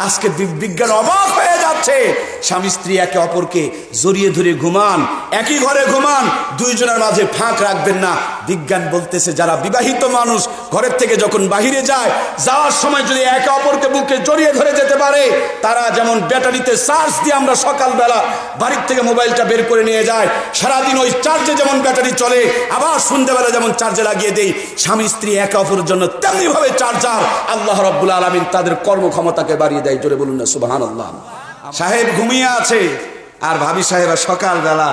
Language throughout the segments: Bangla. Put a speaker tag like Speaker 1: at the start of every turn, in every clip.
Speaker 1: আজকে বিজ্ঞান অবাক হয়ে যাচ্ছে। স্বামী স্ত্রী একে অপরকে জড়িয়ে ধরে ঘুমান, একই ঘরে ঘুমান, দুইজনের মাঝে ফাঁক রাখবেন না। বিজ্ঞান বলতেছে যারা বিবাহিত মানুষ ঘরের থেকে যখন বাহিরে যায়, যাওয়ার সময় যদি একে অপরকে বুকে জড়িয়ে ধরে যেতে পারে, তারা যেমন ব্যাটারিতে চার্জ দিয়ে আমরা সকালবেলা বাড়ির থেকে মোবাইলটা বের করে নিয়ে যায়, সারাদিন ওই চার্জে যেমন ব্যাটারি চলে, আবার সন্ধ্যাবেলা যেমন চার্জে লাগিয়ে দেই, স্বামী স্ত্রী একে অপরের জন্য তেমনিভাবে চার্জার। আল্লাহ রাব্বুল আলামিন তাদের কর্মক্ষমতাকে বাড়িয়ে দেয়। জোরে বলুন না সুবহানাল্লাহ। সাহেব ঘুমিয়ে আছে আর ভাবি সাহেবা সকালবেলা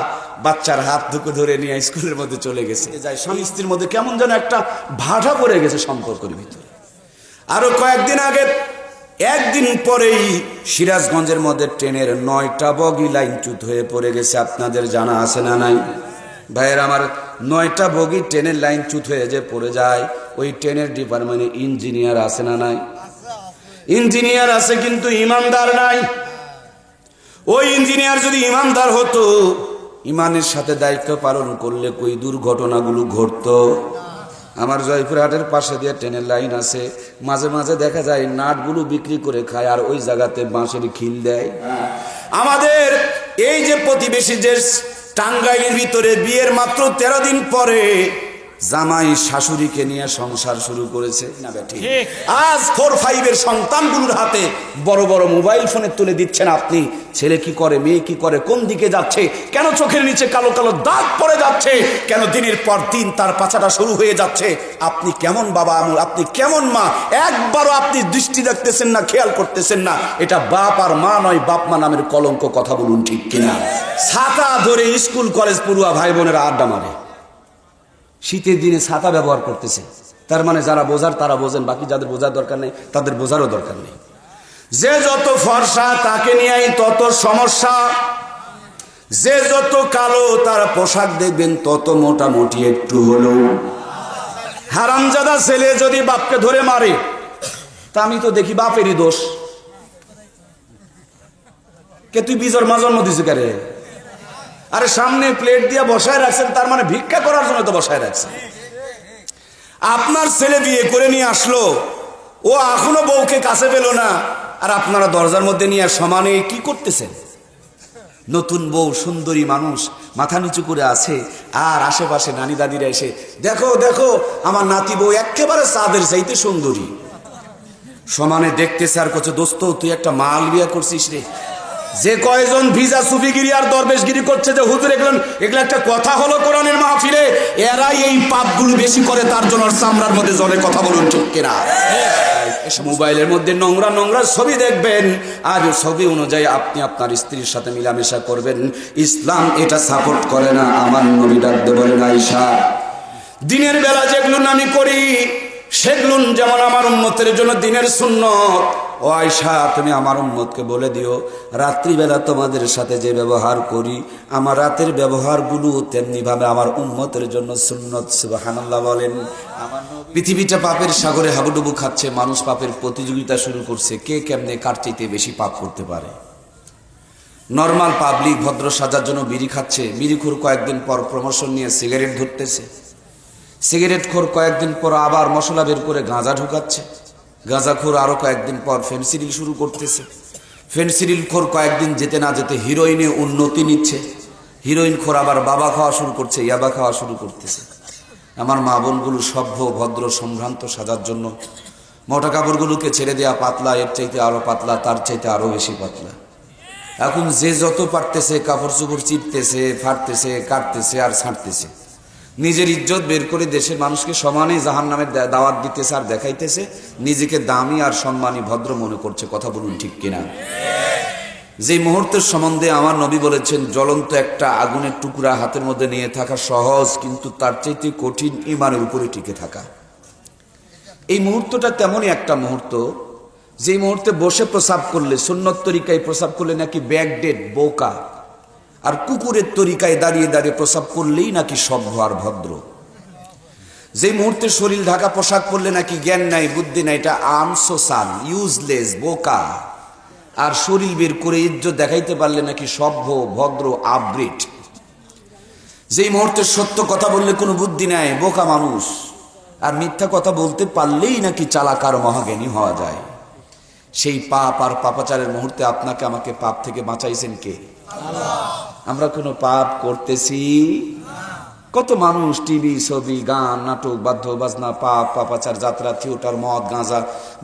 Speaker 1: বাচ্চার হাত দুটো ধরে নিয়ে স্কুলের মধ্যে চলে গেছে। যায় স্বামী স্ত্রীর মধ্যে কেমন যেন একটা ভাটা পড়ে গেছে সম্পর্কের ভিতরে। আরো কয়েকদিন আগে, একদিন পরেই সিরাজগঞ্জের মধ্যে ট্রেনের 9টা বগি লাইনচ্যুত হয়ে পড়ে গেছে। আপনাদের জানা আছে না নাই? ভাইয়ের আমার, 9টা বগি ট্রেনের লাইনচ্যুত হয়ে যে পড়ে যায়, ওই ট্রেনের ডিপার্টমেন্টে ইঞ্জিনিয়ার আছে না নাই? ইঞ্জিনিয়ার আছে, কিন্তু ইমানদার নাই। ওই ইঞ্জিনিয়ার যদি ইমানদার হতো, ইমানের সাথে দায়িত্ব পালন করলে কই দুর্ঘটনাগুলো ঘটতো? আমার জয়পুরহাটের পাশে দিয়ে ট্রেনের লাইন আছে, মাঝে মাঝে দেখা যায় নাটগুলো বিক্রি করে খায় আর ওই জায়গাতে বাঁশের খিল দেয়। আমাদের এই যে প্রতিবেশী যে টাঙ্গাইলের ভিতরে বিয়ের মাত্র 13 দিন পরে জামাই শাশুড়িকে নিয়ে সংসার শুরু করেছে না বেটি? আজ 4-5 সন্তানগুলোর হাতে বড় বড় মোবাইল ফোনে তুলে দিচ্ছেন আপনি। ছেলে কি করে, মেয়ে কি করে, কোন দিকে যাচ্ছে, কেন চোখের নিচে কালো কালো দাগ পড়ে যাচ্ছে, কেন দিনের পর দিন তার পাছাটা শুরু হয়ে যাচ্ছে। আপনি কেমন বাবা, আপনি কেমন মা, একবারও আপনি দৃষ্টি দেখতেছেন না, খেয়াল করতেছেন না। এটা বাপ আর মা নয়, বাপ মা নামের কলঙ্ক। কথা বলুন ঠিক কিনা? ছাতা ধরে স্কুল কলেজ পড়ুয়া ভাই বোনেরা আড্ডা মারে, শীতের দিনে ছাতা ব্যবহার করতেছে। তার মানে যারা বোঝার তারা বোঝেন, বাকি যাদের বোঝার দরকার নেই তাদের বোঝারও দরকার নেই। যে যত ফর্সা তাকে নিয়েই তত সমস্যা, যে যত কালো তার পোশাক দেখবেন তত মোটামুটি একটু হলো। হারামজাদা ছেলে যদি বাপকে ধরে মারে, তা আমি তো দেখি বাপেরই দোষ। কে তুই বিজর মা জন্ম দিছে কারে? আরে সামনে প্লেট দিয়ে বসায় রাখছেন, তার মানে ভিক্ষা করার জন্য তো বসায় রাখছেন। আপনার ছেলে বিয়ে করে নিয়ে আসলো, ও এখনো বউকে কাছে পেল না, আর আপনারা দরজার মধ্যে নিয়ে সমানে কি করতেছেন? নতুন বউ সুন্দরী মানুষ মাথা নিচু করে আছে, আর আশেপাশে নানি দাদিরা এসে দেখো দেখো আমার নাতি বউ একেবারে চাঁদের চাইতে সুন্দরী, সমানে দেখতেছে আর কচ্ছে দোস্ত তুই একটা মাল বিয়ে করছিস রে। যে কয়জন ভিজা সুফিগিরি আর দরবেশগিরি করছে যে হুজুর এগুলো একটা কথা হলো কোরআনের মাহফিলে, এরাই এই পাপগুলো বেশি করে, তার জন্য চামড়ার মধ্যে জলে। কথা বলুন ঠিক কিনা? মোবাইলের মধ্যে নোংরা নোংরা ছবি দেখবেন, আর ছবি অনুযায়ী আপনি আপনার স্ত্রীর সাথে মিলামেশা করবেন। ইসলাম এটা সাপোর্ট করে না। আমার নবী ডাকতে বলেন, আয়েশা দিনের বেলা যেগুলো আমি করি সেগুলো যেমন আমার উম্মতের জন্য দিনের সুন্নত, ও আয়েশা তুমি আমার উম্মতকে বলে দিও রাত্রিবেলা তোমাদের সাথে যে ব্যবহার করি, আমার রাতের ব্যবহারগুলো তেমনি ভাবে আমার উম্মতের জন্য সুন্নত। সুবহানাল্লাহ বলেন। আমার পৃথিবীটা পাপের সাগরে হাবুডুবু খাচ্ছে, মানুষ পাপের প্রতিযোগিতা শুরু করছে, কে কেমনে কার চাইতে বেশি পাপ করতে পারে। নর্মাল পাবলিক ভদ্র সাজার জন্য বিড়ি খাচ্ছে, বিড়িখোর কয়েকদিন পর প্রমোশন নিয়ে সিগারেট ধরতেছে, সিগারেট খোর কয়েকদিন পর আবার মশলা বের করে গাঁজা ঢুকাচ্ছে, গাঁজাখোর আরো কয়েকদিন পর ফেনসিডিল শুরু করতেছে, ফেনসিডিল খোর কয়েকদিন যেতে না যেতে হিরোইনে উন্নতি নিচ্ছে, হিরোইন খোর আবার বাবা খাওয়া শুরু করছে, ইয়াবা খাওয়া শুরু করতেছে। আমার মা বোনগুলো সভ্য ভদ্র সম্ভ্রান্ত সাজার জন্য মোটা কাপড়গুলোকে ছেড়ে দেওয়া পাতলা, এর চাইতে আরো পাতলা, তার চাইতে আরো বেশি পাতলা। এখন যে যত পারতেছে কাপড় চোপড় চিপতেছে, ফাটতেছে, কাটতেছে আর ছাঁটতেছে, নিজের ইজ্জত বের করে দেশের মানুষকে সমানে জাহান্নামের দাওয়াত দিতেছে আর দেখাইতেছে, নিজেকে দামি আর সম্মানী ভদ্র মনে করছে। কথা বলুন ঠিক কিনা? যে মুহূর্তের সম্বন্ধে আমার নবী বলেছেন জ্বলন্ত একটা আগুনের টুকরা হাতের মধ্যে নিয়ে থাকা সহজ, কিন্তু তার চাইতে কঠিন ঈমানের উপরে টিকে থাকা। এই মুহূর্তটা তেমনই একটা মুহূর্ত, যে মুহূর্তে বসে প্রসাব করলে, সুন্নত তরিকায় প্রসাব করলে নাকি ব্যাকডেট বোকা, আর কুকুরের তরিকায় দাঁড়িয়ে দাঁড়িয়ে প্রসাব করলেই নাকি সভ্য আর ভদ্র। যে মুহূর্তে শরীর ঢাকা পোশাক পরলে নাকি জ্ঞান নাই, বুদ্ধি নাই, এটা আনসোশাল, ইউজলেস, বোকা। আর শরীর বের করে ইজ্জত দেখাইতে পারলে নাকি সভ্য ভদ্র আপগ্রেড। যেই মুহূর্তে সত্য কথা বললে কোনো বুদ্ধি নাই, বোকা মানুষ। আর মিথ্যা কথা বলতে পারলেই নাকি চালাক আর মহাজ্ঞানী হওয়া যায়। সেই পাপ আর পাপাচারের মুহূর্তে আপনাকে আমাকে পাপ থেকে বাঁচাইছেন কে? আমরা কোনো পাপ করতেছি? কত মানুষ টিভি, ছবি, গান, নাটক, বাদ্য বাজনা, পাপ, পাপাচার, যাত্রা, থিয়েটার, মদ, গাঁজা,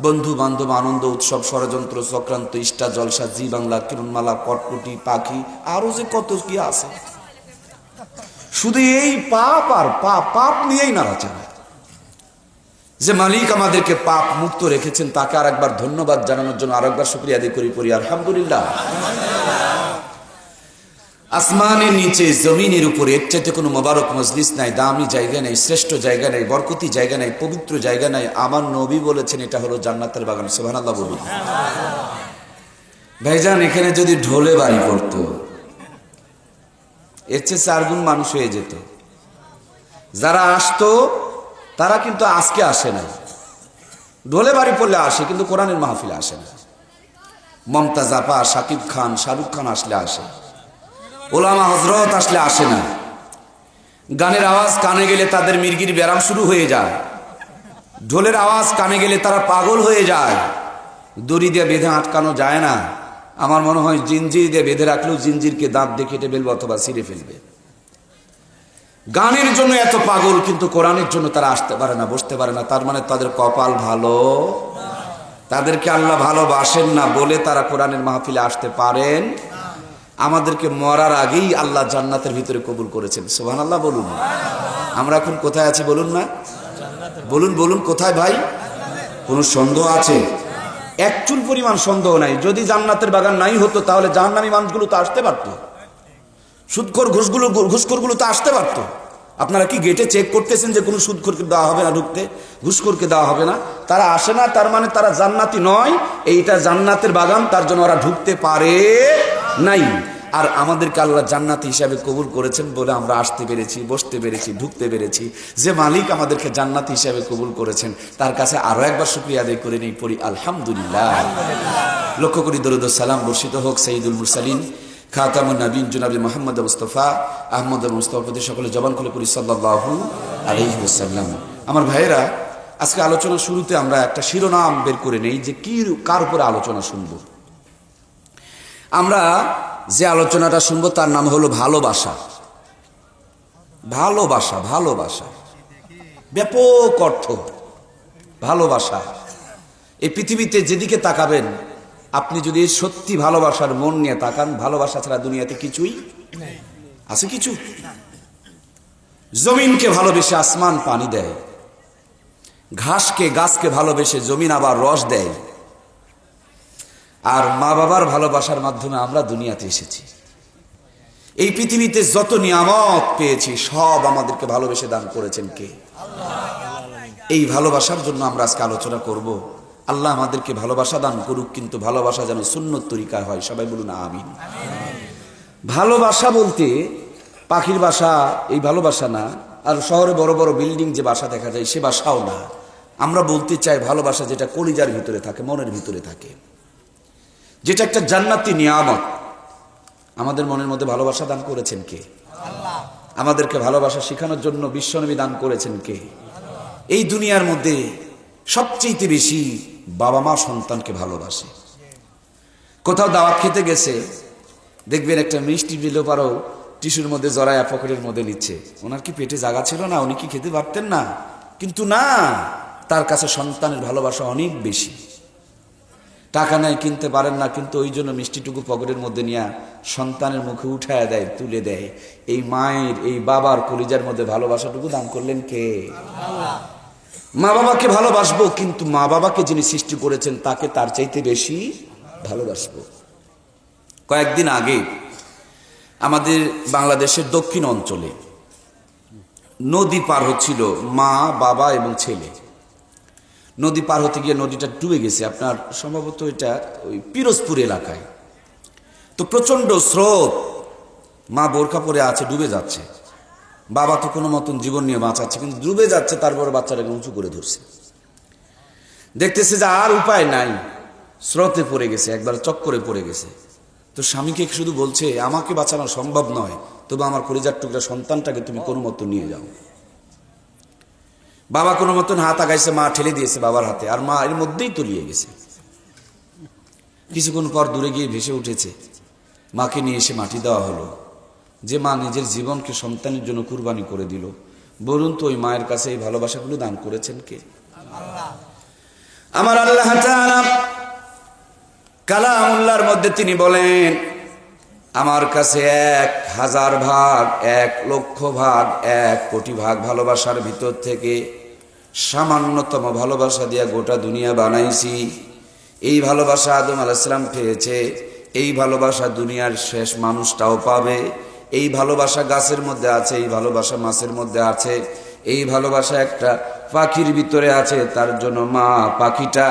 Speaker 1: বন্ধু বান্ধব, আনন্দ উৎসব, ষড়যন্ত্র, চক্রান্ত, ইস্টা, জলসা, জি বাংলা, কিরণমালা, কটকটি, পাখি, আরো যে কত কি আছে। শুধু এই পাপ আর পাপ, পাপ নিয়েই নাড়াচাড়া। যে মালিক আমাদেরকে পাপ মুক্ত রেখেছেন তাকে আর একবার ধন্যবাদ জানানোর জন্য আরেকবার শুকরিয়া আদায় করি আলহামদুলিল্লাহ। আসমানের নিচে জমিনের উপরে এর চাইতে কোনো মোবারক মজলিস নাই, দামি জায়গা নেই, শ্রেষ্ঠ জায়গা নেই, বরকতি জায়গা নেই, পবিত্র জায়গা নাই। আমার নবী বলেছেন এটা হলো জান্নাতের বাগান। সুবহানাল্লাহ বলুন। ভাইজান, এখানে যদি ঢোলে বাড়ি পড়তো এর চেয়ে 4 গুণ মানুষ হয়ে যেত। যারা আসতো তারা কিন্তু আজকে আসে না। ঢোলে বাড়ি পড়লে আসে, কিন্তু কোরআনের মাহফিলে আসে না। মমতাজ আপা, শাকিব খান, শাহরুখ খান আসলে আসে, ওলামা হজরত আসলে আসে না। গানের আওয়াজ কানে গেলে তাদের মির্গির ব্যারাম শুরু হয়ে যায়। ঢোলের আওয়াজ কানে গেলে তারা পাগল হয়ে যায়। দড়ি দিয়ে বেঁধে আটকানো যায় না। আমার মনে হয় জিঞ্জির দিয়ে বেঁধে রাখলেও জিঞ্জিরকে দাঁত দিয়ে কেটে ফেলবে অথবা ছিঁড়ে ফেলবে। গানের জন্য এত পাগল, কিন্তু কোরআনের জন্য তারা আসতে পারে না, বসতে পারে না। তার মানে তাদের কপাল ভালো, তাদেরকে আল্লাহ ভালোবাসেন না বলে তারা কোরআনের মাহফিলে আসতে পারেন। আমাদেরকে মরার আগেই আল্লাহ জান্নাতের ভিতরে কবুল করেছেন। সুবহানাল্লাহ বলুন। আমরা এখন কোথায় আছি বলুন না? বলুন কোথায় ভাই? কোন সন্দেহ আছে? এক চুল পরিমাণ সন্দেহ নাই। যদি জান্নাতের বাগান নাই হতো তাহলে জাহান্নামী মানুষগুলো তো আসতে পারতো, সুদখোর ঘুষখোরগুলো তো আসতে পারতো। আপনারা কি গেটে চেক করতেছেন যে কোনো সুদখোরকে দেওয়া হবে না ঢুকতে, ঘুষখোরকে দেওয়া হবে না? তারা আসে না, তার মানে তারা জান্নাতি নয়। এইটা জান্নাতের বাগান, তার জন্য ওরা ঢুকতে পারে নাই। আর আমাদেরকে আল্লাহ জান্নাতি হিসাবে কবুল করেছেন বলে আমরা আসতে পেরেছি, বসতে পেরেছি, ঢুকতে পেরেছি। যে মালিক আমাদেরকে জান্নাতি হিসাবে কবুল করেছেন তার কাছে আরো একবার শুকরিয়া আদায় করে নেই, পড়ি আলহামদুলিল্লাহ। লক্ষ্য করি দরুদ ও সালাম বর্ষিত হোক সাইয়্যিদুল মুরসালিন খাতামুন নবীন জনাবে মুহাম্মদ মুস্তাফা আহমদ মুস্তাফা প্রতি সকলে জবান খুলে পড়ি সাল্লাল্লাহু আলাইহি ওয়াসাল্লাম। আমার ভাইয়েরা, আজকে আলোচনা শুরুতে আমরা একটা শিরোনাম বের করে নেই যে কি কার উপরে আলোচনা শুনব। আমরা যে আলোচনাটা শুনবো তার নাম হলো ভালোবাসা। ভালোবাসা, ভালোবাসা, ব্যাপক অর্থ ভালোবাসা। এই পৃথিবীতে যেদিকে তাকাবেন, আপনি যদি সত্যি ভালোবাসার মন নিয়ে তাকান, ভালোবাসা ছাড়া দুনিয়াতে কিছুই আছে? কিছু? জমিনকে ভালোবেসে আসমান পানি দেয়, ঘাসকে গাছকে ভালোবেসে জমিন আবার রস দেয়। আর মা বাবার ভালোবাসার মাধ্যমে আমরা দুনিয়াতে এসেছি। এই পৃথিবীতে যত নিয়ামত পেয়েছি সব আমাদেরকে ভালোবেসে দান করেছেন কে? এই ভালোবাসার জন্য আমরা আজকে আলোচনা করব। আল্লাহ আমাদেরকে ভালোবাসা দান করুক, কিন্তু ভালোবাসা যেন সুন্নত তরিকায় হয়। সবাই বলুন আমিন। ভালোবাসা বলতে পাখির বাসা এই ভালোবাসা না, আর শহরে বড় বড় বিল্ডিং যে বাসা দেখা যায় সে বাসাও না। আমরা বলতে চাই ভালোবাসা যেটা কলিজার ভিতরে থাকে, মনের ভিতরে থাকে, যেটা একটা জান্নাতি নিয়ামত। আমাদের মনের মধ্যে ভালোবাসা দান করেছেন কে? আল্লাহ। আমাদেরকে ভালোবাসা শেখানোর জন্য বিশ্বনবী দান করেছেন কে? এই দুনিয়ার মধ্যে সবচেয়ে বেশি বাবা মা সন্তানকে ভালোবাসে। কোথাও দাওয়াত খেতে গেছে, দেখবেন একটা মিষ্টি দিল পারো টিস্যুর মধ্যে জড়ায়া পকেটের মধ্যে নিচ্ছে। ওনার কি পেটে জায়গা ছিল না? উনি কি খেতে পারতেন না? কিন্তু না, তার কাছে সন্তানের ভালোবাসা অনেক বেশি। টাকা নেয়, কিনতে পারেন না, কিন্তু ওই জন্য মিষ্টিটুকু পকেটের মধ্যে নিয়ে সন্তানের মুখে উঠায় দেয়, তুলে দেয়। এই মায়ের, এই বাবার কলিজার মধ্যে ভালোবাসাটুকু দান করলেন কে? আল্লাহ। মা বাবাকে ভালোবাসবো, কিন্তু মা বাবাকে যিনি সৃষ্টি করেছেন তাকে তার চাইতে বেশি ভালোবাসবো। কয়েকদিন আগে আমাদের বাংলাদেশের দক্ষিণ অঞ্চলে নদী পার হচ্ছিল মা, বাবা এবং ছেলে। নদী পার হতে গিয়ে নদীটা ডুবে গেছে। আপনার সম্ভবত এটা ওই পিরোজপুর এলাকায়। তো প্রচন্ড স্রোত, মা বোরকা পরে আছে, ডুবে যাচ্ছে। বাবা তো কোনো মতন জীবন নিয়ে বাঁচাচ্ছে, কিন্তু ডুবে যাচ্ছে। তারপরে বাচ্চাটাকে উঁচু করে ধরছে। দেখতেছে যে আর উপায় নাই, স্রোতে পড়ে গেছে, একবার চক্করে পড়ে গেছে। তো স্বামীকে শুধু বলছে, আমাকে বাঁচানো সম্ভব নয়, তবে আমার কলিজার টুকরা সন্তানটাকে তুমি কোনো মতো নিয়ে যাও। বাবা কোনো মতন হাত আগাইছে, মা ঠেলে দিয়েছে বাবার হাতে, আর মা এর মধ্যেই তলিয়ে গেছে। কিছুক্ষণ পর দূরে গিয়ে ভেসে উঠেছে। মাকে নিয়ে এসে মাটি দেওয়া হলো। যে মা নিজের জীবনকে সন্তানের জন্য কুরবানি করে দিল, বলুন তো ওই মায়ের কাছে এই ভালোবাসাগুলো দান করেছেন কে? আমার আল্লাহ তাআলা কালামুল্লাহর মধ্যে তিনি বলেন, আমার কাছে 1000 ভাগ, 1,00,000 ভাগ, 1 কোটি ভাগ ভালোবাসার ভিতর থেকে সামান্যতম ভালোবাসা দিয়া গোটা দুনিয়া বানাইছি। এই ভালোবাসা আদম আলাইহিস সালাম পেয়েছে, এই ভালোবাসা দুনিয়ার শেষ মানুষটাও পাবে। এই ভালোবাসা গাছের মধ্যে আছে, এই ভালোবাসা মাছের মধ্যে আছে, এই ভালোবাসা একটা পাখির ভিতরে আছে। তার জন্য মা পাখিটা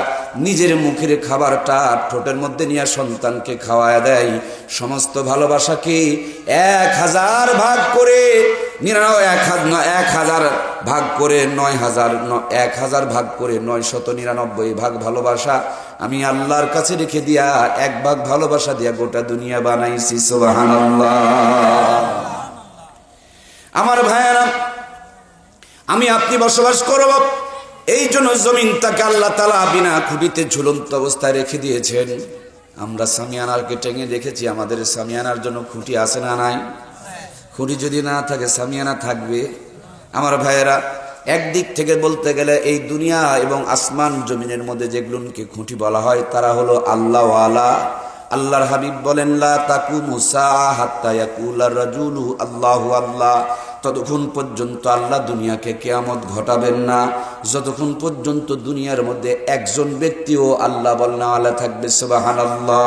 Speaker 1: নিজের মুখের খাবারটা ঠোঁটের মধ্যে নিয়ে সন্তানকে খাওয়ায় দেয়। সমস্ত ভালোবাসাকে 1000 ভাগ করে 1000 ভাগ করে 1000 ভাগ করে 999 ভাগ ভালোবাসা আমি আল্লাহর কাছে রেখে দিয়া 1 ভাগ ভালোবাসা দিয়া গোটা দুনিয়া বানাইছি। সুবহানাল্লাহ। আমার ভাইয়েরা, আমি আপনি বসবাস করব, এই জন্য জমিনটাকে আল্লাহ তাআলা বিনা খুঁটিতে ঝুলন্ত অবস্থায় রেখে দিয়েছেন। আমরা সামিয়ানারকে টেঙে দেখেছি, আমাদের সামিয়ানার জন্য খুঁটি আছে না নাই? খুঁটি যদি না থাকে সামিয়ানা থাকবে? আমার ভাইয়েরা, একদিক থেকে বলতে গেলে এই দুনিয়া এবং আসমান জমিনের মধ্যে যেগুলোকে খুঁটি বলা হয় তারা হলো আল্লাহ ওয়ালা। আল্লাহর হাবিব বলেন, লা তাকুমু সাআ হাত্তা ইয়াকুলার রাজুলু আল্লাহু আল্লাহ। ততক্ষণ পর্যন্ত আল্লাহ দুনিয়াকে কিয়ামত ঘটাবেন না যতক্ষণ পর্যন্ত দুনিয়ার মধ্যে একজন ব্যক্তিও আল্লাহ বলনেওয়ালা থাকবে। সুবহানাল্লাহ।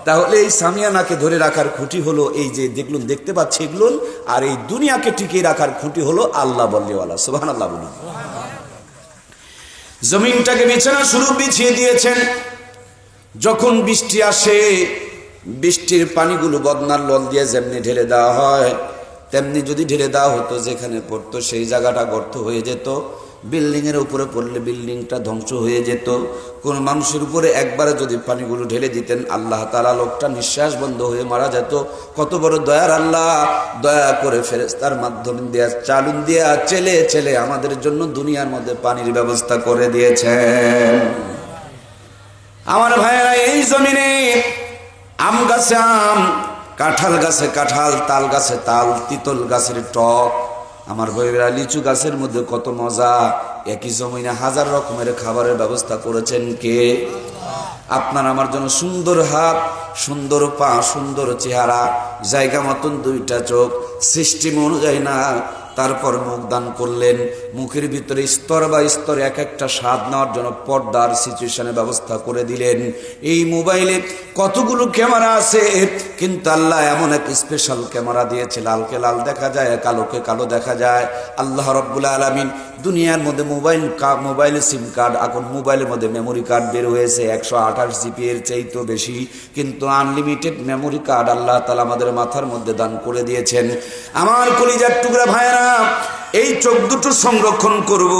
Speaker 1: তাহলে এই সামিয়ানাকে ধরে রাখার খুঁটি হলো এই যে যেগুলো দেখতে পাচ্ছি এগুলো, আর এই দুনিয়াকে টিকিয়ে রাখার খুঁটি হলো আল্লাহ বলনেওয়ালা। সুবহানাল্লাহ বলুন। জমিনটাকে বিছানা শুরু বিছিয়ে দিয়েছেন। যখন বৃষ্টি আসে, বৃষ্টির পানিগুলো বদনার লল দিয়ে যেমনি ঢেলে দেওয়া হয়, তেমনি যদি ঢেলে দেওয়া হতো যেখানে পড়তো সেই জায়গাটা গর্ত হয়ে যেত। বিল্ডিংয়ের উপরে পড়লে বিল্ডিংটা ধ্বংস হয়ে যেত। কোন মানুষের উপরে একবারে যদি পানিগুলো ঢেলে দিতেন, আল্লাহ তাআলা লোকটা নিঃশ্বাস বন্ধ হয়ে মারা যেত। কত বড় দয়ার আল্লাহ! দয়া করে ফেরেশতার মাধ্যমে দিয়া চালুন দিয়া চেলে চেলে আমাদের জন্য দুনিয়ার মধ্যে পানির ব্যবস্থা করে দিয়েছেন। আমার ভাইয়েরা, এই জমিনে আম গাছে আম, কাঁঠাল গাছে কাঁঠাল, তাল গাছে তাল, তিতল গাছের টক। আমার ভাইয়েরা, লিচু গাছের মধ্যে কত মজা। একই জমিনে 1000 রকমের খাবারের ব্যবস্থা করেছেন কে? আপনার আমার জন্য সুন্দর হাত, সুন্দর পা, সুন্দর চেহারা, জায়গা মতন 2টা চোখ, সিস্টেম অনুযায়ী না, তারপর মুখ দান করলেন। মুখের ভিতরে স্তর বা স্তর এক একটা স্বাদ নেওয়ার জন্য পর্দার সিচুয়েশনের ব্যবস্থা করে দিলেন। এই মোবাইলে কতগুলো ক্যামেরা আছে, কিন্তু আল্লাহ এমন এক স্পেশাল ক্যামেরা দিয়েছে, লালকে লাল দেখা যায়, কালোকে কালো দেখা যায়। আল্লাহ রাব্বুল আলামিন দুনিয়ার মধ্যে মোবাইল সিম কার্ড, এখন মোবাইলের মধ্যে মেমোরি কার্ড বের হয়েছে 128 জিবি এর চাইতেও বেশি, কিন্তু আনলিমিটেড মেমোরি কার্ড আল্লাহ তাআলা আমাদের মাথার মধ্যে দান করে দিয়েছেন। আমার কলিজার টুকরা ভাইয়েরা, এই চোখ দুটো সংরক্ষণ করব,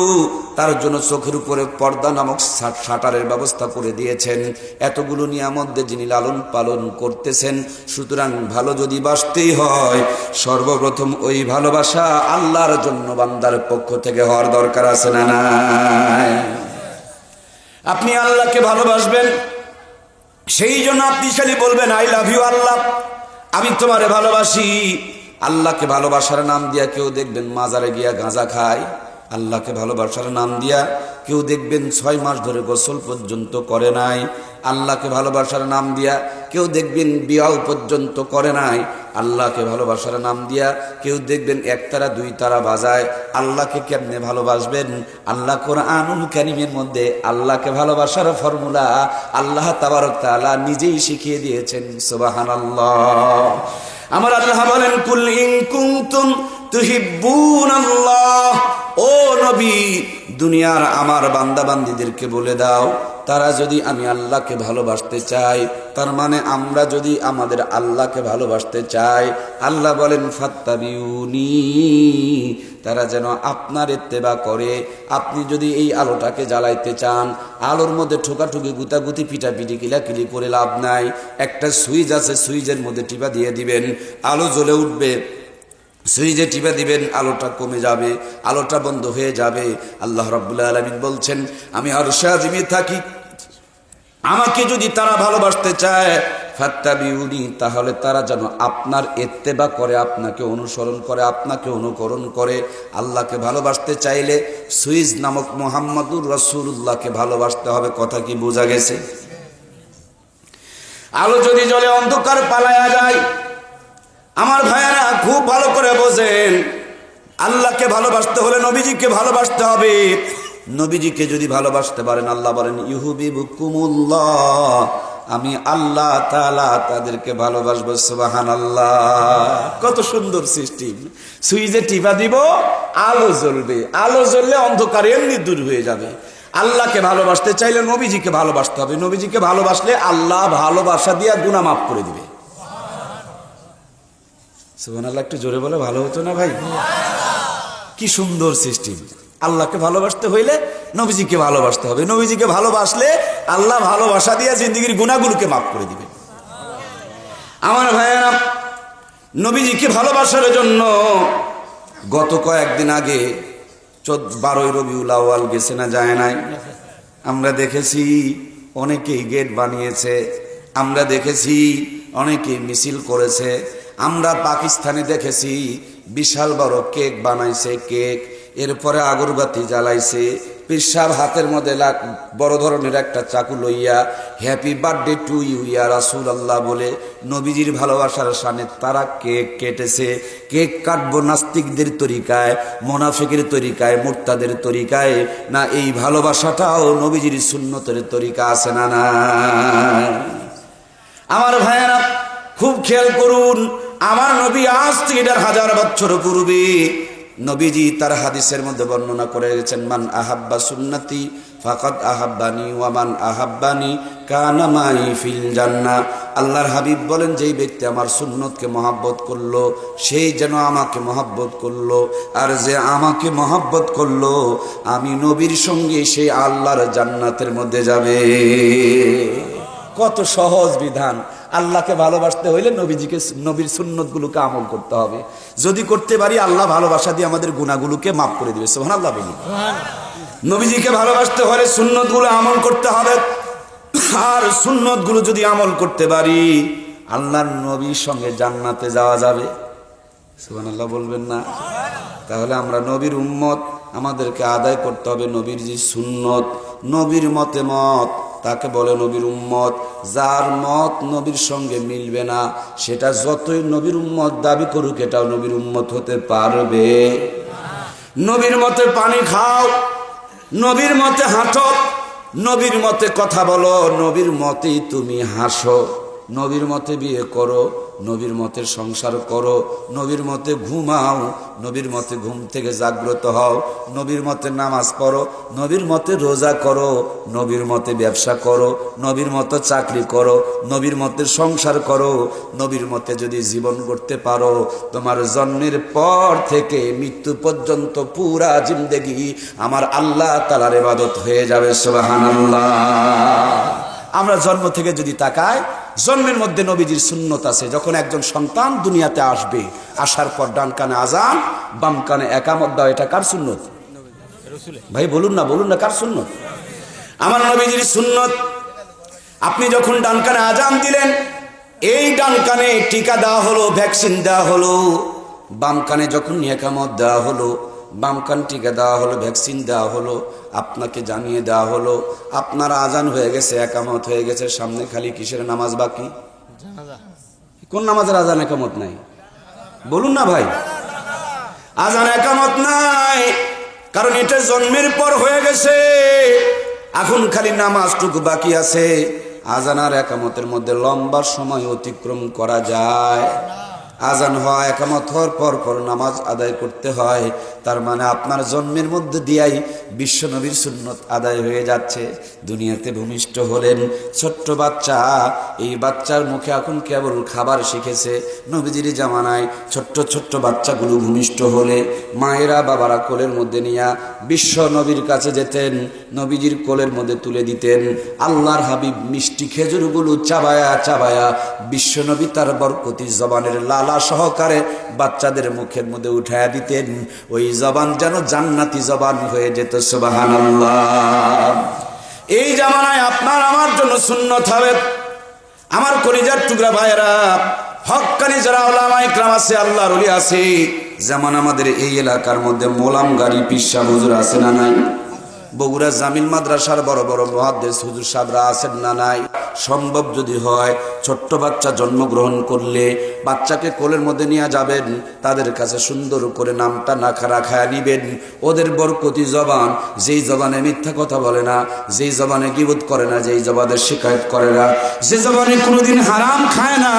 Speaker 1: তার জন্য চোখের উপরে পর্দা নামক শাটারের ব্যবস্থা করে দিয়েছেন। এতগুলো নিয়ামত যিনি লালন পালন করতেছেন। সুতরাং ভালো যদি বাসতেই হয়, সর্বপ্রথম ওই ভালোবাসা আল্লাহর জন্য বান্দার পক্ষ থেকে হওয়ার দরকার আছে না নাই? আপনি আল্লাহকে ভালোবাসবেন, সেই জন্য আপনি খালি বলবেন আই লাভ ইউ আল্লাহ, আমি তোমারে ভালোবাসি। আল্লাহকে ভালোবাসার নাম দিয়া কেউ দেখবেন মাজারে গিয়া গাঁজা খায়। আল্লাহকে ভালোবাসার নাম দিয়া কেউ দেখবেন 6 মাস ধরে গোসল পর্যন্ত করে নাই। আল্লাহকে ভালোবাসার নাম দিয়া কেউ দেখবেন বিয়াহ পর্যন্ত করে নাই। আল্লাহকে ভালোবাসার নাম দিয়া কেউ দেখবেন 1 তারা 2 তারা বাজায়। আল্লাহকে কেমনে ভালোবাসবেন? আল্লাহ কোরআনুল কারীমের মধ্যে আল্লাহকে ভালোবাসার ফর্মুলা আল্লাহ তাবারক তাআলা নিজেই শিখিয়ে দিয়েছেন। সুবহানাল্লাহ। আমার আল্লাহ বলেন, কুল ইন কুনতুম তুহিব্বুনাল্লাহ, ও নবী দুনিয়ার আমার বান্দা বান্দীদেরকে বলে দাও, তারা যদি আমি আল্লাহকে ভালোবাসতে চাই, তার মানে আমরা যদি আমাদের আল্লাহকে ভালোবাসতে চাই, আল্লাহ বলেন ফাত্তাবিউনি, তারা যেন আপনার ইত্তেবা করে। আপনি যদি এই আলোটাকে জ্বালাইতে চান, আলোর মধ্যে ঠোকাঠুকি গুতাগুতি পিটাপিটি কিলাকিলি করে লাভ নাই। একটা সুইচ আছে, সুইচের মধ্যে টিপা দিয়ে দিবেন, আলো জ্বলে উঠবে। সুইচে টিপে দিবেন, আলোটা কমে যাবে, আলোটা বন্ধ হয়ে যাবে। আল্লাহ রাব্বুল আলামিন বলছেন, আমি আরশে আজিমে থাকি, আমাকে যদি তারা ভালোবাসতে চায় ফাত্তাবিউনি, তাহলে তারা যেন আপনার ইত্তেবা করে, আপনাকে অনুসরণ করে, আপনাকে অনুকরণ করে। আল্লাহকে ভালোবাসতে চাইলে সুইজ নামক মুহাম্মাদুর রাসূলুল্লাহকে ভালোবাসতে হবে। কথা কি বোঝা গেছে? আলো যদি জ্বলে অন্ধকার পালায়া যায়। আমার ভাইয়েরা খুব ভালো করে বোঝেন, আল্লাহকে ভালোবাসতে হলে নবীজিকে ভালোবাসতে হবে। নবীজিকে যদি ভালোবাসতে পারেন, আল্লাহ বলেন ইউহিব্বুকুমুল্লাহ, আমি আল্লাহ তাআলা তাদেরকে ভালোবাসবো। সুবহানাল্লাহ, কত সুন্দর সিস্টেম। সুইচে টিপা দিব, আলো জ্বলবে, আলো জ্বললে অন্ধকার এমনি দূর হয়ে যাবে। আল্লাহকে ভালোবাসতে চাইলে নবীজিকে ভালোবাসতে হবে। নবীজিকে ভালোবাসলে আল্লাহ ভালোবাসা দিয়া গুনাহ মাফ করে দিবে। সুবহানাল্লাহ, একটু জোরে বলে ভালো হতো না ভাই? কি সুন্দর সিস্টেম। আল্লাহকে ভালোবাসতে হইলে নবীজিকে ভালোবাসতে হবে। নবীজিকে ভালোবাসলে আল্লাহ ভালোবাসা দিয়ে জিন্দেগির গুনাহগুলোকে মাফ করে দিবেন। আমার ভাইয়েরা, নবীজিকে ভালোবাসার জন্য গত কয়েকদিন আগে 12ই রবিউল আউয়াল গেছে না যায় নাই? আমরা দেখেছি অনেকেই গেট বানিয়েছে, আমরা দেখেছি অনেকেই মিছিল করেছে। আমরা পাকিস্তানে দেখেছি বিশাল বড় কেক বানাইছে, কেক, এরপরে আগরবাতি জ্বালাইছে। পিসাব হাতের মধ্যে বড় ধরনের একটা চাকু লইয়া হ্যাপি বার্থডে টু ইউ ইয়া রাসূলুল্লাহ বলে নবীজির ভালোবাসার শানে তারা কেক কেটেছে। কেক কাটবো নাস্তিকদের তরিকায়, মুনাফিকের তরিকায়, মুরতাদের তরিকায় না? এই ভালোবাসাটাও নবীজির সুন্নতের তরিকা আছে না? না আমার ভাইয়েরা, খুব খেয়াল করুন। আমার নবী আজ থেকে 1000 বছর পূর্বে নবীজি তার হাদিসের মধ্যে বর্ণনা করে গেছেন, মান আহাব্বা সুন্নতি ফাকাদ আহাব্বানি ওয়া মান আহাব্বানি কানা মাই ফিল জান্নাহ। আল্লাহর হাবিব বলেন, যেই ব্যক্তি আমার সুন্নতকে মহব্বত করলো সেই যেন আমাকে মহব্বত করলো, আর যে আমাকে মহব্বত করলো আমি নবীর সঙ্গে সেই আল্লাহর জান্নাতের মধ্যে যাবে। কত সহজ বিধান। আল্লাহকে ভালোবাসতে হইলে নবীজিকে, নবীর সুন্নতগুলোকে আমল করতে হবে। যদি করতে পারি আল্লাহ ভালোবাসা দিয়ে আমাদের গুনাহগুলোকে মাফ করে দিবে। সুবহানাল্লাহ বলি। নবীজিকে ভালোবাসতে হলে সুন্নতগুলো আমল করতে হবে। আর সুন্নতগুলো যদি আমল করতে পারি আল্লাহর নবীর সঙ্গে জান্নাতে যাওয়া যাবে। সুবহানাল্লাহ বলবেন না? তাহলে আমরা নবীর উম্মত, আমাদেরকে আদায় করতে হবে নবীর যে সুন্নত। নবীর মতে মত তাকে বলে নবীর উম্মত। যার মত নবীর সঙ্গে মিলবে না সেটা যতই নবীর উম্মত দাবি করুক এটাও নবীর উম্মত হতে পারবে। নবীর মতে পানি খাও, নবীর মতে হাঁটো, নবীর মতে কথা বলো, নবীর মতেই তুমি হাসো, নবীর মতে বিয়ে করো, নবীর মতে সংসার করো, নবীর মতে ঘুমাও, নবীর মতে ঘুম থেকে জাগ্রত হও, নবীর মতে নামাজ পড়ো, নবীর মতে রোজা করো, নবীর মতে ব্যবসা করো, নবীর মতো চাকরি করো, নবীর মতে সংসার করো। নবীর মতে যদি জীবন করতে পারো তোমার জন্মের পর থেকে মৃত্যু পর্যন্ত পুরা জিন্দেগি আমার আল্লাহ তাআলার ইবাদত হয়ে যাবে। সুবহানাল্লাহ। আমরা জন্ম থেকে যদি তাকাই, জন্মের মধ্যে নবীজির সুন্নত আছে। যখন একজন সন্তান দুনিয়াতে আসবে, আসার পর ডান কানে আজান, বাম কানে একামত দাও, এটা কার সুন্নত? ভাই বলুন না, বলুন না, কার সুন্নত? আমার নবীজির সুন্নত। আপনি যখন ডান কানে আজান দিলেন, এই ডান কানে টিকা দেওয়া হলো, ভ্যাকসিন দেওয়া হলো। বাম কানে যখন একামত দেওয়া হলো, বাম কান টিকা দেওয়া হলো, ভ্যাকসিন দেওয়া হলো, আপনাকে জানিয়ে দেওয়া হলো আপনার আজান হয়ে গেছে, একামত হয়ে গেছে। সামনে খালি কিসের নামাজ বাকি? কোন নামাজের আজান একামত নাই? বলুন না ভাই। আজান একামত নাই, কারণ এটা জন্মের পর হয়ে গেছে। এখন খালি নামাজটুকু বাকি আছে। আজান আর একামতের মধ্যে লম্বা সময় অতিক্রম করা যায়। আজান হওয়া, একামত হওয়ার পর পর নামাজ আদায় করতে হয়। তার মানে আপনার জন্মের মধ্যে দিয়াই বিশ্ব নবীর সুন্নত আদায় হয়ে যাচ্ছে। দুনিয়াতে ভূমিষ্ঠ হলেন ছোট্ট বাচ্চা, এই বাচ্চার মুখে এখন কেবল খাবার শিখেছে। নবীজির জামানায় ছোট্ট ছোট্ট বাচ্চাগুলো ভূমিষ্ঠ হলে মায়েরা বাবারা কোলের মধ্যে নিয়া বিশ্ব নবীর কাছে যেতেন, নবীজির কোলের মধ্যে তুলে দিতেন। আল্লাহর হাবিব মিষ্টি খেজুরগুলো চাবায়া চাবায়া বিশ্ব নবী তার বরকতি জবানের লালা সহকারে বাচ্চাদের মুখের মধ্যে উঠায়া দিতেন। ওই জবান যেন জান্নাতি জবান হয়ে যেত। সুবহানাল্লাহ। এই জামানায় আপনার আমার জন্য সুন্নত হবে। আমার কলিজার টুকরা ভাইয়েরা, হক্কানি যারা ওলামা ইকরাম আছে, আল্লাহর ওলি আছে, যেমন আমাদের এই এলাকার মধ্যে মোলাম গাড়ি পিসা হুজুর আছে না নাই? বগুড়া জামিল মাদ্রাসার বড় বড় মুহাদ্দিস হুজুর সাহেবরা আছেন না নাই? সম্ভব যদি হয়, ছোট্ট বাচ্চা জন্মগ্রহণ করলে বাচ্চাকে কোলের মধ্যে নিয়ে যাবেন, তাদের কাছে সুন্দর করে নামটা রাখায় নিবেন। ওদের বরকতি জবান, যেই জবানে মিথ্যা কথা বলে না, যেই জবানে গীবত করে না, যেই জবানে শিকায়ত করে না, যে জবানে কোনোদিন হারাম খায় না,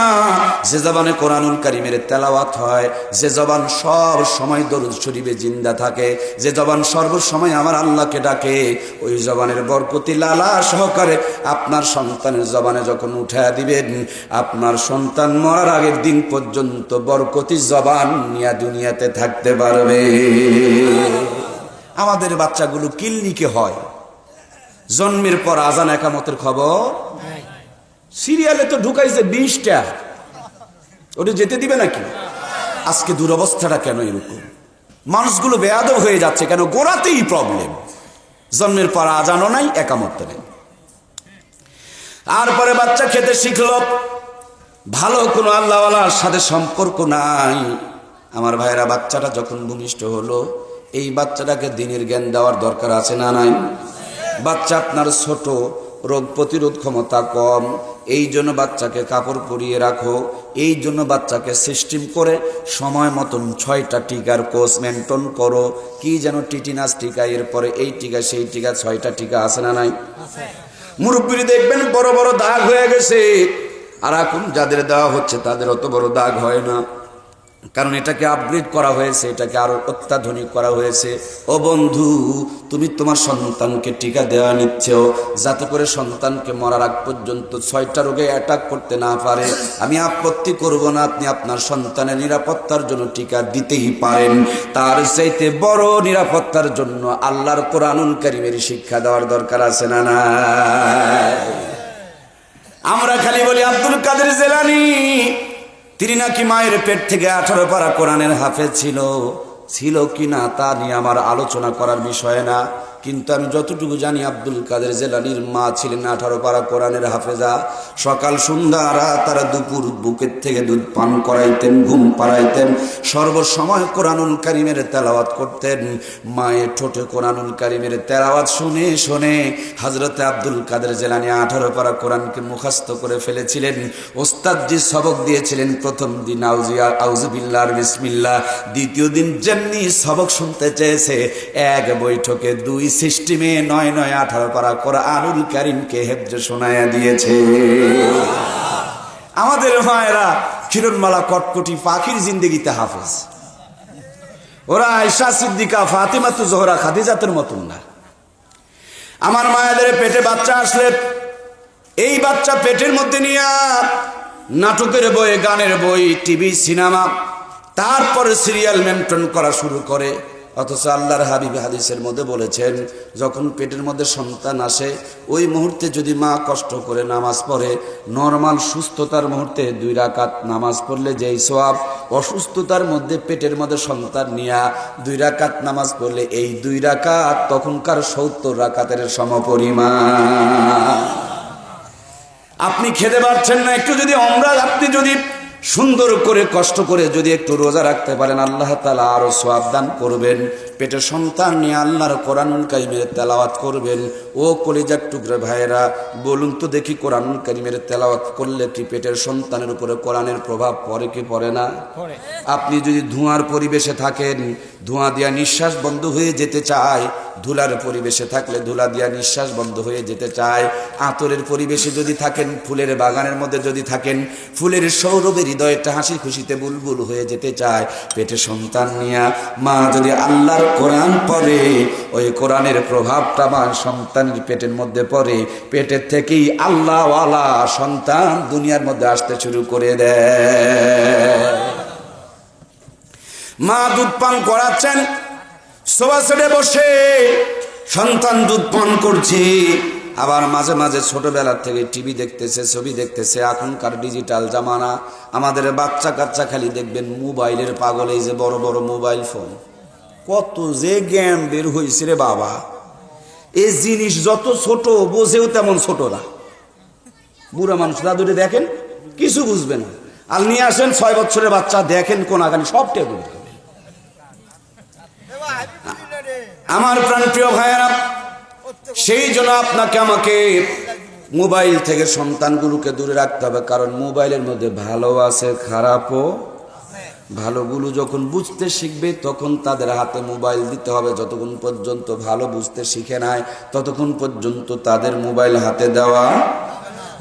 Speaker 1: যে জবানে কোরআনুল কারীমের তেলাওয়াত হয়, যে জবান সব সময় দরুদ শরীফে জিন্দা থাকে, যে জবান সর্বসময় আমার আল্লাহকে ডাকে, ওই জবানের বরকতি লালা সহকারে আপনার সন্তানের জবানে যখন উঠায় দিবেন, আপনার সন্তান মরার আগের দিন পর্যন্ত বরকতি জবান নিয়ে দুনিয়াতে থাকতে পারবে। আমাদের বাচ্চাগুলো ক্লিনিকে হয়, জন্মের পর আজান একামতের খবর, সিরিয়ালে তো ঢুকাইছে 20টা, ওটা যেতে দিবে নাকি? আজকে দুরবস্থাটা কেন এরকম? মানুষগুলো বেয়াদব হয়ে যাচ্ছে কেন? গোড়াতেই প্রবলেম। জন্মের পর আজানও নাই, একামত নেই। আর পরে বাচ্চা খেতে শিখলো, ভালো কোনো আল্লাহওয়ালার সাথে সম্পর্ক নাই। আমার ভাইয়েরা, বাচ্চাটা যখন ভূমিষ্ঠ হলো, এই বাচ্চাটাকে দ্বীনের জ্ঞান দেওয়ার দরকার আছে না নাই? বাচ্চা আপনার ছোট, রোগ প্রতিরোধ ক্ষমতা কম, এই জন্য বাচ্চাকে কাপড় পরিয়ে রাখো, এই জন্য বাচ্চাকে সিস্টেম করে সময় মতন 6টা টিকার কোর্স মেনটেন করো। কি যেন টিটিনাস টিকা, এরপরে এই টিকা সেই টিকা, 6টা টিকা আছে না নাই? মুরব্বী দেখবেন বড় বড় দাগ হয়ে গেছে, আর এখন যাদের দেওয়া হচ্ছে তাদের অত বড় দাগ হয় না, কারণ এটাকে আপগ্রেড করা হয়েছে, এটাকে আরো অত্যাধুনিক করা হয়েছে। ও বন্ধু, তুমি তোমার সন্তানকে টিকা দেওয়া নিচ্ছ যাতে করে সন্তানকে মরার আগ পর্যন্ত 6টা রোগে অ্যাটাক করতে না পারে। আমি আপত্তি করব না, আপনি আপনার সন্তানের নিরাপত্তার জন্য টিকা দিতেই পারেন। তার চাইতে বড় নিরাপত্তার জন্য আল্লাহর কোরআনুল কারীমের শিক্ষা দেওয়ার দরকার আছে না না? আমরা খালি বলি আব্দুল কাদের জিলানী, তিনি নাকি মায়ের পেট থেকে 18 পারা কোরআনের হাফেজ ছিল কিনা তা নিয়ে আমার আলোচনা করার বিষয় না, কিন্তু আমি যতটুকু জানি আব্দুল কাদের জিলানীর মা ছিলেন 18 পারা কোরআনের হাফেজা। সকাল সন্ধ্যা রাত তারা দুপুর বুকের থেকে দুধ পান করাইতেন, ঘুম পাড়াইতেন, সর্বসময় কোরআনুল কারীমের তেলাওয়াত করতেন। মায়ের ঠোঁটে কোরআনুল কারীমের তেলাওয়াত শুনে শুনে হযরতে আব্দুল কাদের জিলানী 18 পারা কোরআনকে মুখস্থ করে ফেলেছিলেন। ওস্তাদজি সবক দিয়েছিলেন, প্রথম দিন আউযুবিল্লাহ বিসমিল্লাহ, দ্বিতীয় দিন যেমনি সবক শুনতে চেয়েছে, এক বৈঠকে 2 সিস্টেমে 9 18 পারা কোরআনুল কারীমকে হেফজ শোনায়া দিয়েছে। আমাদের মায়েরা কিরণমালা কটকটি পাখির জিন্দেগিতে হাফেজ, ওরা আয়েশা সিদ্দিকা, ফাতিমাতু জোহরা, খাদিজাতের মতন না। আমার মায়েদের পেটে বাচ্চা আসলে এই বাচ্চা পেটের মধ্যে নিয়ে নাটকের বই, গানের বই, টিভি, সিনেমা, তারপরে সিরিয়াল মেনটেন করা শুরু করে। অথচ আল্লাহর হাবিব হাদিসের মধ্যে বলেছেন, যখন পেটের মধ্যে সন্তান আসে ওই মুহূর্তে যদি মা কষ্ট করে নামাজ পড়ে, নরমাল সুস্থতার মুহূর্তে 2 রাকাত নামাজ পড়লে যেই সওয়াব, অসুস্থতার মধ্যে পেটের মধ্যে সন্তান নিয়া 2 রাকাত নামাজ পড়লে এই 2 রাকাত তখনকার 70 রাকাতের সমপরিমাণ। আপনি খেতে পারছেন না, একটু যদি আপনি যদি সুন্দর করে কষ্ট করে যদি একটু রোজা রাখতে পারেন, আল্লাহ তাআলা আরো সওয়াব দান করবেন। পেটে সন্তান নিয়ে আল্লাহর কোরআনুল কারীমের তেলাওয়াত করবেন। ও কলিজার টুকরা ভাইয়েরা, বলুন তো দেখি, কোরআনুল কারীমের তেলাওয়াত করলে কি পেটের সন্তানের উপরে কোরআনের প্রভাব পড়ে কি পড়ে না? আপনি যদি ধোঁয়ার পরিবেশে থাকেন, ধোঁয়া দিয়া নিঃশ্বাস বন্ধ হয়ে যেতে চায়, ধুলার পরিবেশে থাকলে ধুলা দিয়া নিঃশ্বাস বন্ধ হয়ে যেতে চায়, আতরের পরিবেশে যদি থাকেন, ফুলের বাগানের মধ্যে যদি থাকেন, ফুলের সৌরভে হৃদয়টা হাসি খুশিতে বুলবুল হয়ে যেতে চায়। পেটে সন্তান নিয়া মা যদি আল্লাহর কোরআন পড়ে, ওই কোরআনের প্রভাবটা মা সন্তানের পেটের মধ্যে পড়ে, পেটের থেকেই আল্লাহওয়ালা সন্তান দুনিয়ার মধ্যে আসতে শুরু করে দেয়। মা দুধ পান করাচ্ছেন, সোফা সেটে বসে সন্তান দুধ পান করছে, আবার মাঝে মাঝে ছোটবেলার থেকে টিভি দেখতেছে, ছবি দেখতেছে। এখনকার ডিজিটাল জামানা, আমাদের বাচ্চা কাচ্চা খালি দেখবেন মোবাইলের পাগল। এই যে বড় বড় মোবাইল ফোন, কত যে গেম বের হয়েছে রে বাবা, এই জিনিস যত ছোট বোঝেও তেমন ছোট না। বুড়া মানুষ দাদুরে দেখেন কিছু বুঝবে না, আর নিয়ে আসেন 6 বছরের বাচ্চা, দেখেন কোন আগানি সব টেবিল। আমার প্রাণপ্রিয় ভাইয়েরা, সেই জন্য আপনাকে আমাকে মোবাইল থেকে সন্তানগুলোকে দূরে রাখতে হবে, কারণ মোবাইলের মধ্যে ভালো আছে খারাপও। ভালোগুলো যখন বুঝতে শিখবে তখন তাদের হাতে মোবাইল দিতে হবে, যতক্ষণ পর্যন্ত ভালো বুঝতে শিখে নাই ততক্ষণ পর্যন্ত তাদের মোবাইল হাতে দেওয়া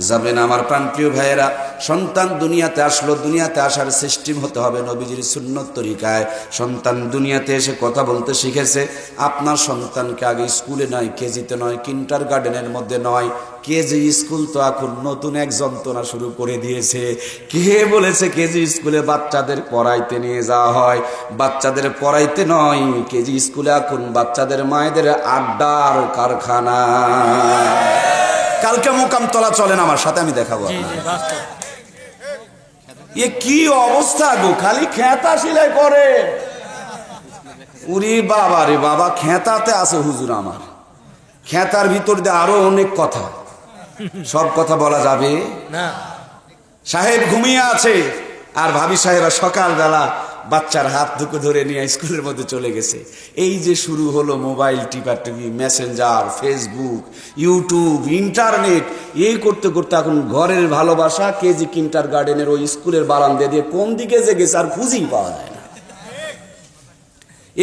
Speaker 1: যাবে না। আমার প্রাণপ্রিয় ভাইয়েরা, সন্তান দুনিয়াতে আসলো, দুনিয়াতে আসার সিস্টেম হতে হবে নবীজির সুন্নত তরিকায়। সন্তান দুনিয়াতে এসে কথা বলতে শিখেছে। আপনার সন্তানকে আগে স্কুলে নয়, কেজিতে নয়, কিন্ডারগার্টেনের মধ্যে নয়, কেজি স্কুল তো এখন নতুন এক যন্ত্রণা শুরু করে দিয়েছে। কে বলেছে কেজি স্কুলে বাচ্চাদের পড়াইতে নিয়ে যাওয়া হয়? বাচ্চাদের পড়াইতে নয়, কেজি স্কুলে এখন বাচ্চাদের মায়েদের আড্ডার কারখানা। কালকে মোকামতলা চলেন আমার সাথে, আমি দেখাবো। এ কি অবস্থা গো, খালি খেতা সেলাই করে। উরি বাবা রে বাবা, খেতাতে আছে হুজুর আমার। খেতার ভিতর দিয়ে আরো অনেক কথা, সব কথা বলা যাবে না। সাহেব ঘুমিয়ে আছে, আর ভাবি সাহেবা সকালবেলা বাচ্চার হাত দুটো ধরে নিয়ে স্কুলের মধ্যে চলে গেছে। এই যে শুরু হলো মোবাইল টিপাটিপি, মেসেঞ্জার, ফেসবুক, ইউটিউব, ইন্টারনেট, এই করতে করতে এখন ঘরের ভালোবাসা কেজি কিন্ডারগার্টেনের ওই স্কুলের বারান্দা দিয়ে কোন দিকে যে গেছে আর খুঁজেই পাওয়া যায় না।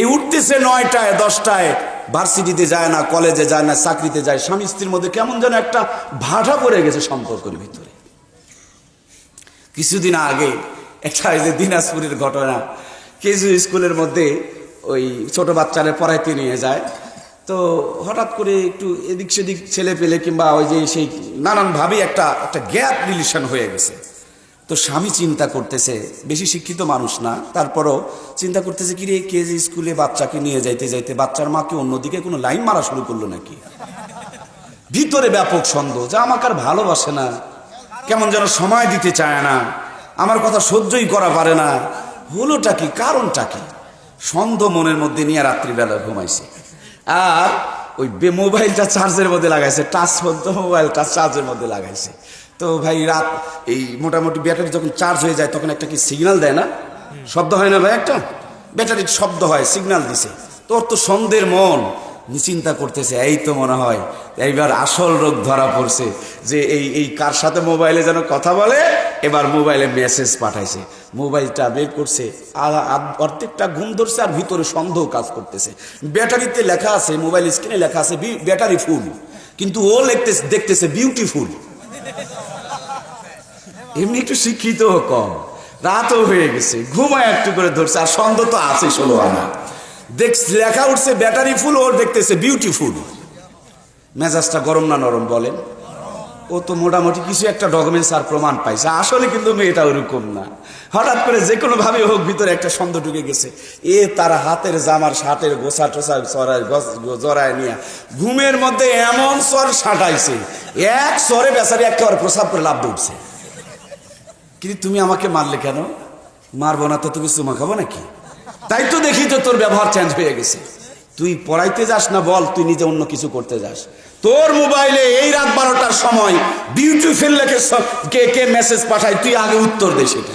Speaker 1: এই উঠতেছে 9টায় 10টায়, ভার্সিটিতে যায় না, কলেজে যায় না, চাকরিতে যায়। স্বামী স্ত্রীর মধ্যে কেমন যেন একটা ভাটা পড়ে গেছে সম্পর্কের ভিতরে। কিছুদিন আগে একটা এই যে দিনাজপুরের ঘটনা, কেজি স্কুলের মধ্যে ওই ছোট বাচ্চারা পড়াইতে নিয়ে যায়, তো হঠাৎ করে একটু এদিক সেদিক ছেলে পেলে কিংবা ওই যে সেই নানানভাবে একটা গ্যাপ রিলেশন হয়ে গেছে। তো স্বামী চিন্তা করতেছে, বেশি শিক্ষিত মানুষ না, তারপরও চিন্তা করতেছে কি রে, কেজি স্কুলে বাচ্চাকে নিয়ে যাইতে যাইতে বাচ্চার মাকে অন্যদিকে কোনো লাইন মারা শুরু করলো নাকি। ভিতরে ব্যাপক সন্দেহ যে আমাকে আর ভালোবাসে না, কেমন যেন সময় দিতে চায় না, আমার কথা সহ্যই করা পারে না। হলোটা কি, কারণটা কি? সন্দেহ মনের মধ্যে নিয়ে রাত্রিবেলা ঘুমাইছে, আর ওই মোবাইলটা চার্জের মধ্যে লাগাইছে, টাচ মোবাইলটা চার্জের মধ্যে লাগাইছে। তো ভাই রাত এই মোটামুটি ব্যাটারি যখন চার্জ হয়ে যায় তখন একটা কি সিগন্যাল দেয় না, শব্দ হয় না ভাই, একটা ব্যাটারির শব্দ হয়, সিগন্যাল দিছে। তোর তো সন্দেহের মন চিন্তা করতেছে, এই তো মনে হয় এইবার আসল রোগ ধরা পড়ছে, যে এই কার সাথে মোবাইলে যেন কথা বলে, এবার মোবাইলে মেসেজ পাঠাইছে। মোবাইলটা বের করছে, অর্ধেকটা ঘুম ধরছে, আর ভিতরে সন্দেহ কাজ করতেছে। ব্যাটারিতে লেখা আছে, মোবাইল স্ক্রিনে লেখা আছে ব্যাটারি ফুল, কিন্তু ও দেখতেছে বিউটিফুল। এমনি একটু শিক্ষিত কম, রাতও হয়ে গেছে, ঘুমায় একটু করে ধরছে, আর সন্দেহ তো আছে 16 আনা। লেখা উঠছে ব্যাটারি ফুল, ওর দেখতেছে বিউটিফুল। মেজাজটা গরম না নরম বলেন? ও তো মোটামুটি কিছু একটা ডকুমেন্টস আর প্রমাণ পাইছে, আসলে কিন্তু মেয়েটা ওরকম না। হঠাৎ করে যে কোনো ভাবে হোক ভিতরে একটা সন্দেহ ঢুকে গেছে। তার হাতের জামার শার্টের গোছা টোসা জড়ায় নিয়ে ঘুমের মধ্যে এমন স্বর সাঁটাইছে, এক স্বরে বেচারি একেবারে প্রসাব করে লাভ উঠছে। কিন্তু তুমি আমাকে মারলে কেন? মারবো না তো তুমি চুমা খাবো নাকি? তাই তো দেখি তো তোর ব্যবহার চেঞ্জ হয়ে গেছে। তুই পড়াইতে যাস না, বল তুই নিজে অন্য কিছু করতে যাস। তোর মোবাইলে এই রাত 12টার সময় বিউটিফুল লেখে কে মেসেজ পাঠায়, তুই আগে উত্তর দে সেটা।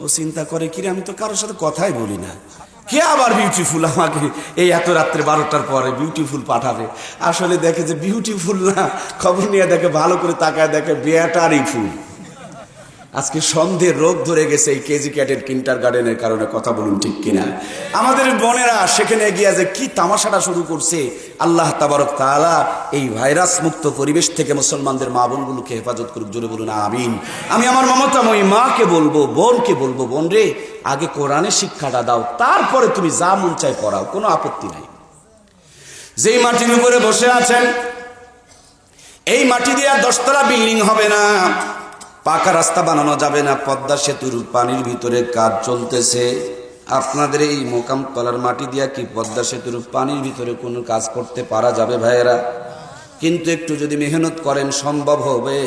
Speaker 1: ও চিন্তা করে, কিরে আমি তো কারোর সাথে কথাই বলি না, কে আবার বিউটিফুল আমাকে এই এত রাত্রে 12টার পরে বিউটিফুল পাঠাবে। আসলে দেখে যে বিউটিফুল না, খবর নিয়ে দেখে, ভালো করে তাকায় দেখে ব্যাটারি ফুল। আজকে সন্দেহের রোগ ধরে গেছে এই কেজি ক্যাডেট কিন্ডারগার্টেনের কারণে। কথা বলুন ঠিক কিনা? আমাদের বোনেরা সেখানে গিয়া যে কি তামাশাটা শুরু করছে। আল্লাহ তাবারক তাআলা এই ভাইরাস মুক্ত পরিবেশ থেকে মুসলমানদের মা বোনগুলোকে হেফাজত করুক, জোরে বলুন আমিন। আমি আমার মমতাময়ী মাকে বলবো, বোনকে বলবো, বোন রে আগে কোরআনের শিক্ষাটা দাও, তারপরে তুমি যা মন চাই পড়াও, কোনো আপত্তি নাই। যেই মাটির উপরে বসে আছেন, এই মাটি দিয়ে 10তলা বিল্ডিং হবে না, পাকা রাস্তা বানানো যাবে না, পদ্মা সেতুর পানির ভিতরে কাজ চলতেছে। আপনাদের এই মোকামতলার মাটি দিয়া কি পদ্মা সেতুর পানির ভিতরে কোনো কাজ করতে পারা যাবে ভাইয়েরা? কিন্তু একটু যদি মেহনত করেন সম্ভব হবে।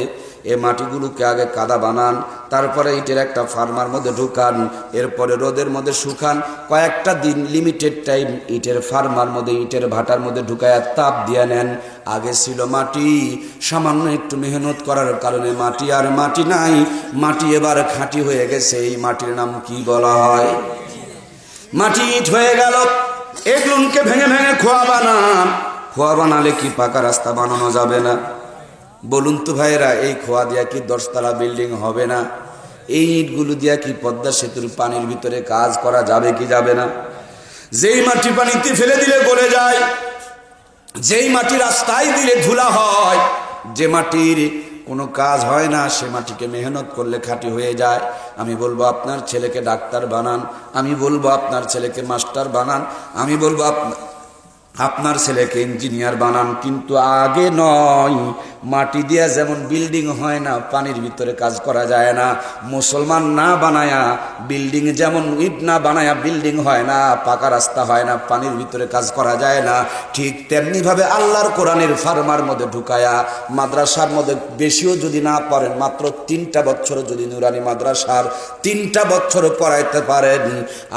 Speaker 1: এই মাটিগুলোকে আগে কাদা বানান, তারপরে ইটের একটা ফার্মার মধ্যে ঢুকান, এরপরে রোদের মধ্যে শুকান, কয়েকটা দিন লিমিটেড টাইম ইটের ফার্মার মধ্যে ইটের ভাটার মধ্যে ঢুকায় তাপ দিয়ে নেন। আগে ছিল মাটি, সামান্য একটু মেহনত করার কারণে মাটি আর মাটি নাই, মাটি এবার খাঁটি হয়ে গেছে। এই মাটির নাম কি বলা হয়? মাটি ইট হয়ে গেল। এগুলোকে ভেঙে ভেঙে খোয়া বানান। খোয়া বানালে কি পাকা রাস্তা বানানো যাবে না? বলুন তো ভাইরা, এই খোয়া দিয়া কি 10 তলা বিল্ডিং হবে না? এই ইটগুলো দিয়া কি পদ্মা সেতুর পানির ভিতরে কাজ করা যাবে কি যাবে না? যেই মাটি পানিতে ফেলে দিলে গলে যায়, যেই মাটি রাস্তায় দিলে ধুলা হয়, যে মাটির কোনো কাজ হয় না, সে মাটিকে মেহনত করলে খাঁটি হয়ে যায়। আমি বলবো আপনার ছেলেকে ডাক্তার বানান, আমি বলবো আপনার ছেলেকে মাস্টার বানান, আমি বলবো আপনার ছেলেকে ইঞ্জিনিয়ার বানান, কিন্তু আগে নয়। মাটি দিয়া যেমন বিল্ডিং হয় না, পানির ভিতরে কাজ করা যায় না। মুসলমান না বানায়া বিল্ডিং, যেমন ইট না বানায়া বিল্ডিং হয় না, পাকা রাস্তা হয় না, পানির ভিতরে কাজ করা যায় না, ঠিক তেমনিভাবে আল্লাহর কোরআনের ফার্মার মধ্যে ঢুকায়া মাদ্রাসার মধ্যে বেশিও যদি না পড়েন, মাত্র 3টা বছর যদি নুরানি মাদ্রাসার 3টা বছর পড়াইতে পারেন,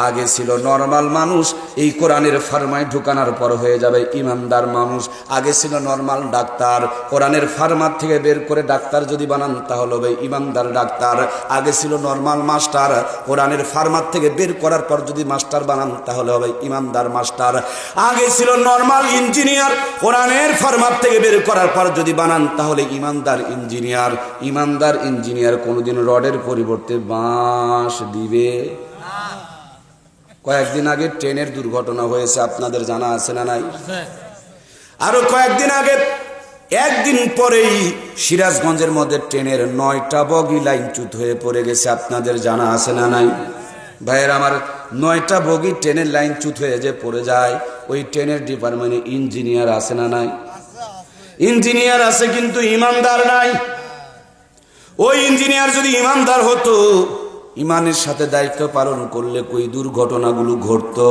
Speaker 1: আগে ছিল নর্মাল মানুষ, এই কোরআনের ফার্মায় ঢুকানোর পর হয়ে যাবে ইমানদার মানুষ। আগে ছিল নর্মাল ডাক্তার, কোরআনের ফার্মার থেকে বের করে ডাক্তার যদি বানান তাহলে হবে ইমানদার ডাক্তার। আগে ছিল নর্মাল মাস্টার, কোরআনের ফার্মার থেকে বের করার পর যদি মাস্টার বানান তাহলে হবে ইমানদার মাস্টার। আগে ছিল নর্মাল ইঞ্জিনিয়ার, কোরআনের ফার্মার থেকে বের করার পর যদি বানান তাহলে ইমানদার ইঞ্জিনিয়ার। ইমানদার ইঞ্জিনিয়ার কোনোদিন রডের পরিবর্তে বাঁশ দিবে? কয়েকদিন আগে ট্রেনের দুর্ঘটনা হয়েছে, আপনাদের জানা আছে না নাই? আরো কয়েকদিন আগে, একদিন পরেই সিরাজগঞ্জের মধ্যে ট্রেনের 9টা বগি লাইনচ্যুত হয়ে পড়ে গেছে, আপনাদের জানা আছে না নাই? ভাইয়ের আমার, 9টা বগি ট্রেনের লাইনচ্যুত হয়ে যে পড়ে যায়, ওই ট্রেনের ডিপার্টমেন্টে ইঞ্জিনিয়ার আছে না নাই? ইঞ্জিনিয়ার আছে, কিন্তু ইমানদার নাই। ওই ইঞ্জিনিয়ার যদি ইমানদার হতো, ইমানের সাথে দায়িত্ব পালন করলে কই দুর্ঘটনাগুলো ঘটতো?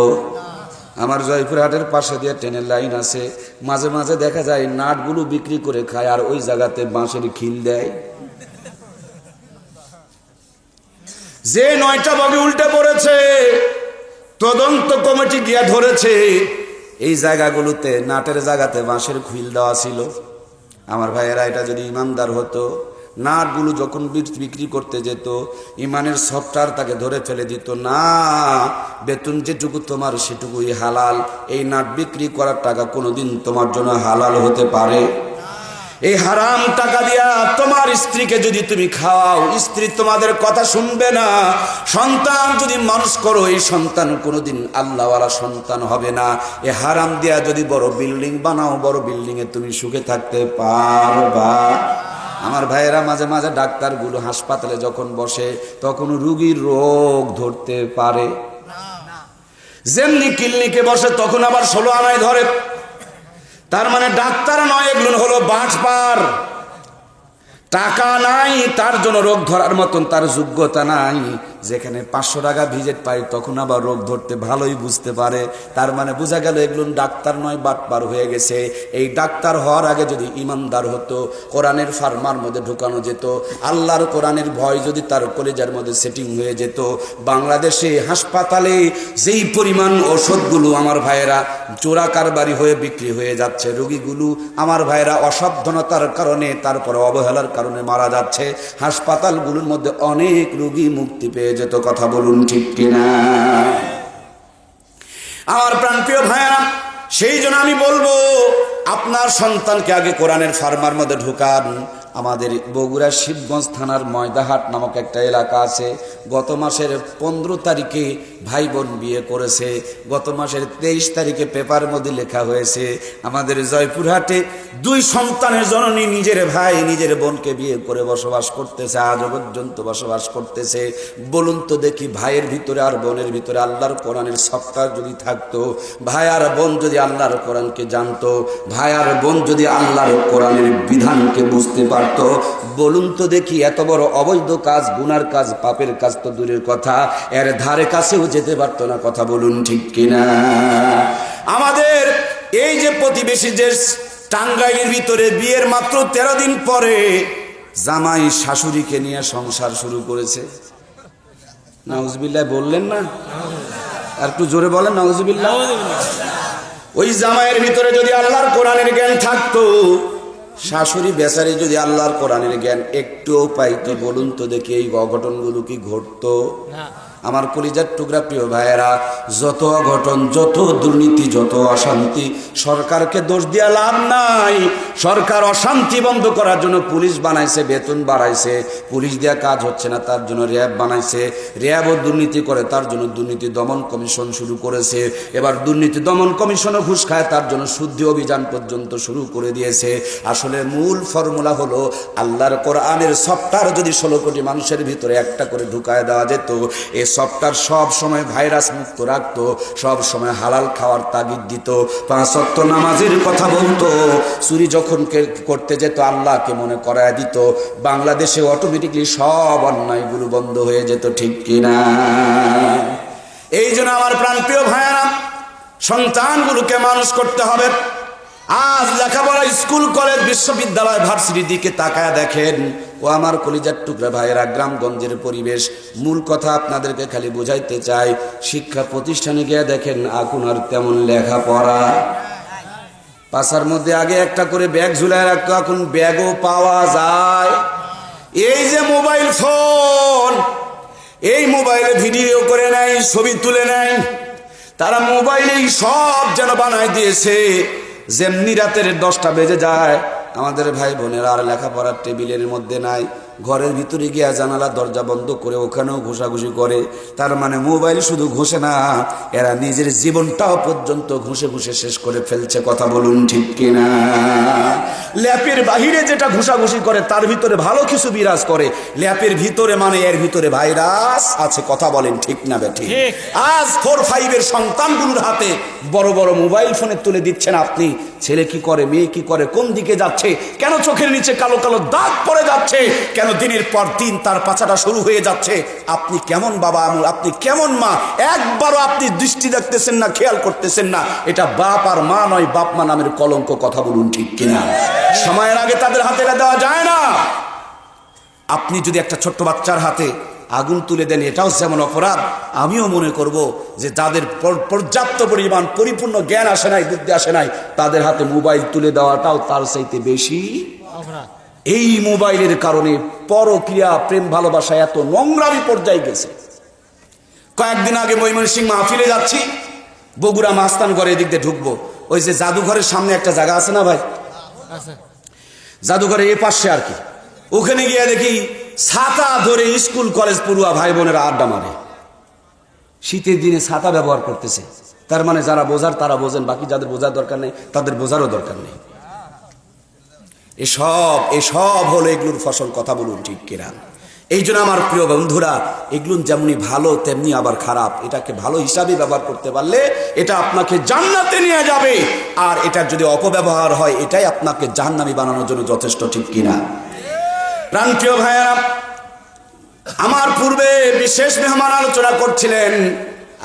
Speaker 1: আমার জয়পুরহাটের পাশে দিয়ে ট্রেনের লাইন আছে, মাঝে মাঝে দেখা যায় নাটগুলো বিক্রি করে খায়, আর ওই জায়গাতে বাঁশের খিল দেয়। যে 9টা বগি উল্টে পড়েছে, তদন্ত কমিটি গিয়া ধরেছে এই জায়গাগুলোতে নাটের জায়গাতে বাঁশের খিল দেওয়া ছিল। আমার ভাইয়েরা, এটা যদি ইমানদার হতো, নাটগুলো যখন বিক্রি করতে যেত, ইমানের সফটওয়্যার তাকে ধরে ফেলে দিত, না বেতন যেটুকু তোমার সেটুকুই হালাল, এই নাট বিক্রি করার টাকা কোনোদিন তোমার জন্য হালাল হতে পারে? এই হারাম টাকা দিয়া তোমার স্ত্রীকে যদি তুমি খাওয়াও, স্ত্রী তোমাদের কথা শুনবে না। সন্তান যদি মানুষ করো, এই সন্তান কোনোদিন আল্লাহওয়ালা সন্তান হবে না। এই হারাম দিয়া যদি বড় বিল্ডিং বানাও, বড় বিল্ডিং এ তুমি সুখে থাকতে পারবা? আমার ভাইয়েরা, মাঝে মাঝে ডাক্তারগুলো হাসপাতালে যখন বসে, তখন রুগীর রোগ ধরতে পারে। যেমনি ক্লিনিকে বসে, তখন আবার 16 আনায় ধরে। তার মানে ডাক্তার নয়, এগুলো হলো বাটপার। টাকা নাই, তার জন্য রোগ ধরার মতন তার যোগ্যতা নাই। যেখানে 500 টাকা ভিজিট পাই, তখন আবার রোগ ধরতে ভালোই বুঝতে পারে। তার মানে বোঝা গেল এগুলো ডাক্তার নয়, বাটপার হয়ে গেছে। এই ডাক্তার হওয়ার আগে যদি ইমানদার হতো, কোরআনের ফার্মার মধ্যে ঢুকানো যেত, আল্লাহর কোরআনের ভয় যদি তার কলেজার মধ্যে সেটিং হয়ে যেত, বাংলাদেশে হাসপাতালে যেই পরিমাণ ওষুধগুলো আমার ভাইয়েরা চোরা কারবারি হয়ে বিক্রি হয়ে যাচ্ছে, রোগীগুলো আমার ভাইয়েরা অসাবধানতার কারণে, তারপরে অবহেলার কারণে মারা যাচ্ছে। হাসপাতালগুলোর মধ্যে অনেক রোগী মুক্তি পেয়ে যেত। কথা বলুন ঠিক কিনা? আমার প্রাণপ্রিয় ভাইয়েরা, সেই জন্য আমি বলবো, আপনার সন্তানকে আগে কোরআনের ফার্মার মধ্যে ঢুকান। আমাদের বগুড়া শিবগঞ্জ থানার ময়দাহাট নামক একটা এলাকা আছে, গত মাসের 15 তারিখে ভাই বোন বিয়ে করেছে, গত মাসের 23 তারিখে পেপার মধ্যে লেখা হয়েছে, আমাদের জয়পুরহাটে 2 সন্তানের জননী নিজের ভাই নিজের বোনকে বিয়ে করে বসবাস করতেছে, আজও পর্যন্ত বসবাস করতেছে। বলুন তো দেখি, ভাইয়ের ভিতরে আর বোনের ভিতরে আল্লাহর কোরআনের সফটওয়্যার যদি থাকতো, ভাই আর বোন যদি আল্লাহর কোরআনকে জানতো, ভাই আর বোন যদি আল্লাহর কোরআনের বিধানকে বুঝতে পারতো, বলুন তো দেখি, এত বড় অবৈধ কাজ, গুনার কাজ, পাপের কাজ তো দূরের কথা, এর ধারে কাছেও যেতে পারতো না। কথা বলুন ঠিক কিনা? আমাদের এই যে প্রতিবেশী দেশ টাঙ্গাইলের ভিতরে বিয়ের মাত্র 13 দিন পরে জামাই শাশুড়িকে নিয়ে সংসার শুরু করেছে। নাউজুবিল্লাহ বললেন না? আর একটু জোরে বলেন নাউজুবিল্লাহ। ওই জামাইয়ের ভিতরে যদি আল্লাহর কোরআনের জ্ঞান থাকতো, শাশুড়ি বেচারি যদি আল্লাহর কোরআনের জ্ঞান একটুও পাইতো, বলুন তো দেখি এই অঘটনগুলো কি ঘটতো? আমার কলিজার টুকরা প্রিয় ভাইয়েরা, যত অঘটন, যত দুর্নীতি, যত অশান্তি, সরকারকে দোষ দিয়া লাভ নাই। সরকার অশান্তি বন্ধ করার জন্য পুলিশ বানাইছে, বেতন বাড়াইছে, পুলিশ দেওয়া কাজ হচ্ছে না তার জন্য র্যাব বানাইছে, র্যাবও দুর্নীতি করে তার জন্য দুর্নীতি দমন কমিশন শুরু করেছে, এবার দুর্নীতি দমন কমিশনও ঘুষ খায় তার জন্য শুদ্ধি অভিযান পর্যন্ত শুরু করে দিয়েছে। আসলে মূল ফর্মুলা হলো আল্লাহর কোরআনের সফটওয়্যার যদি 16 কোটি মানুষের ভিতরে একটা করে ঢুকায় দেওয়া যেত, এই সফটওয়্যার সব সময় ভাইরাস মুক্ত রাখতো, সব সময় হালাল খাওয়ার তাগিদ দিত, 5 ওয়াক্ত নামাজের কথা বলতো, চুরি যখন করতে যেত আল্লাহকে মনে করায় দিত, বাংলাদেশে অটোমেটিকলি সব অন্যায়গুলো বন্ধ হয়ে যেত। ঠিক কিনা? এই জন্য আমার প্রাণপ্রিয় ভাইয়েরা, সন্তানগুলোকে মানুষ করতে হবে। আজ লেখাপড়া, স্কুল, কলেজ, বিশ্ববিদ্যালয়, ভার্সিটির দিকে তাকায় দেখেন। ও আমার কলিজার টুকরা ভাইয়েরা, গ্রামগঞ্জের পরিবেশ, মূল কথা আপনাদেরকে খালি বোঝাইতে চাই, শিক্ষা প্রতিষ্ঠানে গিয়ে দেখেন এখন আর তেমন লেখাপড়া। পাশার মধ্যে আগে একটা করে ব্যাগ ঝুলায় রাখতো, এখন ব্যাগও পাওয়া যায়। এই যে মোবাইল ফোন, এই মোবাইলে ভিডিও করে নেয়, ছবি তুলে নেয়, তারা মোবাইলেই সব যেন বানায় দিয়েছে। যেমনি রাতের 10টা বেজে যায়, আমাদের ভাই বোনেরা আর লেখাপড়ার টেবিলের মধ্যে নাই, ঘরের ভিতরে গিয়া জানালা দরজা বন্ধ করে ওখানেও ঘষাঘষি করে। তার মানে মোবাইল শুধু ঘষে না, এরা নিজের জীবনটাও পর্যন্ত ঘষে ঘষে শেষ করে ফেলছে। কথা বলুন ঠিক কিনা? ল্যাপের বাহিরে যেটা ঘষাঘষি করে তার ভিতরে ভালো কিছু বিরাজ করে, ল্যাপের ভিতরে মানে এর ভিতরে ভাইরাস আছে। কথা বলেন ঠিক না বেঠিক? আজ 4-5 সন্তানগুলোর হাতে বড় বড় মোবাইল ফোনে তুলে দিচ্ছেন আপনি। ছেলে কি করে, মেয়ে কি করে, কোন দিকে যাচ্ছে, কেন চোখের নিচে কালো কালো দাগ পড়ে যাচ্ছে, কেন দিনের পর দিন তার পাছাটা শুরু হয়ে যাচ্ছে। আপনি কেমন বাবা, আপনি কেমন মা, একবারও আপনি দৃষ্টি দেখতেছেন না, খেয়াল করতেছেন না। এটা বাপ আর মা নয়, বাপ মা নামের কলঙ্ক। কথা বলুন ঠিক কিনা? সময়ের আগে তাদের হাতে দেওয়া যায় না। আপনি যদি একটা ছোট্ট বাচ্চার হাতে আগুন তুলে দেন, এটাও যেমন অপরাধ। আমিও মনে করব যে যাদের পর্যাপ্ত পরিমাণ পরিপূর্ণ জ্ঞান আসে নাই, বুদ্ধি আসে নাই, তাদের হাতে মোবাইল তুলে দেওয়াটাও তার চাইতে বেশি অপরাধ। এই মোবাইলের কারণে পরক্রিয়া, প্রেম, ভালোবাসা এত নোংরামি পর্যায়ে গেছে। কয়েকদিন আগে ময়মনসিংহ মাহফিলে যাচ্ছি, বগুড়া মাস্তান ঘরে এদিক দিয়ে ঢুকবো, ওই যে জাদুঘরের সামনে একটা জায়গা আছে না ভাই, জাদুঘরের এ পাশে আর কি, ওখানে গিয়ে দেখি ছাতা ধরে স্কুল কলেজ পড়ুয়া ভাই বোনেরা আড্ডা মারে। শীতের দিনে ছাতা ব্যবহার করতেছে, তার মানে যারা বোঝার তারা বোঝেন, বাকি যাদের বোঝার দরকার নেই তাদের বোঝারও দরকার নেই। এসব হলো এগুলোর ফসল। কথা বলুন ঠিক কিনা? এই জন্য আমার প্রিয় বন্ধুরা, এগুলো যেমনি ভালো তেমনি আবার খারাপ। এটাকে ভালো হিসাবে ব্যবহার করতে পারলে এটা আপনাকে জান্নাতে নিয়ে যাবে, আর এটার যদি অপব্যবহার হয় এটাই আপনাকে জাহান্নামী বানানোর জন্য যথেষ্ট। ঠিক কিনা? প্রাণপ্রিয় ভাইয়েরা, আমার পূর্বে বিশেষ মেহমান আলোচনা করছিলেন।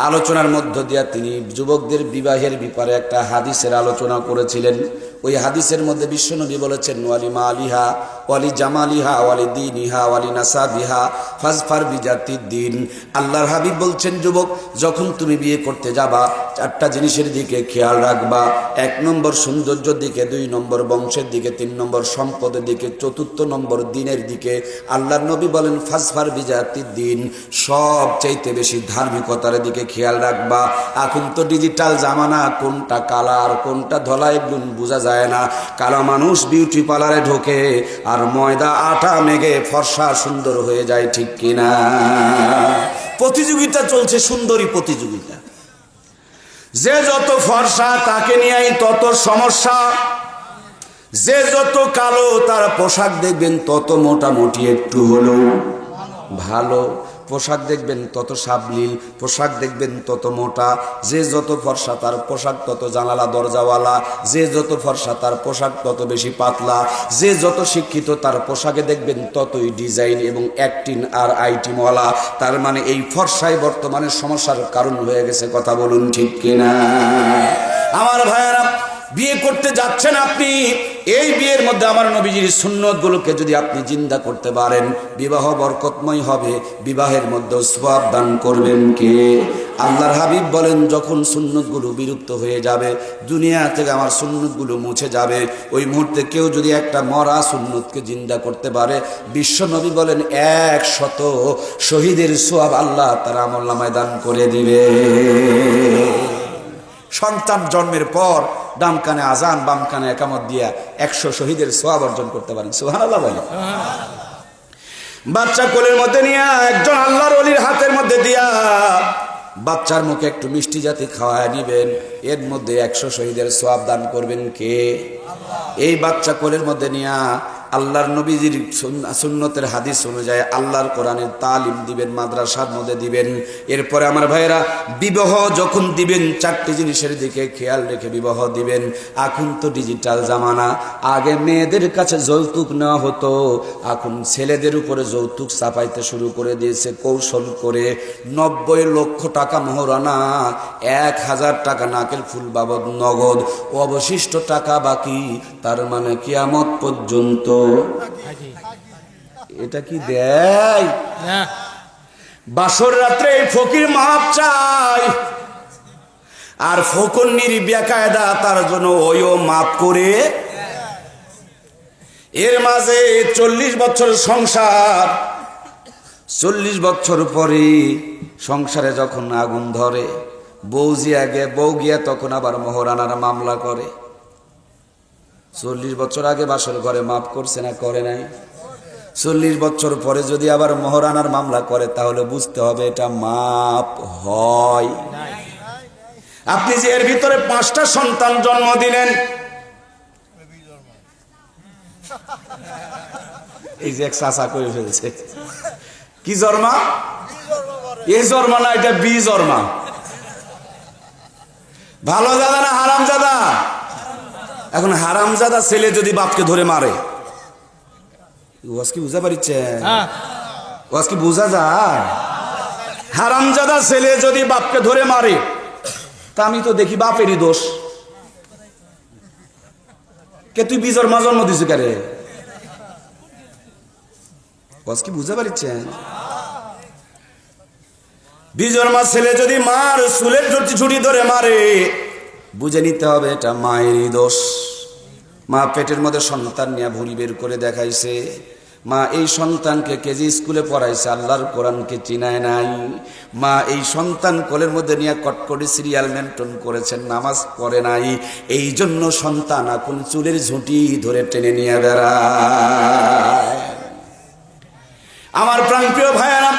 Speaker 1: আলোচনার মধ্য দিয়া তিনি যুবকদের বিবাহের ব্যাপারে একটা হাদিসের আলোচনা করেছিলেন। ওই হাদিসের মধ্যে বিশ্বনবী বলেছেন, ওয়ালি মালিহা ওয়ালি জামালিহা ওয়ালি দীনিহা ওয়ালি নাসাবিহা ফাজফার বিজাতিদ দ্বীন। আল্লাহর হাবিব বলছেন, যুবক যখন তুমি বিয়ে করতে যাবা 4টা জিনিসের দিকে খেয়াল রাখবা। 1 নম্বর সৌন্দর্যের দিকে, 2 নম্বর বংশের দিকে, 3 নম্বর সম্পদের দিকে, 4 নম্বর দিনের দিকে। আল্লাহর নবী বলেন ফাজফার বিজাতিদ দ্বীন, সবচাইতে বেশি ধার্মিকতার দিকে খেয়াল রাখবা। এখন তো ডিজিটাল জামানা, কোনটা কালার কোনটা ধলা এগুলো বোঝা যায় না। কালো মানুষ বিউটি পার্লারে ঢোকে আর ময়দা আটা মেঘে ফর্সা সুন্দর হয়ে যায়। ঠিক কিনা? প্রতিযোগিতা চলছে, সুন্দরী প্রতিযোগিতা। যে যত ফর্সা তাকে নিয়েই তত সমস্যা, যে যত কালো তার পোশাক দেখবেন তত মোটামুটি একটু হলেও ভালো, পোশাক দেখবেন তত সাবলীল, পোশাক দেখবেন তত মোটা। যে যত ফর্সা তার পোশাক তত জানালা দরজাওয়ালা, যে যত ফর্সা তার পোশাক তত বেশি পাতলা, যে যত শিক্ষিত তার পোশাকে দেখবেন ততই ডিজাইন এবং অ্যাক্টিং আর আইটিমওয়ালা। তার মানে এই ফর্সাই বর্তমানে সমস্যার কারণ হয়ে গেছে। কথা বলুন ঠিক কিনা? আমার ভাইয়েরা, বিয়ে করতে যাচ্ছেন আপনি, এই বিয়ের মধ্যে আমার নবীজির সুন্নতগুলোকে যদি আপনি জিন্দা করতে পারেন, বিবাহ বরকতময় হবে। বিবাহের মধ্যে সওয়াব দান করবেন কে? আল্লাহর হাবিব বলেন, যখন সুন্নতগুলো বিলুপ্ত হয়ে যাবে, দুনিয়া থেকে আমার সুন্নতগুলো মুছে যাবে, ওই মুহূর্তে কেউ যদি একটা মরা সুন্নতকে জিন্দা করতে পারে, বিশ্ব নবী বলেন 100 শহীদের সওয়াব আল্লাহ তার আমলনামায় দান করে দিবে। সন্তান জন্মের পর ডান কানে আজান, বাম কানে একামত দিয়া 100 শহীদের সওয়াব অর্জন করতে পারেন। সুবহানাল্লাহ বলে। বাচ্চা কোলের মধ্যে নিয়ে একজন আল্লাহর ওলির হাতের মধ্যে দিয়া বাচ্চার মুখে একটু মিষ্টি জাতি খাওয়ায় নিবেন, এর মধ্যে 100 শহীদের সওয়াব দান করবেন কে? এই বাচ্চা কোলের মধ্যে নিয়ে আল্লাহর নবীজির সুন্নতের হাদিস অনুযায়ী আল্লাহর কোরআনের তালিম দিবেন, মাদ্রাসার মধ্যে দিবেন। এরপরে আমার ভাইয়েরা, বিবাহ যখন দিবেন 4টি জিনিসের দিকে খেয়াল রেখে বিবাহ দিবেন। এখন তো ডিজিটাল জামানা, আগে মেয়েদের কাছে যৌতুক নেওয়া হতো, এখন ছেলেদের উপরে যৌতুক চাপাইতে শুরু করে দিয়েছে কৌশল করে। 90 লক্ষ টাকা মোহরানা, 1000 টাকা নাকেল ফুল বাবদ নগদ, অবশিষ্ট টাকা বাকি। তার মানে কিয়ামত পর্যন্ত এটা কি দেয়? বাসর রাত্রে ফকির মাপ চাই, আর ফকন্নির বেকায়দা তার জন্য ওইও মাপ করে। এর মাঝে 40 বছর সংসার, 40 বছর পরে সংসারে যখন আগুন ধরে, বউ গিয়া তখন আবার মোহরানার মামলা করে। 40 বছর আগে বাসর ঘরে মাফ করছে না করে নাই? 40 বছর পরে যদি আবার মোহরানার মামলা করে, তাহলে বুঝতে হবে এটা মাপ হয়। আপনি যে এর ভিতরে 5টা সন্তান জন্ম দিলেন, এই যে এক চাচা করে ফেলছে, কি জন্মা? এ জন্মা না, এটা বি জন্মা। ভালো জাদা না হারাম জাদা? এখন হারামজাদা ছেলে যদি বাপকে ধরে মারে, ওয়াজ কি বুঝা পারিচ্ছে? ওয়াজ কি বুঝা যায়? হারামজাদা ছেলে যদি বাপকে ধরে মারে, তা আমি তো দেখি বাপেরই দোষ। কে তুই বিজর মা জন্ম দিছ কে? ওয়াজ কি বুঝা পারিচ্ছে? বিজর মা ছেলে যদি মার চুলের ছুটি ধরে মারে, বুঝে নিতে হবে এটা মায়েরই দোষ। মা পেটের মধ্যে সন্তান নিয়ে ভুঁড়ি বের করে দেখাইছে, মা এই সন্তানকে কেজি স্কুলে পড়াইছে, আল্লাহর কোরআনকে চিনায় নাই। মা এই সন্তান কোলের মধ্যে নিয়ে কটকটি সিরিয়াল মেনটেন করেছেন, নামাজ পড়ে নাই। এই জন্য সন্তান এখন চুলের ঝুঁটি ধরে টেনে নিয়ে বেড়ায়। আমার প্রাণপ্রিয় ভাইয়েরা,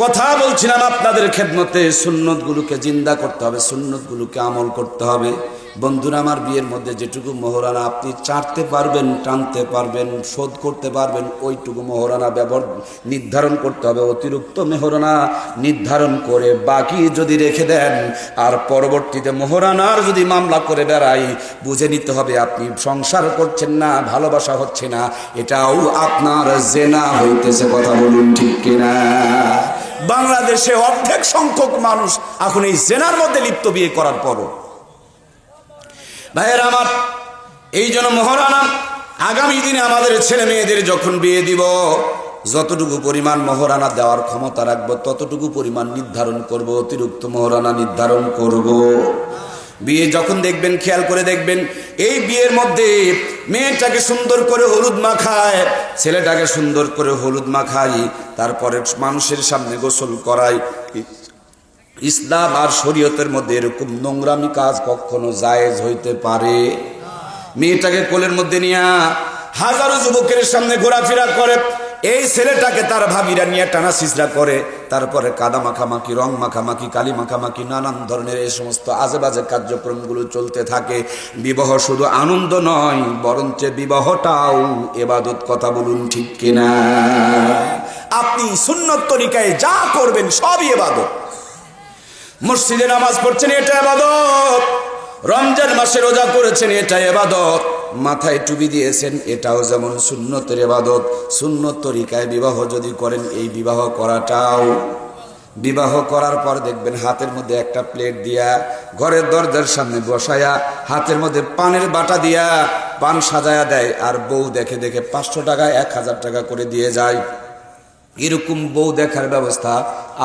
Speaker 1: কথা বলছিলাম আপনাদের খেদমতে, সুন্নতগুলোকে জিন্দা করতে হবে, সুন্নতগুলোকে আমল করতে হবে। বন্ধুরা আমার, বিয়ের মধ্যে যেটুকু মোহরানা আপনি চাটতে পারবেন, টানতে পারবেন, শোধ করতে পারবেন, ওইটুকু মোহরানা নির্ধারণ করতে হবে। অতিরিক্ত মোহরানা নির্ধারণ করে বাকি যদি রেখে দেন, আর পরবর্তীতে মোহরানার যদি মামলা করে বেড়াই, বুঝে নিতে হবে আপনি সংসার করছেন না, ভালোবাসা হচ্ছে না, এটাও আপনার জেনা হইতেছে। কথা বলুন ঠিক কিনা? বাংলাদেশে অর্ধেক সংখ্যক মানুষ এখন এই জেনার মধ্যে লিপ্ত, বিয়ে করার পরও। ভাইয়েরা আমার, এই জন্য মোহরানা আগামী দিনে আমাদের ছেলে মেয়েদের যখন বিয়ে দিব, যতটুকু পরিমাণ মোহরানা দেওয়ার ক্ষমতা রাখবো, ততটুকু পরিমাণ নির্ধারণ করব, অতিরিক্ত মোহরানা নির্ধারণ করব। বিয়ে যখন দেখবেন, খেয়াল করে দেখবেন, এই বিয়ের মধ্যে মেয়েটাকে সুন্দর করে হলুদ মাখায়, ছেলেটাকে সুন্দর করে হলুদ মাখাই, তারপরে মানুষের সামনে গোসল করাই। ইসলাম আর শরীয়তের মধ্যে এরকম নোংরামি কাজ কখনো জায়েজ হইতে পারে? মেয়েটাকে কোলের মধ্যে নিয়ে হাজারো যুবকের সামনে ঘোরাফেরা করে, এই ছেলেটাকে তার ভাবিরা নিয়ে টানা সিজরা করে, তারপরে কাদা মাখামাখি, রং মাখামাখি, কালি মাখামাখি, নানান ধরনের এই সমস্ত আজেবাজে কার্যক্রমগুলো চলতে থাকে। বিবাহ শুধু আনন্দ নয়, বরঞ্চ বিবাহটাও ইবাদত। কথা বলুন ঠিক কিনা? আপনি সুন্নত তরিকায় যা করবেন সবই ইবাদত। মসজিদে নামাজ পড়ছেন, এটা ইবাদত। রমজান মাসে রোজা করেছেন, এটা ইবাদত। মাথায় টুপি দিয়েছেন, এটাও যেমন সুন্নতের ইবাদত। সুন্নত তরিকায় বিবাহ যদি করেন, এই বিবাহ করাটাও। বিবাহ করার পর দেখবেন হাতের মধ্যে একটা প্লেট দিয়া, ঘরের দরজার সামনে বসায়া, হাতের মধ্যে পানের বাটা দিয়া, পান সাজায়া দেয় আর বউ দেখে দেখে 500 টাকা 1000 টাকা করে দিয়ে যায়। এরকম বউ দেখার ব্যবস্থা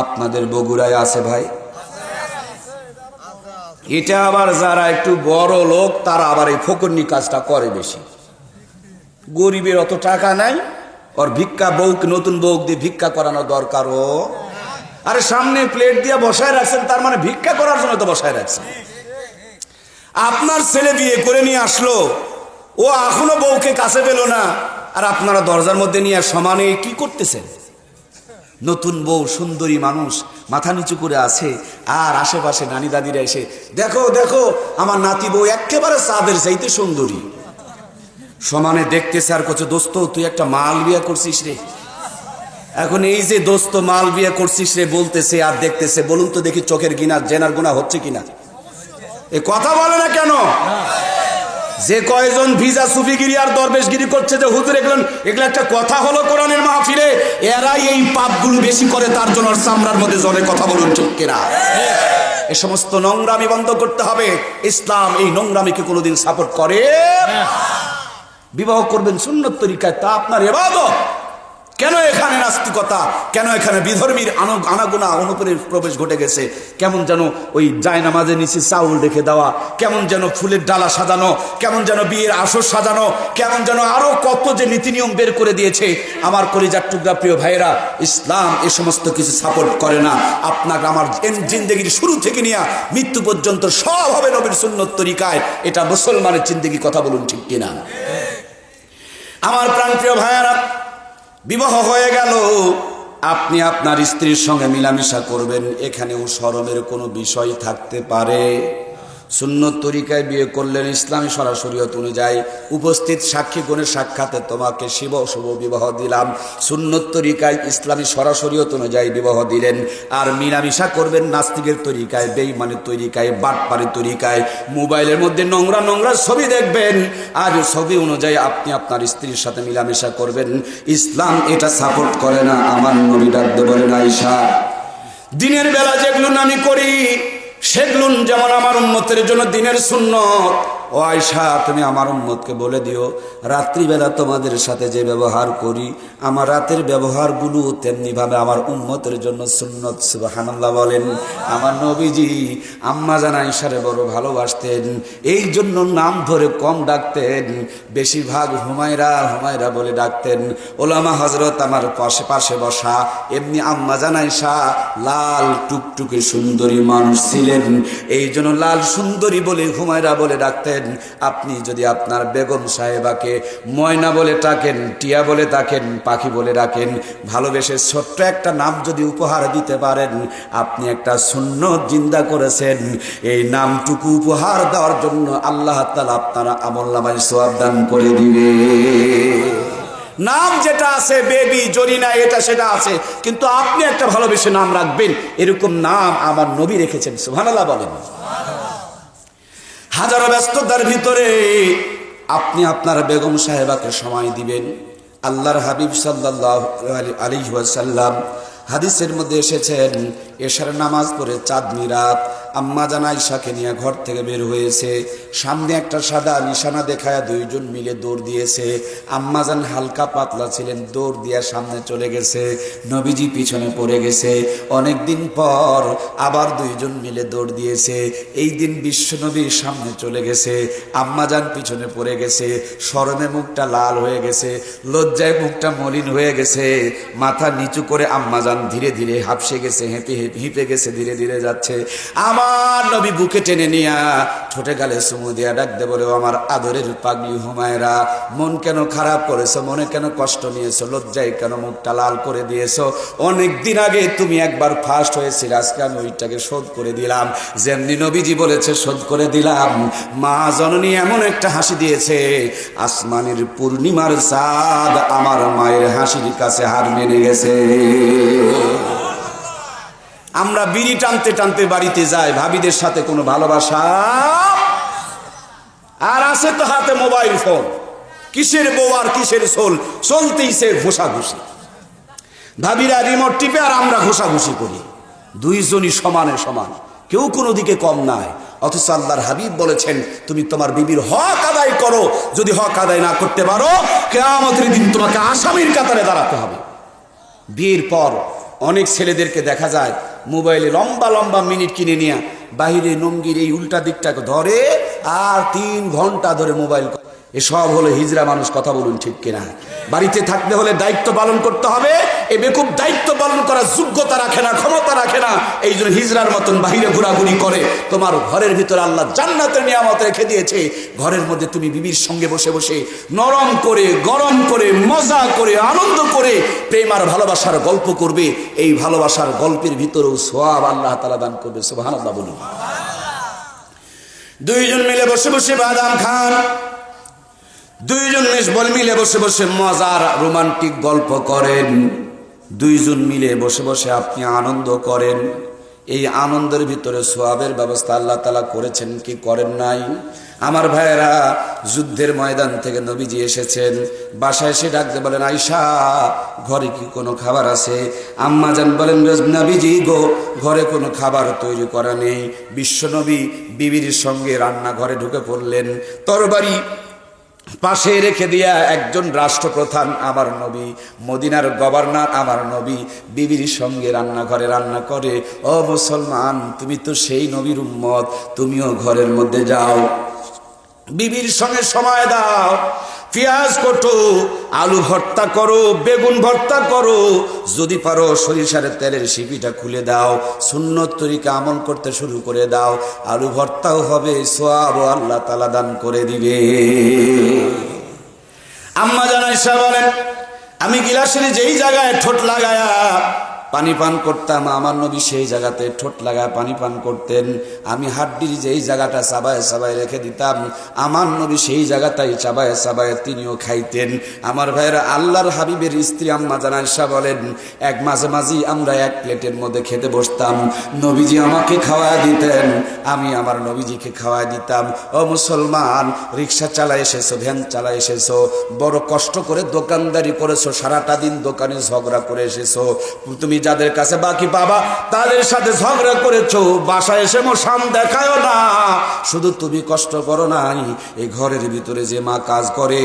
Speaker 1: আপনাদের বগুড়ায় আছে ভাই? এটা আবার যারা একটু বড় লোক তারা আবার এই ফকরনি কাজটা করে বেশি। গরিবের অত টাকা নাই, ওর ভিক্ষা বউকে নতুন বউ দিয়ে ভিক্ষা করানো দরকারও। আরে সামনে প্লেট দিয়ে বসায় রাখছেন, তার মানে ভিক্ষা করার জন্য তো বসায় রাখছেন। আপনার ছেলে বিয়ে করে নিয়ে আসলো, ও এখনো বউকে কাছে পেল না, আর আপনারা দরজার মধ্যে নিয়ে সমানে কি করতেছেন? নতুন বউ সুন্দরী মানুষ মাথা নিচু করে আছে, আর আশেপাশে নানি দাদিরা এসে দেখো দেখো আমার নাতি বউ একেবারে চাঁদের চাইতে সুন্দরী, সমানে দেখতেছে আর কচ্ছে দোস্ত তুই একটা মাল বিয়ে করছিস রে। এখন এই যে দোস্ত মাল বিয়ে করছিস রে বলতেছে আর দেখতেছে, বলুন তো দেখি চোখের গিনা জেনার গুণা হচ্ছে কিনা? এ কথা বলে না কেন? যে কয়জন ভিজা সুফিগিরি আর দরবেশগিরি করছে যে হুজুর এগুলো একটা কথা হলো কোরআনের মাহফিলে, এরাই এই পাপগুলো বেশি করে, তার জন্য চামড়ার মধ্যে জলে কথা বলুন ঠিক কিনা? এ সমস্ত নোংরামি বন্ধ করতে হবে। ইসলাম এই নোংরামিকে কোনোদিন সাপোর্ট করে। বিবাহ করবেন সুন্নত তরিকায়, তা আপনার ইবাদত। কেন এখানে নাস্তিকতা, কেন এখানে বিধর্মীর আনাগোনা অনুপ্রবেশ ঘটে গেছে? কেমন যেন ওই জায়নামাজের নিচে চাউল রেখে দেওয়া, কেমন যেন ফুলের ডালা সাজানো, কেমন যেন বিয়ের আসর সাজানো, কেমন যেন আরো কত যে নীতি নিয়ম বের করে দিয়েছে। আমার কলিজার টুকরা প্রিয় ভাইরা, ইসলাম এ সমস্ত কিছু সাপোর্ট করে না। আপনার আমার জিন্দেগির শুরু থেকে নিয়ে মৃত্যু পর্যন্ত সব হবে নবীর সুন্নত তরিকায়। এটা মুসলমানের জিন্দেগি, কথা বলুন ঠিক কিনা? আমার প্রাণপ্রিয় ভাইয়ারা, বিবাহ হয়ে গেল, আপনি আপনার স্ত্রীর সঙ্গে মিলামিশা করবেন, এখানেও শরমের কোনো বিষয় থাকতে পারে। সুন্নত তরিকায় বিয়ে করলেন, ইসলামী শরীয়ত অনুযায়ী উপস্থিত সাক্ষীগণের সাক্ষাতে তোমাকে শুভ বিবাহ দিলাম। সুন্নত তরিকায় ইসলামী শরীয়ত অনুযায়ী বিবাহ দিলেন। আর মিলামিশা করবেন নাস্তিকের তরিকায়, বেঈমানের তরিকায়, বাটপারের তরিকায়, মোবাইলের মধ্যে নোংরা নোংরা ছবি দেখবেন, আর ছবি অনুযায়ী আপনি আপনার স্ত্রীর সাথে মিলামিশা করবেন। ইসলাম এটা সাপোর্ট করে না। আমার নবী ডাকতে বলেন, আয়েশা দিনের বেলা যেগুলো আমি করি সেগুলো যেমন আমার উম্মতের জন্য দিনের সুন্নত, ও আয়েশা তুমি আমার উম্মতকে বলে দিও রাত্রিবেলা তোমাদের সাথে যে ব্যবহার করি, আমার রাতের ব্যবহারগুলো তেমনিভাবে আমার উম্মতের জন্য সুন্নত। সুবহানাল্লাহ বলেন। আমার নবীজি আম্মা জান আয়েশারে বড় ভালোবাসতেন, এই জন্য নাম ধরে কম ডাকতেন, বেশিরভাগ হুমায়রা হুমায়রা বলে ডাকতেন। ওলামা হযরত আমার পাশে পাশে বসা, এমনি আম্মা জান আয়েশা লাল টুকটুকে সুন্দরী মানুষ ছিলেন, এই জন্য লাল সুন্দরী বলে হুমায়রা বলে ডাকতেন। আপনি যদি আপনার বেগম সাহেবাকে ময়না বলে ডাকেন, টিয়া বলে ডাকেন, পাখি বলে ডাকেন, ভালোবেসে ছোট্ট একটা নাম যদি উপহার দিতে পারেন, আপনি একটা সুন্নত জিন্দা করেছেন। এই নামটুকু উপহার দেওয়ার জন্য আল্লাহ তাআলা আপনারা আমলনামায় সওয়াব দান করে দিবে। নাম যেটা আছে বেবি জরিনা এটা সেটা আছে, কিন্তু আপনি একটা ভালোবেসে নাম রাখবেন, এরকম নাম আমার নবী রেখেছেন। সুবহানাল্লাহ বলেন। হাজারো ব্যস্ততার ভিতরে আপনি আপনার বেগম সাহেবাকে সময় দিবেন। আল্লাহর হাবিব সাল্লাল্লাহু আলাইহি ওয়াসাল্লাম হাদিসের মধ্যে এসেছেন, এশার নামাজ পড়ে চাঁদনি রাত আম্মা জান আয়েশাকে নিয়ে ঘর থেকে বের হয়েছে, সামনে একটা সাদা নিশানা দেখায় দুইজন মিলে দৌড় দিয়েছে। আম্মা জান হালকা পাতলা ছিলেন, দৌড় দিয়া সামনে চলে গেছে, নবীজি পিছনে পড়ে গেছে। অনেক দিন পর আবার দুইজন মিলে দৌড় দিয়েছে, এই দিন বিশ্ব নবীর সামনে চলে গেছে, আম্মা জান পিছনে পড়ে গেছে, শরমে মুখটা লাল হয়ে গেছে, লজ্জায় মুখটা মলিন হয়ে গেছে, মাথা নিচু করে আম্মা জান ধীরে ধীরে হাঁপসে গেছে, হিপে গেছে, ধীরে ধীরে যাচ্ছে। আমার নবী বুকে টেনে নিয়া ঠোঁটে গালে চুমু দিয়া ডাকতে বলে, আমার আদরের পাগলি হুমায়রা, মন কেন খারাপ করেছো, মনে কেন কষ্ট নিয়েছো, লজ্জায় কেন মুখটা লাল করে দিয়েছো? অনেক দিন আগে তুমি একবার ফার্স্ট হয়েছিল, আজকে আমি ওইটাকে শোধ করে দিলাম, যেমনি নবীজি বলেছে শোধ করে দিলাম। মা জননী এমন একটা হাসি দিয়েছে, আসমানের পূর্ণিমার চাঁদ আমার মায়ের হাসির কাছে হার মেনে গেছে। আমরা বিড়ি টানতে টানতে বাড়িতে যাই, ভাবিদের সাথে কোনো ভালোবাসা, আর আছে তো হাতে মোবাইল ফোন, কিসের বউ আর কিসের সোল, চলতেইছে ঘোষাঘুষি। ভাবিরা রিমোট টিপে আর আমরা ঘোষাঘুষি করি, দুইজনই সমানে সমান। কেউ কোনো দিকে কম নাই। অথচ আল্লাহর হাবিব বলেছেন তুমি তোমার বিবির হক আদায় করো, যদি হক আদায় না করতে পারো কিয়ামতের দিন তোমাকে আসামির কাতারে দাঁড়াতে হবে। বিয়ের পর অনেক ছেলেদেরকে দেখা যায় মোবাইলে লম্বা লম্বা মিনিট কিনে নিয়ে বাহিরে নঙ্গির এই উল্টা দিকটাকে ধরে আর 3 ঘন্টা ধরে মোবাইল। এসব হলো হিজড়া মানুষ, কথা বলুন ঠিক কিনা? বাড়িতে থাকতে হলে দায়িত্ব পালন করতে হবে, এ বেকুব দায়িত্ব পালন করার যোগ্যতা রাখে না, ক্ষমতা রাখে না, এই জন্য হিজড়ার মতন বাহিরে ঘোরাঘুরি করে। তোমার ঘরের ভিতরে আল্লাহ জান্নাতের নিয়ামত রেখে দিয়েছে, ঘরের মধ্যে তুমি বিবির সঙ্গে বসে বসে নরম করে গরম করে মজা করে আনন্দ করে প্রেম আর ভালোবাসার গল্প করবে। এই ভালোবাসার গল্পের ভিতরেও সওয়াব আল্লাহ তাআলা দান করবে। সুবহানাল্লাহ বলুন। দুইজন মিলে বসে বসে বাদাম খান, দুইজন মিলে বসে বসে মজার রোমান্টিক গল্প করেন, দুইজন মিলে বসে বসে আপনি আনন্দ করেন। এই আনন্দের ভিতরে সওয়াবের ব্যবস্থা আল্লাহ তাআলা করেছেন কি করেন নাই? আমার ভাইয়েরা, যুদ্ধের ময়দান থেকে নবীজি এসেছেন, বাসায় এসে ডাকতে বলেন আয়েশা ঘরে কি কোনো খাবার আছে? আম্মা জান বলেন নবীজি গো ঘরে কোনো খাবার তৈরি করা নেই। বিশ্বনবী বিবির সঙ্গে রান্নাঘরে ঢুকে পড়লেন, তরবারি পাশে রেখে দিয়া একজন রাষ্ট্রপ্রধান আমার নবী, মদিনার গভর্নর আমার নবী বিবির সঙ্গে রান্নাঘরে রান্না করে। ও মুসলমান, তুমি তো সেই নবীর উম্মত, তুমিও ঘরের মধ্যে যাও, বিবির সঙ্গে সময় দাও, পেঁয়াজ কাটো, আলু ভর্তা করো, বেগুন ভর্তা করো, যদি পারো সরিষার তেলের শিপিটা খুলে দাও, সুন্নত তরিকা আমল করতে শুরু করে দাও, আলু ভর্তাও হবে, সওয়াবও আল্লাহ তাআলা দান করে দিবে। আম্মা জান আয়েশা বলেন আমি গিলাসের যেই জায়গায় ঠোঁট লাগায়া পানি পান করতাম, আমার নবী সেই জায়গাতে ঠোঁট লাগায় পানি পান করতেন। আমি হাড্ডির যেই জায়গাটা চাবায় চাবায় রেখে দিতাম, আমার নবী সেই জায়গাটাই চাবায় চাবায় তিনিও খাইতেন। আমার ভাইয়েরা, আল্লাহর হাবিবের স্ত্রী আম্মা জান আয়েশা বলেন এক মাঝে মাঝেই আমরা এক প্লেটের মধ্যে খেতে বসতাম, নবীজি আমাকে খাওয়ায় দিতেন, আমি আমার নবীজিকে খাওয়ায় দিতাম। ও মুসলমান, রিক্সা চালায় এসেছো, ভ্যান চালায় এসেছো, বড় কষ্ট করে দোকানদারি করেছো, সারাটা দিন দোকানে ঝগড়া করে এসেছো, তুমি যাদের কাছে বাকি পাবা তাদের সাথে ঝগড়া করেছো, বাসায় এসে মোসাম দেখায়ও না, শুধু তুমি কষ্ট করো নাই। এই ঘরের ভিতরে যে মা কাজ করে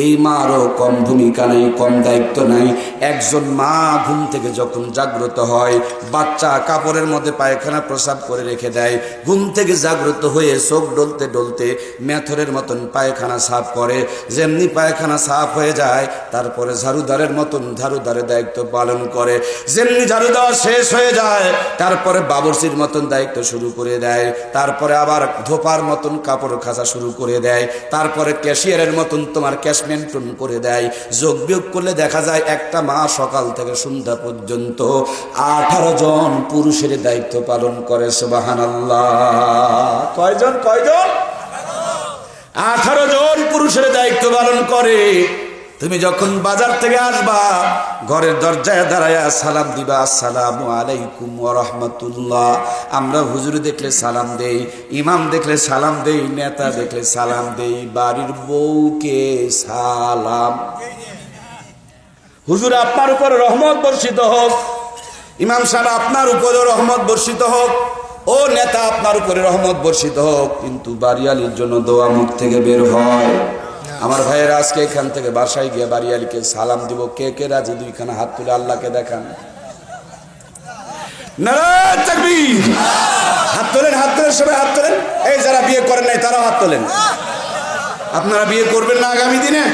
Speaker 1: এই মারও কম ভূমিকা নেই, কম দায়িত্ব নাই। একজন মা ঘুম থেকে যখন জাগ্রত হয়, বাচ্চা কাপড়ের মধ্যে পায়খানা প্রসাব করে রেখে দেয়, ঘুম থেকে জাগ্রত হয়ে চোখ ডলতে ডলতে মেথরের মতন পায়খানা সাফ করে, যেমনি পায়খানা সাফ হয়ে যায় তারপরে ঝাড়ুদারের মতন ঝাড়ুদারের দায়িত্ব পালন করে, যেমনি ঝাড়ু দেওয়া শেষ হয়ে যায় তারপরে বাবুর্চির মতন দায়িত্ব শুরু করে দেয়, তারপরে আবার ধোপার মতন কাপড় খাঁচা শুরু করে দেয়, তারপরে ক্যাশিয়ারের মতন তোমার ক্যাশ মেনটেন করে দেয়। যোগ বিয়োগ করলে দেখা যায় একটা মা সকাল থেকে সন্ধ্যা পর্যন্ত 18 জন পুরুষের দায়িত্ব পালন করে। সুবহানাল্লাহ। কয়জন? 18 জন পুরুষের দায়িত্ব পালন করে। তুমি যখন বাজার থেকে আসবা ঘরের দরজায় দাঁড়ায়া সালাম দিবা, আসসালামু আলাইকুম ওয়া রাহমাতুল্লাহ। আমরা হুজুর দেখলে সালাম দেই, ইমাম দেখলে সালাম দেই, নেতা দেখলে সালাম দেই, বাড়ির বউকে সালাম। হুজুর আপনার উপর রহমত বর্ষিত হোক, ইমাম সাহেব আপনার উপরে রহমত বর্ষিত হোক, ও নেতা আপনার উপরে রহমত বর্ষিত হোক, কিন্তু বাড়িয়ালির জন্য দোয়া মুখ থেকে বের হয়। আমার ভাইয়েরা, আজকে এখান থেকে বাসায় গিয়ে বাড়িয়ালিকে সালাম দিব, কে কে রাজি? দুইখানা হাত তুলে আল্লাহকে দেখান। নারায়ে তাকবীর। হাত তোলেন, হাত তোলেন, সবাই হাত তোলেন। এই যারা বিয়ে করেন নাই তারাও হাত তোলেন। আপনারা বিয়ে করবেন না আগামী দিনে?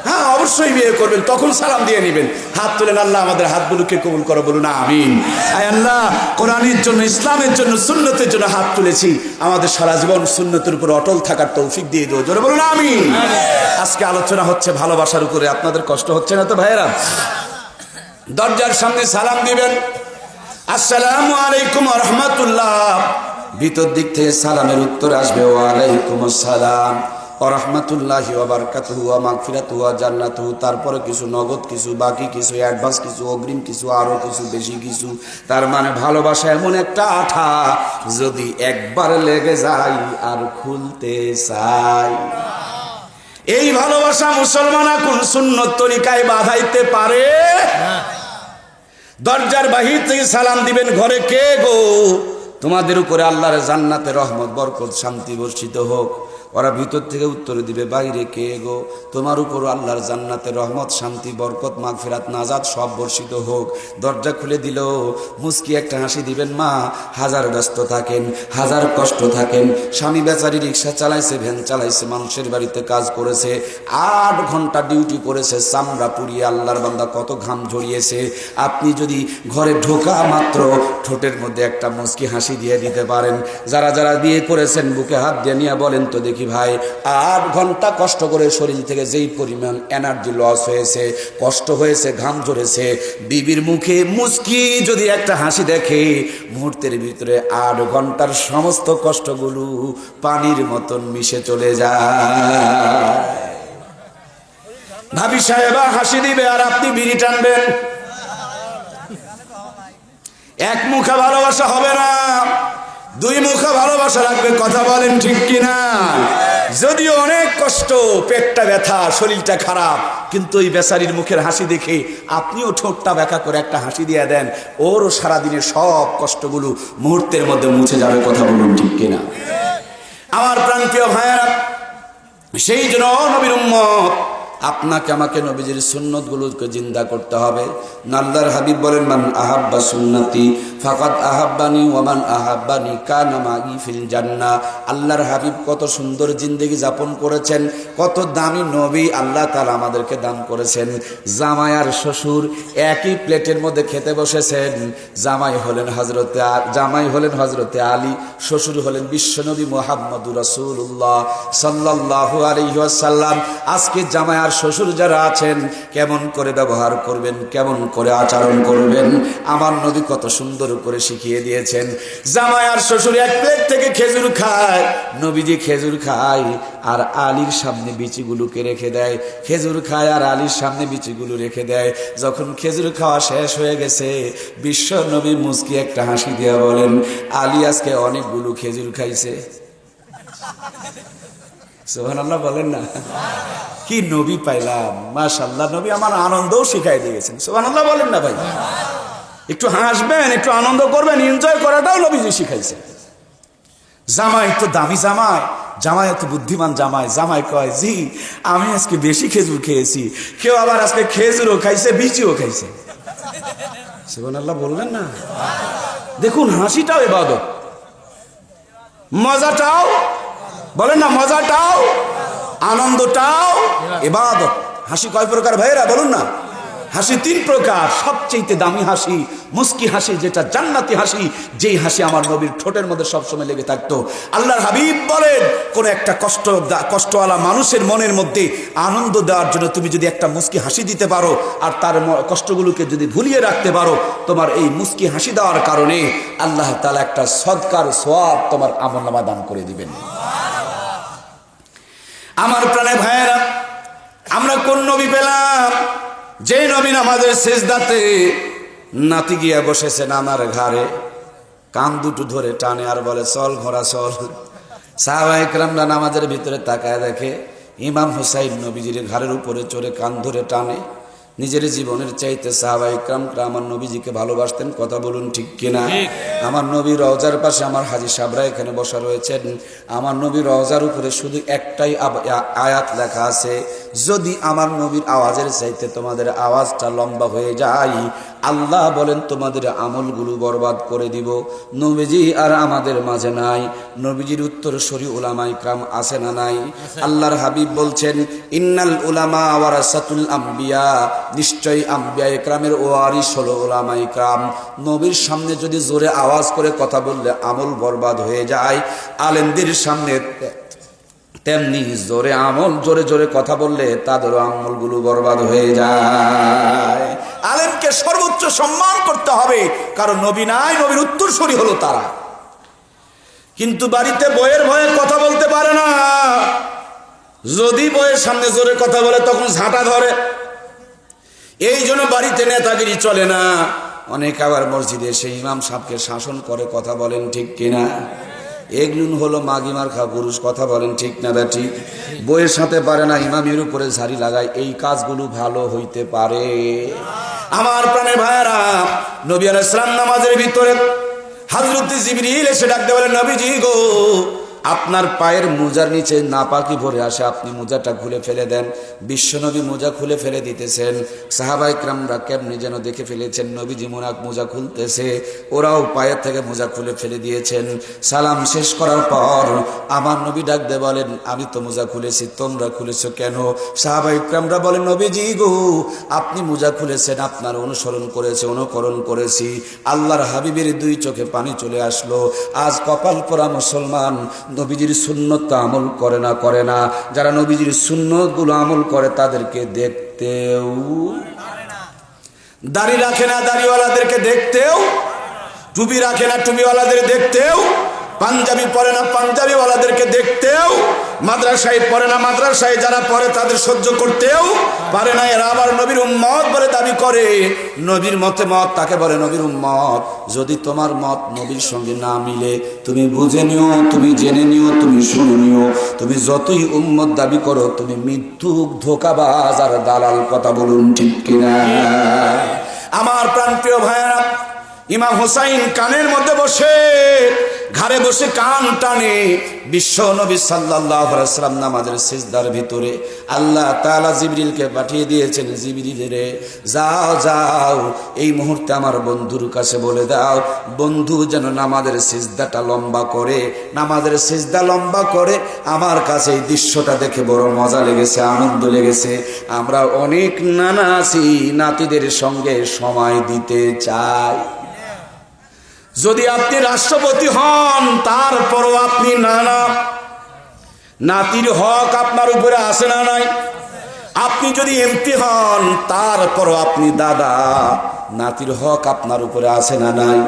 Speaker 1: হ্যাঁ, অবশ্যই বিয়ে করবেন, তখন সালাম দিয়ে নেবেন। হাত তুলেন। আল্লাহ আমাদের হাতগুলোকে কবুল করো, বলুন আমিন। আয় আল্লাহ, কোরআনের জন্য, ইসলামের জন্য, সুন্নতের জন্য হাত তুলেছি, আমাদের সারা জীবন সুন্নতের উপর অটল থাকার তৌফিক দিয়ে দিও, জোরে বলুন আমিন। আজকে আলোচনা হচ্ছে ভালোবাসার উপরে। আপনাদের কষ্ট হচ্ছে না তো ভাইয়েরা? দরজার সামনে সালাম দিবেন, আসসালামু আলাইকুম ওয়া রাহমাতুল্লাহ। ভিতর দিক থেকে সালামের উত্তর আসবে ওয়া আলাইকুম আসসালাম ওয়া রাহমাতুল্লাহি ওয়া বারাকাতুহু ওয়া মাগফিরাতুহু ওয়া জান্নাতুহু। তারপরে কিছু নগদ, কিছু বাকি, কিছু অ্যাডভান্স, কিছু অগ্রিম, কিছু আরো কিছু বেশি কিছু। তার মানে ভালোবাসা এমন একটা আঠা, যদি একবার লেগে যায় আর খুলতে চাই। এই ভালোবাসা মুসলমান কোন সুন্নত তরিকায় বাঁধাইতে পারে? দরজার বাহির থেকে সালাম দিবেন, ঘরে কে গো? তোমাদের উপরে আল্লাহর জান্নাতের রহমত বরকত শান্তি বর্ষিত হোক। ওরা ভিতর থেকে উত্তর দিবে, বাইরে কে গো? তোমার উপর আল্লাহর জান্নাতের রহমত শান্তি বরকত মাগফিরাত নাজাত সব বর্ষিত হোক। দরজা খুলে দিল, মুস্কি একটা হাসি দিবেন। মা হাজার ব্যস্ত থাকেন, হাজার কষ্ট থাকেন, স্বামী বেচারি রিক্সা চালাইছে, ভ্যান চালাইছে, মানুষের বাড়িতে কাজ করেছে, 8 ঘন্টা ডিউটি করেছে, চামড়া পুড়িয়ে আল্লাহর বান্দা কত ঘাম ঝরিয়েছে। আপনি যদি ঘরে ঢোকা মাত্র ঠোঁটের মধ্যে একটা মুস্কি হাসি দিয়ে দিতে পারেন, যারা যারা বিয়ে করেছেন বুকে হাত দিয়ে নিয়ে বলেন তো দেখি ভাই, 8 ঘন্টা কষ্ট করে শরীর থেকে যেই পরিমাণ এনার্জি লস হয়েছে, কষ্ট হয়েছে, ঘাম ঝরেছে, বিবির মুখে মুস্কি যদি একটা হাসি দেখে, মুহূর্তের ভিতরে 8 ঘন্টার সমস্ত কষ্টগুলো পানির মতন মিশে চলে যায়। ভাবি সাহেবা হাসি দিবে আর আপনি বিড়ি টানবেন। এক মুখা ভালোবাসা হবে না, 2 মুখা ভালোবাসা লাগবে। কথা বলেন ঠিক কিনা? যদিও অনেক কষ্ট, পেটটা ব্যথা, শরীরটা খারাপ, কিন্তু ওই বেচারির মুখের হাসি দেখে আপনিও ঠোঁটটা ব্যাখ্যা করে একটা হাসি দিয়ে দেন, ওরও সারাদিনের সব কষ্টগুলো মুহূর্তের মধ্যে মুছে যাবে। কথা বলুন ঠিক কিনা? আমার প্রাণপ্রিয় ভাইয়েরা, সেই জন্য নবীর উম্মত, আপনাকে আমাকে নবীজির সুন্নতগুলোকে জিন্দা করতে হবে। আল্লাহর হাবিব বলেন, মান আহাব্বা সুন্নতি ফাকাদ আহাব্বানি ওয়া মান আহাব্বানি কানা মাই ফিল জান্নাহ। আল্লাহর হাবিব কত সুন্দর জিন্দেগি যাপন করেছেন, কত দামি নবী আল্লাহ তাআলা আমাদেরকে দান করেছেন। জামাই আর শ্বশুর একই প্লেটের মধ্যে খেতে বসেছেন। জামাই হলেন হযরতে আলী, শ্বশুর হলেন বিশ্বনবী মুহাম্মদুর রাসূলুল্লাহ সাল্লাল্লাহু আলাইহি ওয়াসাল্লাম। আজকে জামাই আর শ্বশুর যারা আছেন, কেমন করে ব্যবহার করবেন, কেমন করে আচরণ করবেন, আমার নবী কত সুন্দর করে শিখিয়ে দিয়েছেন। জামাই আর শ্বশুর এক প্লেট থেকে খেজুর খায়, নবীজি খেজুর খায় আর আলীর সামনে বিচিগুলোকে রেখে দেয়, খেজুর খায় আর আলীর সামনে বিচিগুলো রেখে দেয়। যখন খেজুর খাওয়া শেষ হয়ে গেছে, বিশ্ব নবী মুস্কি একটা হাসি দিয়ে বলেন, আলী আজকে অনেকগুলো খেজুর খাইছে। সুবহানাল্লাহ বলেন না? কি নবী পাইলাম, মাশাআল্লাহ। নবী আমার আনন্দও শিখাই দিয়েছেন। সুবহানাল্লাহ বলেন না ভাই? একটু হাসবেন, একটু আনন্দ করবেন, এনজয় করাটাও নবীজি শিখাইছেন। জামাই তো দামি জামাই, জামাই তো বুদ্ধিমান জামাই। জামাই কয়, জি আমি আজকে বেশি খেজুর খেয়েছি। কেউ আবার আজকে খেজুরও খাইছে, বিচিও খাইছে। সুবহানাল্লাহ বললেন না? দেখুন, হাসিটাও ইবাদত, মজাটাও, বলেন না, মজাটাও, আনন্দটাও ইবাদত। হাসি কয় প্রকার ভাইরা বলুন না? হাসি 3 প্রকার। সবচেয়ে দামি হাসি মুস্কি হাসি, যেটা জান্নাতি হাসি, যেই হাসি আমার নবীর ঠোঁটের মধ্যে সবসময় লেগে থাকতো। আল্লাহর হাবিব বলেন, কোন একটা কষ্টওয়ালা মানুষের মনের মধ্যে আনন্দ দেওয়ার জন্য তুমি যদি একটা মুস্কি হাসি দিতে পারো, আর তার কষ্টগুলোকে যদি ভুলিয়ে রাখতে পারো, তোমার এই মুস্কি হাসি দেওয়ার কারণে আল্লাহ তাআলা একটা সদকার সওয়াব তোমার আমলনামা দান করে দিবেন। আমার প্রাণে ভাইয়েরা, আমরা কোন নবী পেলাম? যে নবী নামাজের সিজদাতে নাতি গিয়া বসেছে নানার ঘাড়ে, কান দুটো ধরে টানে আর বলে, চল ঘোড়া চল। সাহাবায়ে কেরামরা নামাজের ভিতরে তাকায় দেখে ইমাম হুসাইন নবীজির ঘাড়ের উপরে চড়ে কান ধরে টানে। নিজের জীবনের চাইতে সাহাবায়ে কেরামরা আমার নবীজিকে ভালোবাসতেন। কথা বলুন ঠিক কিনা? আমার নবীর রওজার পাশে আমার হাজী সাহেবরা এখানে বসা রয়েছেন। আমার নবীর রওজার উপরে শুধু একটাই আয়াত লেখা আছে, যদি আমার নবীর আওয়াজের চাইতে তোমাদের আওয়াজটা লম্বা হয়ে যায়, আল্লাহ বলেন তোমাদের আমলগুলো বরবাদ করে দিব। নবীজি আর আমাদের মাঝে নাই। নবীজির উত্তরসূরি উলামায়ে ইকরাম আছে না নাই? আল্লাহর হাবিব বলছেন, ইন্নাল উলামা ওয়ারাসাতুল আম্বিয়া, নিশ্চয়ই আম্বিয়া ইকরামের ওয়ারিস হলো উলামায়ে ইকরাম। নবীর সামনে যদি জোরে আওয়াজ করে কথা বললে আমল বরবাদ হয়ে যায়, আলেমদের সামনে তেমনি জোরে জোরে কথা বললে তাদেরও আমলগুলো বরবাদ হয়ে যায়। আলেমকে সর্বোচ্চ সম্মান করতে হবে, কারণ নবী নাই, নবীর উত্তরসূরি হলো তারা। কিন্তু বাড়িতে বইয়ের ভয়ে কথা বলতে পারে না। যদি বইয়ের সামনে জোরে কথা বলে তখন ঝাঁটা ধরে। এই জন্য বাড়িতে নেতাগিরি চলে না। অনেক আবার মসজিদে সেই ইমাম সাহেবকে শাসন করে। কথা বলেন ঠিক কিনা? এগুলো হলো মাগিমার খা পুরুষ। কথা বলেন ঠিক না ব্যাটি? বইয়ের সাথে পারে না, ইমামের উপরে ঝাড়ি লাগায়। এই কাজগুলো ভালো হইতে পারে? আমার প্রাণের ভাইয়েরা, নবী আলাইহিস সালাম নামাজের ভিতরে হযরত জিবরিল এসে ডাকতে বলেন, নবীজি গো, আপনার পায়ের মোজার নিচে নাপাকি ভরে আসে, আপনি মোজাটা খুলে ফেলে দেন। বিশ্বনবী মোজা খুলে ফেলে দিতেছেন। সাহাবায়ে কেরামরা কেমনি যেন দেখে ফেলেছেন নবীজি মোজা খুলতেছে, ওরাও পায়ের থেকে মোজা খুলে ফেলে দিয়েছেন। সালাম শেষ করার পর আমার নবী ডাক দিয়ে বলেন, আমি তো মোজা খুলেছি, তোমরা খুলেছো কেন? সাহাবায়ে কেরামরা বলেন, নবীজি গো, আপনি মোজা খুলেছেন, আপনার অনুকরণ করেছি। আল্লাহর হাবিবের দুই চোখে পানি চলে আসলো। আজ কপাল পোড়া মুসলমান নবীজির সুন্নত আমল করে না। যারা নবীজির সুন্নত গুলো আমল করে তাদেরকে দেখতেও, দাড়ি রাখে না দাড়িওয়ালাদেরকে দেখতেও, টুপি রাখে না টুপিওয়ালাদের দেখতেও, পাঞ্জাবি পরে না পাঞ্জাবিওয়ালাদেরকে দেখতেও, মাদ্রাসায় পড়ে না মাদ্রাসায় যারা পড়ে তাদের সহ্য করতেও পারে না। এরা আবার নবীর উম্মত বলে দাবি করে। নবীর মতে মত তাকে বলে নবীর উম্মত। যদি তোমার মত নবীর সঙ্গে না মিলে তুমি বুঝে নিও, তুমি জেনে নিও, তুমি শুনে নিও, তুমি যতই উম্মত দাবি করো তুমি মিথ্যুক, ধোঁকাবাজ আর দালাল। কথা বলুন ঠিক কিনা? আমার প্রাণপ্রিয় ভাইয়েরা, ইমাম হুসাইন কানের মধ্যে বসে, ঘাড়ে বসে কান টানে। বিশ্ব নবী সাল্লাল্লাহু আলাইহি ওয়াসাল্লাম নামাজের সিজদার ভিতরে আল্লাহ তাআলা জিবরিলকে পাঠিয়ে দিয়েছেন, জিবরিল রে, যাও যাও, এই মুহূর্তে আমার বন্ধুর কাছে বলে দাও, বন্ধু যেন নামাজের সিজদাটা লম্বা করে, নামাজের সিজদা লম্বা করে। আমার কাছে এই দৃশ্যটা দেখে বড় মজা লেগেছে, আনন্দ লেগেছে। আমরা অনেক নানা আছি, নাতিদের সঙ্গে সময় দিতে চাই। যদি আপনি রাষ্ট্রপতি হন তারপরও আপনি নানা, নাতির হক আপনার উপরে আছে না নাই? আপনি যদি এমপি হন তারপরও আপনি দাদা, নাতির হক আপনার উপরে আছে না নাই?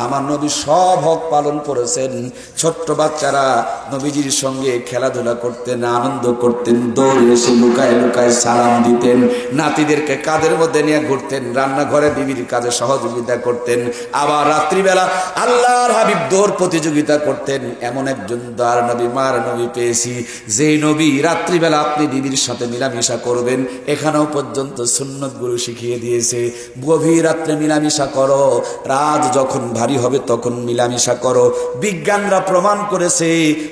Speaker 1: আমার নবী সব হক পালন করেছেন। ছোট্ট বাচ্চারা নবীজির সঙ্গে খেলাধুলা করতেন, আনন্দ করতেন, দৌড়ে এসে লুকায় লুকায় সালাম দিতেন, নাতিদেরকে কাঁধের মধ্যে নিয়ে ঘুরতেন, রান্নাঘরে বিবির কাজে সহযোগিতা করতেন। আবার রাত্রিবেলা আল্লাহর হাবিব দৌড় প্রতিযোগিতা করতেন। এমন একজন দার নবী, মার নবী পেয়েছি, যেই নবী রাত্রিবেলা আপনি বিবির সাথে মিলামিশা করবেন এখানেও পর্যন্ত সুন্নত গুলো শিখিয়ে দিয়েছে। গভীর রাত্রে মিলামিশা করো, রাত যখন ভারী হবে তখন মিলামিশা করো। বিজ্ঞানরা প্রমাণ করেছে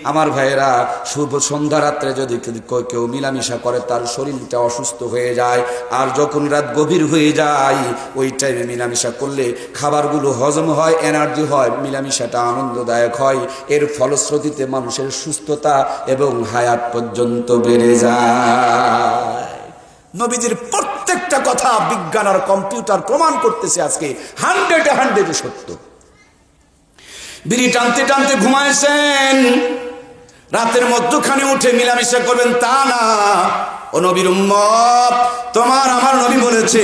Speaker 1: আমার ভাইয়েরা, শুভ সন্ধ্যা রাত্রে যদি কেউ মিলামিশা করে তার শরীরটা অসুস্থ হয়ে যায়। আর যখন রাত গভীর হয়ে যায় ওই টাইমে মিলামিশা করলে খাবারগুলো হজম হয়, এনার্জি হয়, মিলামিশাটা আনন্দদায়ক হয়। এর ফলশ্রুতিতে মানুষের সুস্থতা এবং হায়াত পর্যন্ত বেড়ে যায়। নবীজির প্রত্যেকটা কথা বিজ্ঞান আর কম্পিউটার প্রমাণ করতেছে আজকে 100-100 সত্য। বিড়ি টানতে টানতে ঘুমাইছেন, রাতের মধ্যখানে উঠে মিলামিশা করবেন তা না। ও নবীর উম্মত, তোমার আমার নবী বলেছে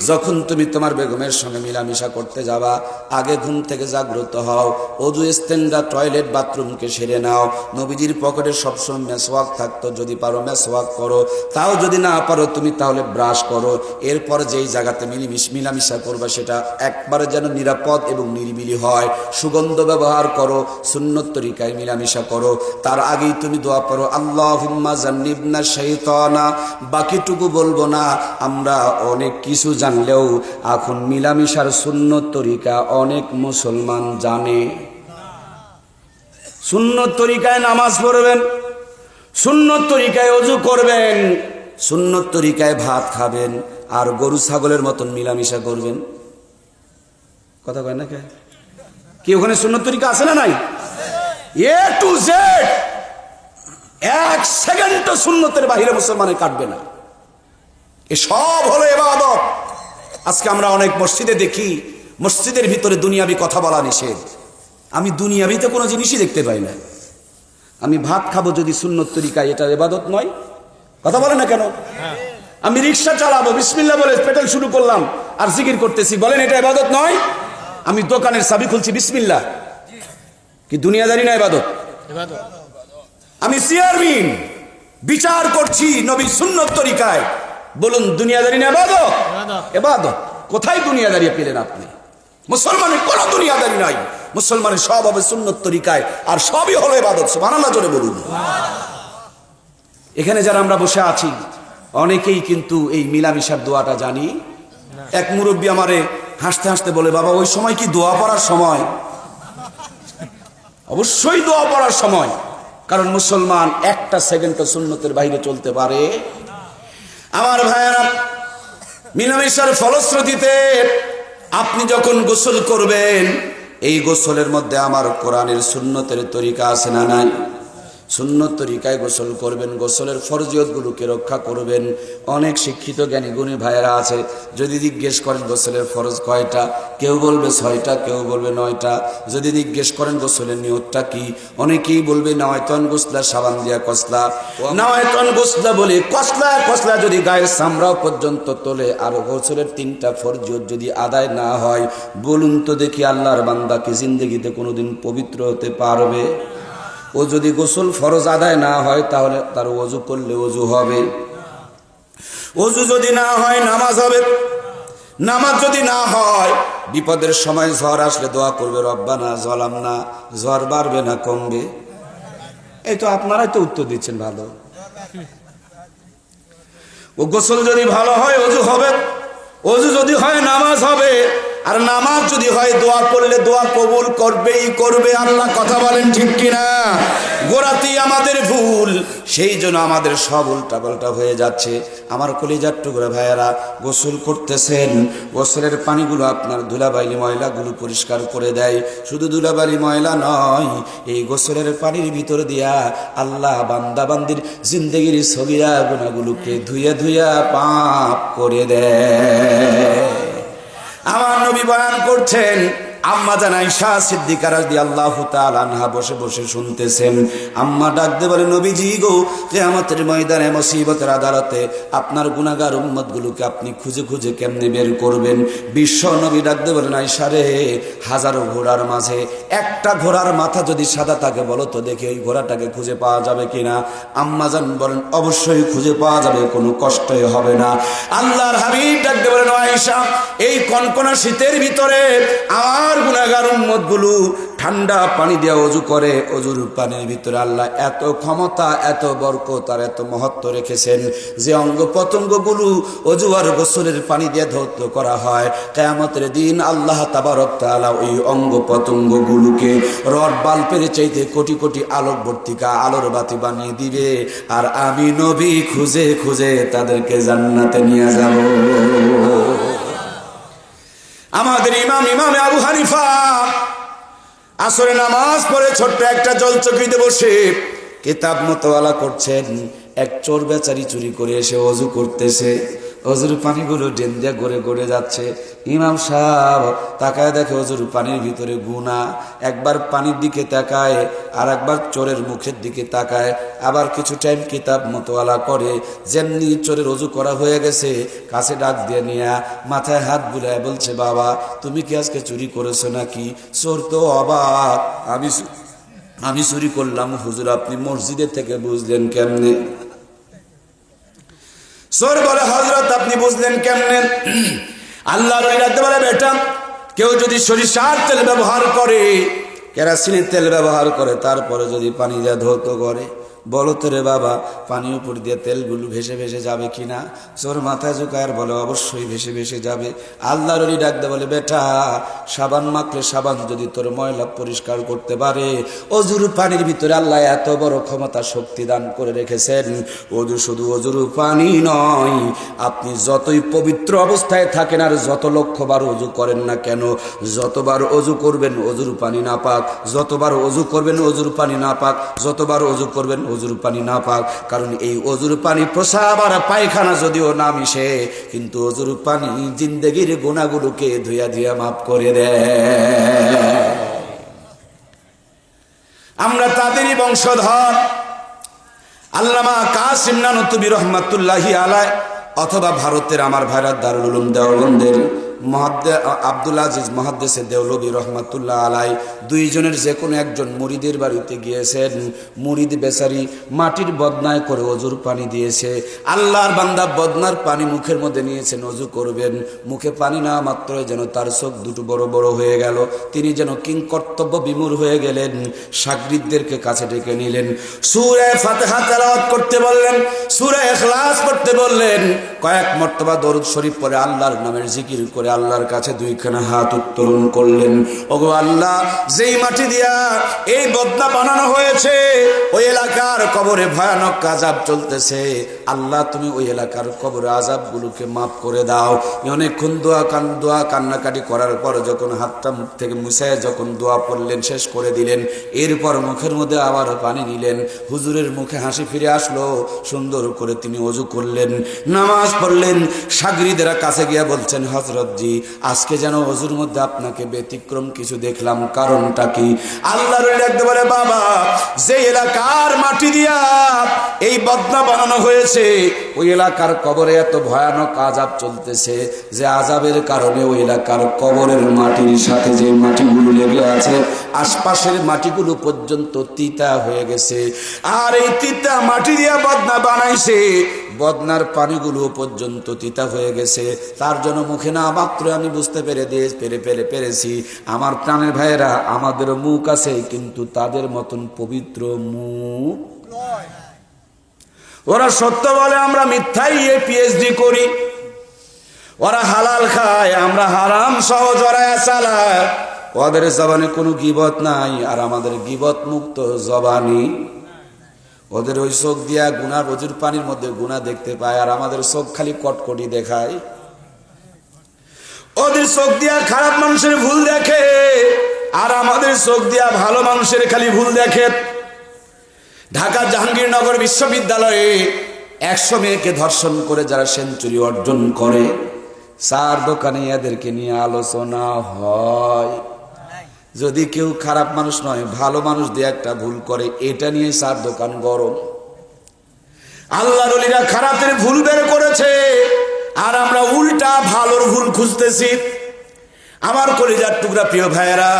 Speaker 1: যখন তুমি তোমার বেগমের সঙ্গে মিলামিশা করতে যাবা আগে ঘুম থেকে জাগ্রত হও, ওযু, ইস্তেঞ্জা, টয়লেট, বাথরুমকে সেরে নাও। নবীজির পকেটে সবসময় মেসওয়াক থাকতো, যদি পারো মেসওয়াক করো, তাও যদি না পারো তুমি তাহলে ব্রাশ করো। এরপর যেই জায়গাতে মিলামিশা করবা সেটা একবারে যেন নিরাপদ এবং নিরিবিলি হয়। সুগন্ধ ব্যবহার করো, সুন্নত তরিকায় মিলামিশা করো। তার আগেই তুমি দোয়া পড়ো, আল্লাহুম্মা জান্নিবনা শাইতানা। বাকিটুকু বলবো না, আমরা অনেক কিছু জানলেও এখন মিলামিশার সুন্নত তরিকা অনেক মুসলমান জানে। সুন্নত তরিকায় নামাজ পড়বেন, সুন্নত তরিকায় ওযু করবেন, সুন্নত তরিকায় ভাত খাবেন, আর গরু ছাগলের মতন মিলামিশা করবেন। কথা কয় না কি? ওখানে সুন্নত তরিকা আছে না নাই? এ টু জেড এক সেকেন্ড সুন্নতের বাহিরে মুসলমানের কাটবে না। এ সব হলো ইবাদত। আজকে আমরা অনেক মসজিদে দেখি, মসজিদের ভিতরে দুনিয়াবি কথা বলা নিষেধ। আমি দুনিয়াবিতে কোনো জিনিসই দেখতে পাই না। আমি ভাত খাবো যদি সুন্নত তরিকায়, এটা ইবাদত নয়? কথা বলে না কেন? আমি রিক্সা চালাবো, বিসমিল্লাহ বলে পেট্রোল শুরু করলাম আর জিকির করতেছি, বলেন এটা ইবাদত নয়? আমি দোকানের চাবি খুলছি বিসমিল্লাহ, কি দুনিয়াদারি না ইবাদত? আমি চেয়ারম্যান, বিচার করছি নবীর সুন্নত তরিকায়, বলুন দুনিয়াদারি না ইবাদত? ইবাদত। কোথায় দুনিয়াদারি পেলেন আপনি? মুসলমানের কোনো দুনিয়াদারি নাই, মুসলমানের সব হবে সুন্নত তরিকায়, আর সবই হলো ইবাদত। সুবহানাল্লাহ জোরে বলুন। এখানে যারা আমরা বসে আছি অনেকেই কিন্তু এই মিলামিশার দোয়াটা জানি। এক মুরব্বী আমারে হাসতে হাসতে বলে, বাবা ওই সময় কি দোয়া পড়ার সময়? অবশ্যই দোয়া পড়ার সময়, কারণ মুসলমান একটা সেকেন্ডও সুন্নতের বাইরে চলতে পারে। আমার ভাইয়েরা, মিলামেশার ফলশ্রুতিতে আপনি যখন গোসল করবেন, এই গোসলের মধ্যে আমার কোরআনের সুন্নতের তরিকা আছে না নাই? সুন্নত তরিকায় গোসল করবেন, গোসলের ফরজিয়তগুলোকে রক্ষা করবেন। অনেক শিক্ষিত জ্ঞানী গুণী ভাইয়েরা আছে, যদি জিজ্ঞেস করেন গোসলের ফরজ কয়টা, কেউ বলবে 6টা, কেউ বলবে 9টা। যদি জিজ্ঞেস করেন গোসলের নিয়তটা কি, অনেকেই বলবে নাওয়াইতুন গুসলা, সাবান দিয়া কসলা। নাওয়াইতুন গুসলা বলে কসলা কসলা যদি গায়ের চামড়াও পর্যন্ত তোলে, আর গোসলের 3টা ফরজিয়ত যদি আদায় না হয়, বলুন তো দেখি আল্লাহর বান্দা কি জিন্দেগিতে কোনোদিন পবিত্র হতে পারবে? ও যদি গোসল ফরজ আদায় না হয়, তাহলে তার ওযু করলে ওযু হবে। ওযু যদি না হয় নামাজ হবে। নামাজ যদি না হয়, বিপদের সময় ঝড় আসলে দোয়া করবে রব্বানা যালামনা। ঝড় বাড়বে না কমবে? এই তো আপনারাই তো উত্তর দিচ্ছেন ভালো। ও গোসল যদি ভালো হয় ওযু হবে, ওযু যদি হয় নামাজ হবে, আর নামাজ যদি হয় দোয়া করলে দোয়া কবুল করবেই করবে আল্লাহ। কথা বলেন ঠিক কিনা? গোড়াতেই আমাদের ভুল, সেই জন্য আমাদের সব উল্টা পাল্টা হয়ে যাচ্ছে। আমার কলিজার টুকরা ভাইয়েরা, গোসল করতেছেন, গোসলের পানিগুলো আপনার ধুলাবালি ময়লাগুলো পরিষ্কার করে দেয়। শুধু ধুলাবালি ময়লা নয়, এই গোসলের পানির ভিতর দিয়া আল্লাহ বান্দা বান্দির জিন্দেগির সগীরা গুনাহগুলোকে ধুইয়া ধুইয়া পাপ করে দেয়। আমার নবী বয়ান করছেন, আম্মা জান আয়েশা সিদ্দিকা রাদিয়াল্লাহু তাআলা আনহা বসে বসে শুনতেছেন। আম্মা ডাক দিয়ে বলে, নবীজি গো, কিয়ামতের ময়দানে মুসিবতের আদালতে আপনার গুনাহগার উম্মতগুলোকে আপনি খুঁজে খুঁজে কেমনে বের করবেন? বিশ্ব নবী ডাক দিয়ে বলেন, আয়েশা রে, হাজারো ঘোড়ার মাঝে একটা ঘোড়ার মাথা যদি সাদা থাকে, বলো তো দেখি ওই ঘোড়াটাকে খুঁজে পাওয়া যাবে কিনা? আম্মা জান বলেন, অবশ্যই খুঁজে পাওয়া যাবে, কোনো কষ্টই হবে না। আল্লাহর হাবিব ডাক দিয়ে বলেন, আয়েশা, এই কনকনা শীতের ভিতরে আমার গুনাহগার উম্মতগুলো ঠান্ডা পানি দিয়ে ওযু করে, ওযুর পানির ভিতরে আল্লাহ এত ক্ষমতা, এত বরকত আর এত মহত্ব রেখেছেন যে অঙ্গ প্রত্যঙ্গগুলো ওযু আর গোসলের পানি দিয়ে ধৌত করা হয়। কিয়ামতের দিন আল্লাহ তাবারক তাআলা ওই অঙ্গ প্রত্যঙ্গগুলোকে রড বাল্বের চাইতে কোটি কোটি আলোকবর্তিকা, আলোর বাতি বানিয়ে দিবে, আর আমি নবী খুঁজে খুঁজে তাদেরকে জান্নাতে নিয়ে যাব। আমাদের ইমামে আবু হানিফা আসরে নামাজ পড়ে ছোট্ট একটা জলচকিতে বসে কিতাব মোতালা করছেন। এক চোর বেচারি চুরি করে এসে ওযু করতেছে, ওযুর পানিগুলো ডেন দিয়ে গড়ে গড়ে যাচ্ছে। ইমাম সাহেব তাকায় দেখে ওযুর পানির ভিতরে গুনাহ। একবার পানির দিকে তাকায়, আর একবার চোরের মুখের দিকে তাকায়, আবার কিছু টাইম কিতাব মোতালা করে। যেমনি চোরের ওযু করা হয়ে গেছে, কাছে ডাক দিয়ে নিয়ে মাথায় হাত বুলায় বলছে, বাবা তুমি কি আজকে চুরি করেছো নাকি? চোর তো অবাক, আমি চুরি করলাম। হুজুর আপনি মসজিদের থেকে বুঝলেন কেমনে? চোর বলে, হযরত আপনি বুঝলেন কেমনে? আল্লাহ রাখতে পারে, বেটা কেউ যদি সরিষার তেল ব্যবহার করে, কেরোসিনের তেল ব্যবহার করে, তারপরে যদি পানি দিয়ে ধৌত করে, বলো তো রে বাবা, পানি উপর দিয়ে তেলগুলো ভেসে ভেসে যাবে কিনা? চোর মাথায় ঝুঁকায় বলে, অবশ্যই ভেসে ভেসে যাবে। আল্লাহর ওলি ডাকতে বলে, বেটা সাবান মাখলে সাবান যদি তোর ময়লা পরিষ্কার করতে পারে, ওযুর পানির ভিতরে আল্লাহ এত বড় ক্ষমতা শক্তি দান করে রেখেছেন। ওযু শুধু ওযুর পানি নয়, আপনি যতই পবিত্র অবস্থায় থাকেন আর যত লক্ষবার ওযু করেন না কেন, যতবার ওযু করবেন ওযুর পানি না পাক, যতবার ওযু করবেন ওযুর পানি না পাক, যতবার ওযু করবেন ওযুর পানি না পাক। কারণ এই ওযুর পানি প্রসাব আর পায়খানা যদিও না মিশে, কিন্তু ওযুর পানি জিন্দেগির গুনাহগুলোকে ধুইয়া ধুইয়া মাফ করে দেয়। আমরা তাদেরই বংশধর। আল্লামা কাসিম নানুতুবি রহমাতুল্লাহি আলাইহি, অথবা ভারতের আমার ভাইরা দারুল উলুম দেওবন্দের আব্দুল আজিজ মুহাদ্দিস দেওলভী রহমাতুল্লাহ আলাই, দুইজনের যে কোনো একজন মুরিদের বাড়িতে গিয়েছেন। মুরিদ বেচারি মাটির বদনায় করে ওযুর পানি দিয়েছে। আল্লাহর বান্দা বদনার পানি মুখের মধ্যে নিয়েছেন, ওযু করবেন, মুখে পানি না মাত্রই যেন তার চোখ দুটো বড় বড় হয়ে গেল। তিনি যেন কিংকর্তব্য বিমূঢ় হয়ে গেলেন। শাগরিদদেরকে কাছে ডেকে নিলেন, সূরা ফাতিহা তেলাওয়াত করতে বললেন, সূরা ইখলাস পড়তে বললেন, কয়েক মর্তবা দরুদ শরীফ পড়ে আল্লাহর নামের জিকির করে আল্লাহর কাছে দুইখানা হাত উত্তোলন করলেন। ওগো আল্লাহ, যেই মাটি দিয়া এই বদনা বানানো হয়েছে, ওই এলাকার কবরে ভয়ানক আযাব চলতেছে, আল্লাহ তুমি ওই এলাকার কবরে আযাবগুলোকে মাফ করে দাও। অনেকক্ষণ দোয়া কান্নাকাটি করার পর যখন হাতটা মুখ থেকে মুছে যখন দোয়া পড়লেন, শেষ করে দিলেন, এরপর মুখের মধ্যে আবার পানি নিলেন। হুজুরের মুখে হাসি ফিরে আসলো। সুন্দর করে তিনি ওযু করলেন, নামাজ পড়লেন। সাগরিদেরা কাছে গিয়া বলছেন, হযরত জি, আজকে যেন ওযুর মধ্যে আপনাকে ব্যতিক্রম কিছু দেখলাম, কারণটা কি? আল্লাহর ওলি একদম বলে, বাবা, যে এলাকার মাটি দিয়া এই বদনা বানানো হয়েছে, ওই এলাকার কবরে এত ভয়ানক আযাব চলতেছে যে আযাবের কারণে ওই এলাকার কবরের মাটির সাথে যে মাটিগুলো লেগে আছে, আশপাশের মাটিগুলো পর্যন্ত তিতা হয়ে গেছে। আর এই তিতা মাটি দিয়া বদনা বানাইছে, বদনার পানিগুলো পর্যন্ত তিতা হয়ে গেছে। তার জন্য মুখে না মাত্র আমি বুঝতে পেরেছি, আমার প্রাণের ভাইয়েরা, আমাদের মুখ আছে কিন্তু তাদের মতন পবিত্র মুখ। ওরা সত্য বলে, আমরা মিথ্যাই পিএইচডি করি। ওরা হালাল খায়, আমরা হারাম সহ জড়ায়া চালায়। ওদের জবানে কোনো গীবত নাই, আর আমাদের গীবত মুক্ত জবানি। ওদের ওই চোখ দিয়া গুনাহ, ওযুর পানির মধ্যে গুনাহ দেখতে পায়, আর আমাদের চোখ খালি কটকটি দেখায়। ওদের চোখ দিয়া খারাপ মানুষের ভুল দেখে, আর আমাদের চোখ দিয়া ভালো মানুষের খালি ভুল দেখে। ঢাকা জাহাঙ্গীরনগর বিশ্ববিদ্যালয়ে 100 মেয়েকে ধর্ষণ করে যারা সেঞ্চুরি অর্জন করে, চার দোকানে এদেরকে নিয়ে আলোচনা হয়। যদি কেউ খারাপ মানুষ নয়, ভালো মানুষ দিয়ে একটা ভুল করে, এটা নিয়ে চার দোকান গরম। আল্লাহর ওলিরা খারাপের ভুল বের করেছে, আর আমরা উল্টা ভালোর ভুল খুঁজতেছি। আমার কলিজার টুকরা প্রিয় ভাইয়েরা,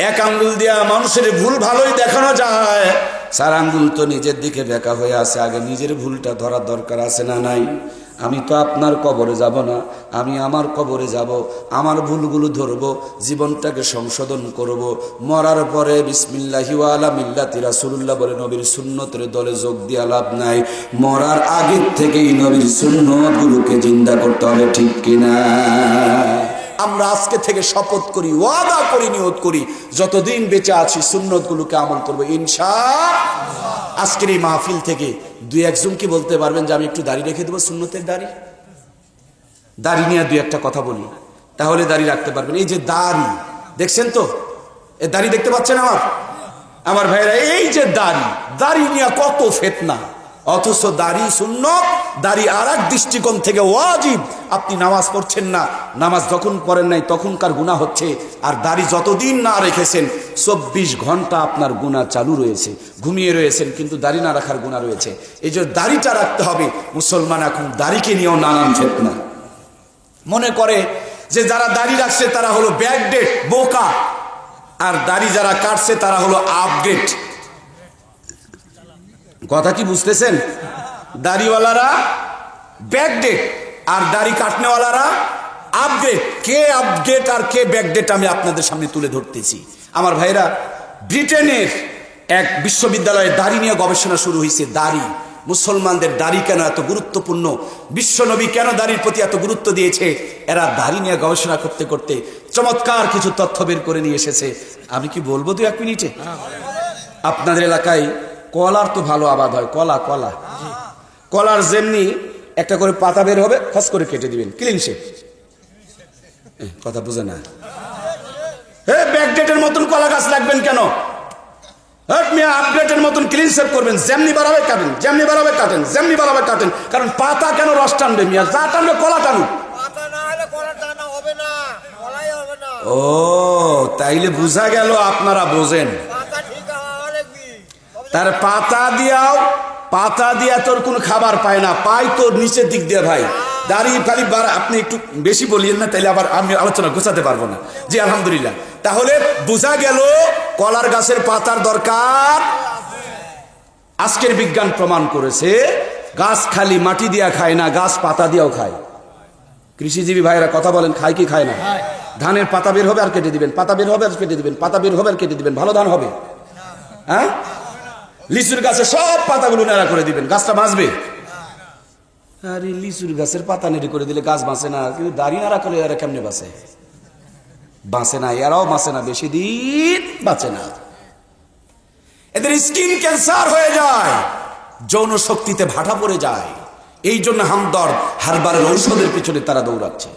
Speaker 1: এক আঙ্গুল দিয়া মানুষের ভুল ভালোই দেখানো যায়, 4 আঙ্গুল তো নিজের দিকে বেঁকা হয়ে আছে। আগে নিজের ভুলটা ধরার দরকার আছে না নাই? আমি তো আপনার কবরে যাব না, আমি আমার কবরে যাব, আমার ভুলগুলো ধরব, জীবনটাকে সংশোধন করব। মরার পরে বিসমিল্লাহি ওয়া আলা মিল্লাতি রাসূলুল্লাহ বলে নবীর সুন্নতের দলে যোগ দিয়া লাভ নাই। মরার আগের থেকেই নবীর সুন্নতগুলোকে জিন্দা করতে হবে, ঠিক কিনা? আমরা আজকে থেকে শপথ করি, ওয়াদা করি, নিয়ত করি, যতদিন বেঁচে আছি সুন্নতগুলোকে আমল করব ইনশাআল্লাহ। আজকের এই মাহফিল থেকে 2-1 জন কি বলতে পারবেন যে আমি একটু দাড়ি রেখে দেবো, সুন্নতের দাড়ি নিয়ে 2-1টা কথা বলি, তাহলে দাড়ি রাখতে পারবেন। এই যে দাড়ি দেখছেন তো, এই দাড়ি দেখতে পাচ্ছেন আমার ভাইরা, এই যে দাড়ি নিয়ে কত ফিতনা, অথচ দাড়ি সুন্নত, দাড়ি আরেক দৃষ্টিকোণ থেকে ওয়াজিব। আপনি নামাজ পড়ছেন না, নামাজ যখন পড়েন নাই তখনকার গুনাহ হচ্ছে, আর দাড়ি যতদিন না রেখেছেন 24 ঘন্টা আপনার গুনাহ চালু রয়েছে। ঘুমিয়ে রয়েছেন কিন্তু দাড়ি না রাখার গুনাহ রয়েছে। এই যে দাড়িটা রাখতে হবে। মুসলমান এখন দাড়িকে নিয়েও নানান ফিতনা। মনে করে যে যারা দাড়ি রাখছে তারা হলো ব্যাকডেট, বোকা, আর দাড়ি যারা কাটছে তারা হলো আপডেট। কথা কি বুঝতেছেন? দাড়িওয়ালারা ব্যাকডেট, আর দাড়ি কাটনেওয়ালারা আপডেট। কে আপডেট আর কে ব্যাকডেট আমি আপনাদের সামনে তুলে ধরতেছি। আমার ভাইরা, ব্রিটেনের এক বিশ্ববিদ্যালয়ে দাড়ি নিয়ে গবেষণা শুরু হয়েছে। দাড়ি, মুসলমানদের দাড়ি কেন এত গুরুত্বপূর্ণ, বিশ্বনবী কেন দাড়ির প্রতি এত গুরুত্ব দিয়েছে, এরা দাড়ি নিয়ে গবেষণা করতে করতে চমৎকার কিছু তথ্য বের করে নিয়ে এসেছে। আমি কি বলবো 2-1 মিনিটে? আপনাদের এলাকায় কলার তো ভালো আবাদ হয়, কলার যেমনি একটা করে পাতা বের হবে, খস করে কেটে দিবেন, ক্লিন শেপ। কথা বুঝে না? ব্যাকডেটের মতন কলা গাছ লাগবেন কেন? আপডেটের মতন ক্লিন শেপ করবেন, যেমনি বাড়াবে কাটেন, যেমনি বাড়াবে কাটেন, যেমনি বাড়াবে কাটেন। কারণ পাতা কেন রস টানবে? মিয়া যা টানবে কলা টানুক। ও, তাইলে বুঝা গেল আপনারা বোঝেন। তার পাতা দিয়া তোর কোন খাবার পায় না, পাই তোর নিচের দিক দিয়ে। ভাই দাড়ি খালি আপনি একটু বেশি বলিয়েন না, তাইলে আবার আমি আলোচনা গোছাতে পারবো না। জি আলহামদুলিল্লাহ। তাহলে বোঝা গেল কলার গাছের পাতার দরকার। আজকের বিজ্ঞান প্রমাণ করেছে গাছ খালি মাটি দিয়া খায় না, গাছ পাতা দিয়েও খায়। কৃষিজীবী ভাইরা কথা বলেন, খায় কি খায় না? ধানের পাতা বের হবে আর কেটে দিবেন, পাতা বের হবে আর কেটে দিবেন, পাতা বের হবে আর কেটে দিবেন, ভালো ধান হবে? হ্যাঁ, লিচুর গাছে সব পাতাগুলো নেড়া করে দিবেন, গাছটা বাঁচবে? আরে লিচুর গাছের পাতা নেড়ে করে দিলে গাছ বাঁচে না, কিন্তু দাড়ি না রাখলে এরা কেমনে বাঁচে? বাঁচে না, এরাও বাঁচে না, বেশি দিন বাঁচে না। এদের স্কিন ক্যান্সার হয়ে যায়, যৌন শক্তিতে ভাটা পড়ে যায়। এই জন্য হামদর্দ হারবারের ঔষধের পিছনে তারা দৌড়াচ্ছে।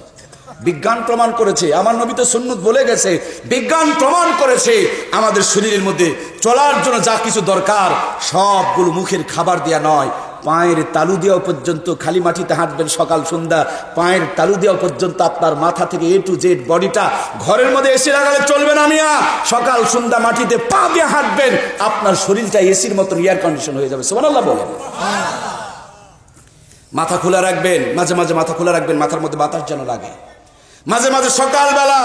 Speaker 1: বিজ্ঞান প্রমাণ করেছে, আমার নবী তো সুন্নত বলে গেছে, বিজ্ঞান প্রমাণ করেছে আমাদের শরীরের মধ্যে চলার জন্য যা কিছু দরকার সবগুলো মুখের খাবার দেয়া নয়, পায়ের তালু দেওয়া পর্যন্ত, খালি মাটিতে হাঁটবেন সকাল সন্ধ্যা, পায়ের তালু দেওয়া পর্যন্ত আপনার মাথা থেকে এ টু জেড বডিটা, ঘরের মধ্যে এসি লাগালে চলবে না মিয়া, সকাল সন্ধ্যা মাটিতে পা দিয়ে হাঁটবেন, আপনার শরীরটা এসির মতন এয়ার কন্ডিশন হয়ে যাবে। সুবহানাল্লাহ বলেন। মাথা খোলা রাখবেন, মাঝে মাঝে মাথা খোলা রাখবেন, মাথার মধ্যে বাতাস যেন লাগে। মাঝে মাঝে সকালবেলা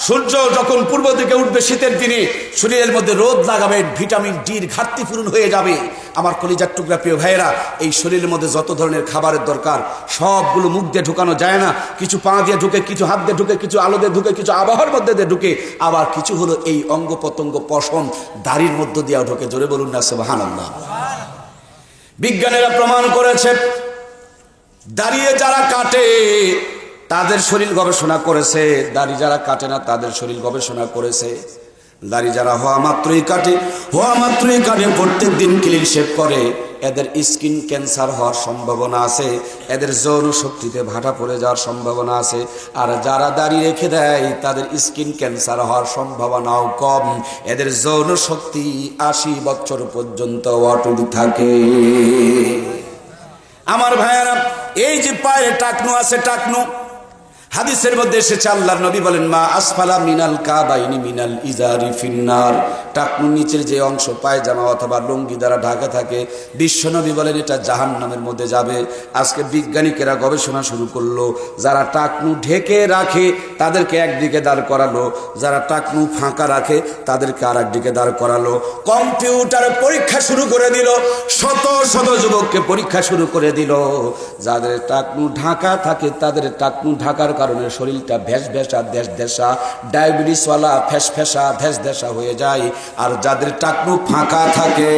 Speaker 1: সূর্য যখন পূর্ব দিকে উঠবে শীতের দিনে শরীরের মধ্যে রোদ লাগাবেন, ভিটামিন ডির ঘাটতি পূরণ হয়ে যাবে। আমার কলিজার টুকরা প্রিয় ভাইয়েরা, এই শরীরের মধ্যে যত ধরনের খাবারের দরকার সবগুলো মুখ দিয়ে ঢুকানো যায় না, কিছু পা দিয়ে ঢুকে, কিছু হাত দিয়ে ঢুকে, কিছু আলো দিয়ে ঢুকে, কিছু আবহাওয়ার মধ্যে দিয়ে ঢুকে, আবার কিছু হলো এই অঙ্গ প্রত্যঙ্গ পশম দাড়ির মধ্য দিয়ে ঢুকে। জোরে বলুন না সুবহানাল্লাহ। বিজ্ঞানীরা প্রমাণ করেছে দাঁড়িয়ে যারা কাটে তাদের শরীর গবেষণা করেছে, দাড়ি যারা কাটে না তাদের শরীর গবেষণা করেছে। দাড়ি যারা হওয়া মাত্রই কাটে, প্রত্যেক দিন ক্লিন শেভ করে, এদের স্কিন ক্যান্সার হওয়ার সম্ভাবনা আছে, এদের যৌন শক্তিতে ভাটা পড়ে যাওয়ার সম্ভাবনা আছে। আর যারা দাড়ি রেখে দেয় তাদের স্কিন ক্যান্সার হওয়ার সম্ভাবনাও কম, এদের যৌন শক্তি 80 বছর পর্যন্ত অটুট থাকে। আমার ভাইয়েরা, এই যে পায়ে টাকনু আছে, টাকনু হাদিসের মধ্যে এসেছে, আল্লাহর নবী বলেন মা আসফালা মিনাল কাবাইনি মিনাল ইজারি ফিন্নার। টাকনুর নিচের যে অংশ পায়জামা অথবা লুঙ্গি দ্বারা ঢাকা থাকে, বিশ্ব নবী বলেন এটা জাহান্নামের মধ্যে যাবে। আজকে বিজ্ঞানীরা গবেষণা শুরু করলো, যারা টাকনু ঢেকে রাখে তাদেরকে একদিকে দাঁড় করালো, যারা টাকনু ফাঁকা রাখে তাদেরকে আর একদিকে দাঁড় করালো। কম্পিউটারে পরীক্ষা শুরু করে দিল, শত শত যুবককে পরীক্ষা শুরু করে দিল। যাদের টাকনু ঢাকা থাকে তাদের টাকনু ঢাকার কারণে শরীরটা ভেস ভেসা দেশ দেশা, ডায়াবেটিসওয়ালা ফেস ফেসা ভেস দেশা হয়ে যায়। আর যাদের টাকনু ফাঁকা থাকে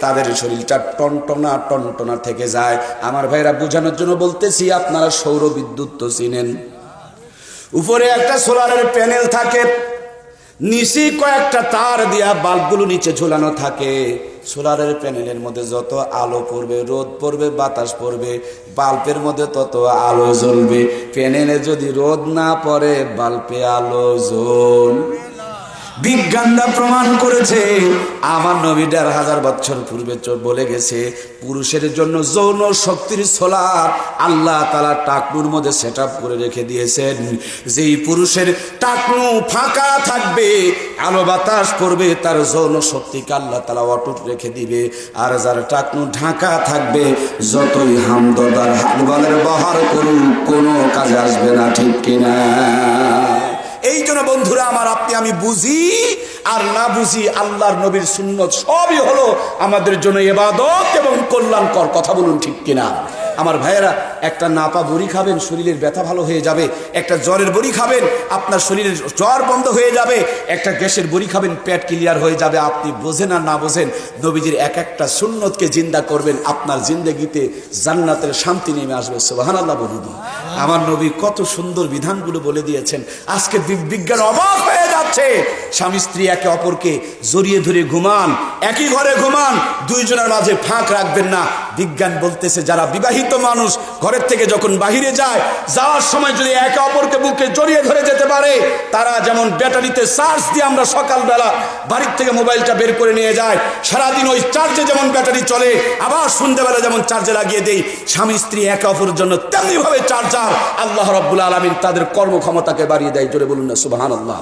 Speaker 1: তাদের শরীরটা টনটনা টনটনা থেকে যায়। আমার ভাইরা, বোঝানোর জন্য বলতেছি, আপনারা সৌর বিদ্যুৎ তো চিনেন, উপরে একটা সোলারের প্যানেল থাকে, নিচে কয়েকটা তার দিয়া বাল্বগুলো নিচে ঝুলানো থাকে। সোলারের প্যানেলের মধ্যে যত আলো পড়বে, রোদ পড়বে, বাতাস পড়বে, বাল্বের মধ্যে তত আলো জ্বলবে। প্যানেলে যদি রোদ না পড়ে বাল্বে আলো জ্বলবে। বিজ্ঞানরা প্রমাণ করেছে, আমার নবী ১৫০০ বছর পূর্বে বলে গেছে, পুরুষের জন্য যৌন শক্তির সোলার আল্লাহ তাআলা টাকনুর মধ্যে সেট আপ করে রেখে দিয়েছেন। যেই পুরুষের টাকনু ফাঁকা থাকবে, আলো বাতাস করবে, তার যৌন শক্তিকে আল্লাহ তাআলা অটুট রেখে দিবে। আর যার টাকনু ঢাকা থাকবে, যতই হামদর্দার হাতবালের বহার করুক কোনো কাজে আসবে না, ঠিক কিনা? এই জন্য বন্ধুরা আমার, আপনি আমি বুঝি আর না বুঝি, আল্লাহর নবীর সুন্নত সবই হলো আমাদের জন্য ইবাদত এবং কল্যাণকর। কথা বলুন ঠিক কিনা? আমার ভাইয়েরা, একটা নাপা বড়ি খাবেন, শরীরের ব্যথা ভালো হয়ে যাবে। একটা জ্বরের বড়ি খাবেন, আপনার শরীরের জ্বর বন্ধ হয়ে যাবে। একটা গ্যাসের বড়ি খাবেন, পেট ক্লিয়ার হয়ে যাবে। আপনি বোঝেন আর না বোঝেন, নবীজির এক একটা সুন্নতকে জিন্দা করবেন, আপনার জিন্দেগিতে জান্নাতের শান্তি নেমে আসবে। সুবহানাল্লাহ বলুন। আমার নবী কত সুন্দর বিধানগুলো বলে দিয়েছেন। আজকে বিজ্ঞান অবাক হয়ে যাচ্ছে। স্বামী স্ত্রী একে অপরকে জড়িয়ে ধরে ঘুমান, একই ঘরে ঘুমান, দুইজনের মাঝে ফাঁক রাখবেন না। বিজ্ঞান বলতেছে, যারা বিবাহিত মানুষ ঘরের থেকে যখন বাহিরে যায়, যাওয়ার সময় যদি একে অপরকে বুকে জড়িয়ে ধরে যেতে পারে, তারা যেমন ব্যাটারিতে চার্জ দিয়ে আমরা সকালবেলা বাড়ির থেকে মোবাইলটা বের করে নিয়ে যাই, সারাদিন ওই চার্জে যেমন ব্যাটারি চলে, আবার সন্ধ্যাবেলা যেমন চার্জে লাগিয়ে দেই, স্বামী স্ত্রী একে অপরের জন্য তেমনিভাবে চার্জার। আল্লাহ রাব্বুল আলামিন তাদের কর্মক্ষমতাকে বাড়িয়ে দেয়। জোরে বলুন না সুবহানাল্লাহ।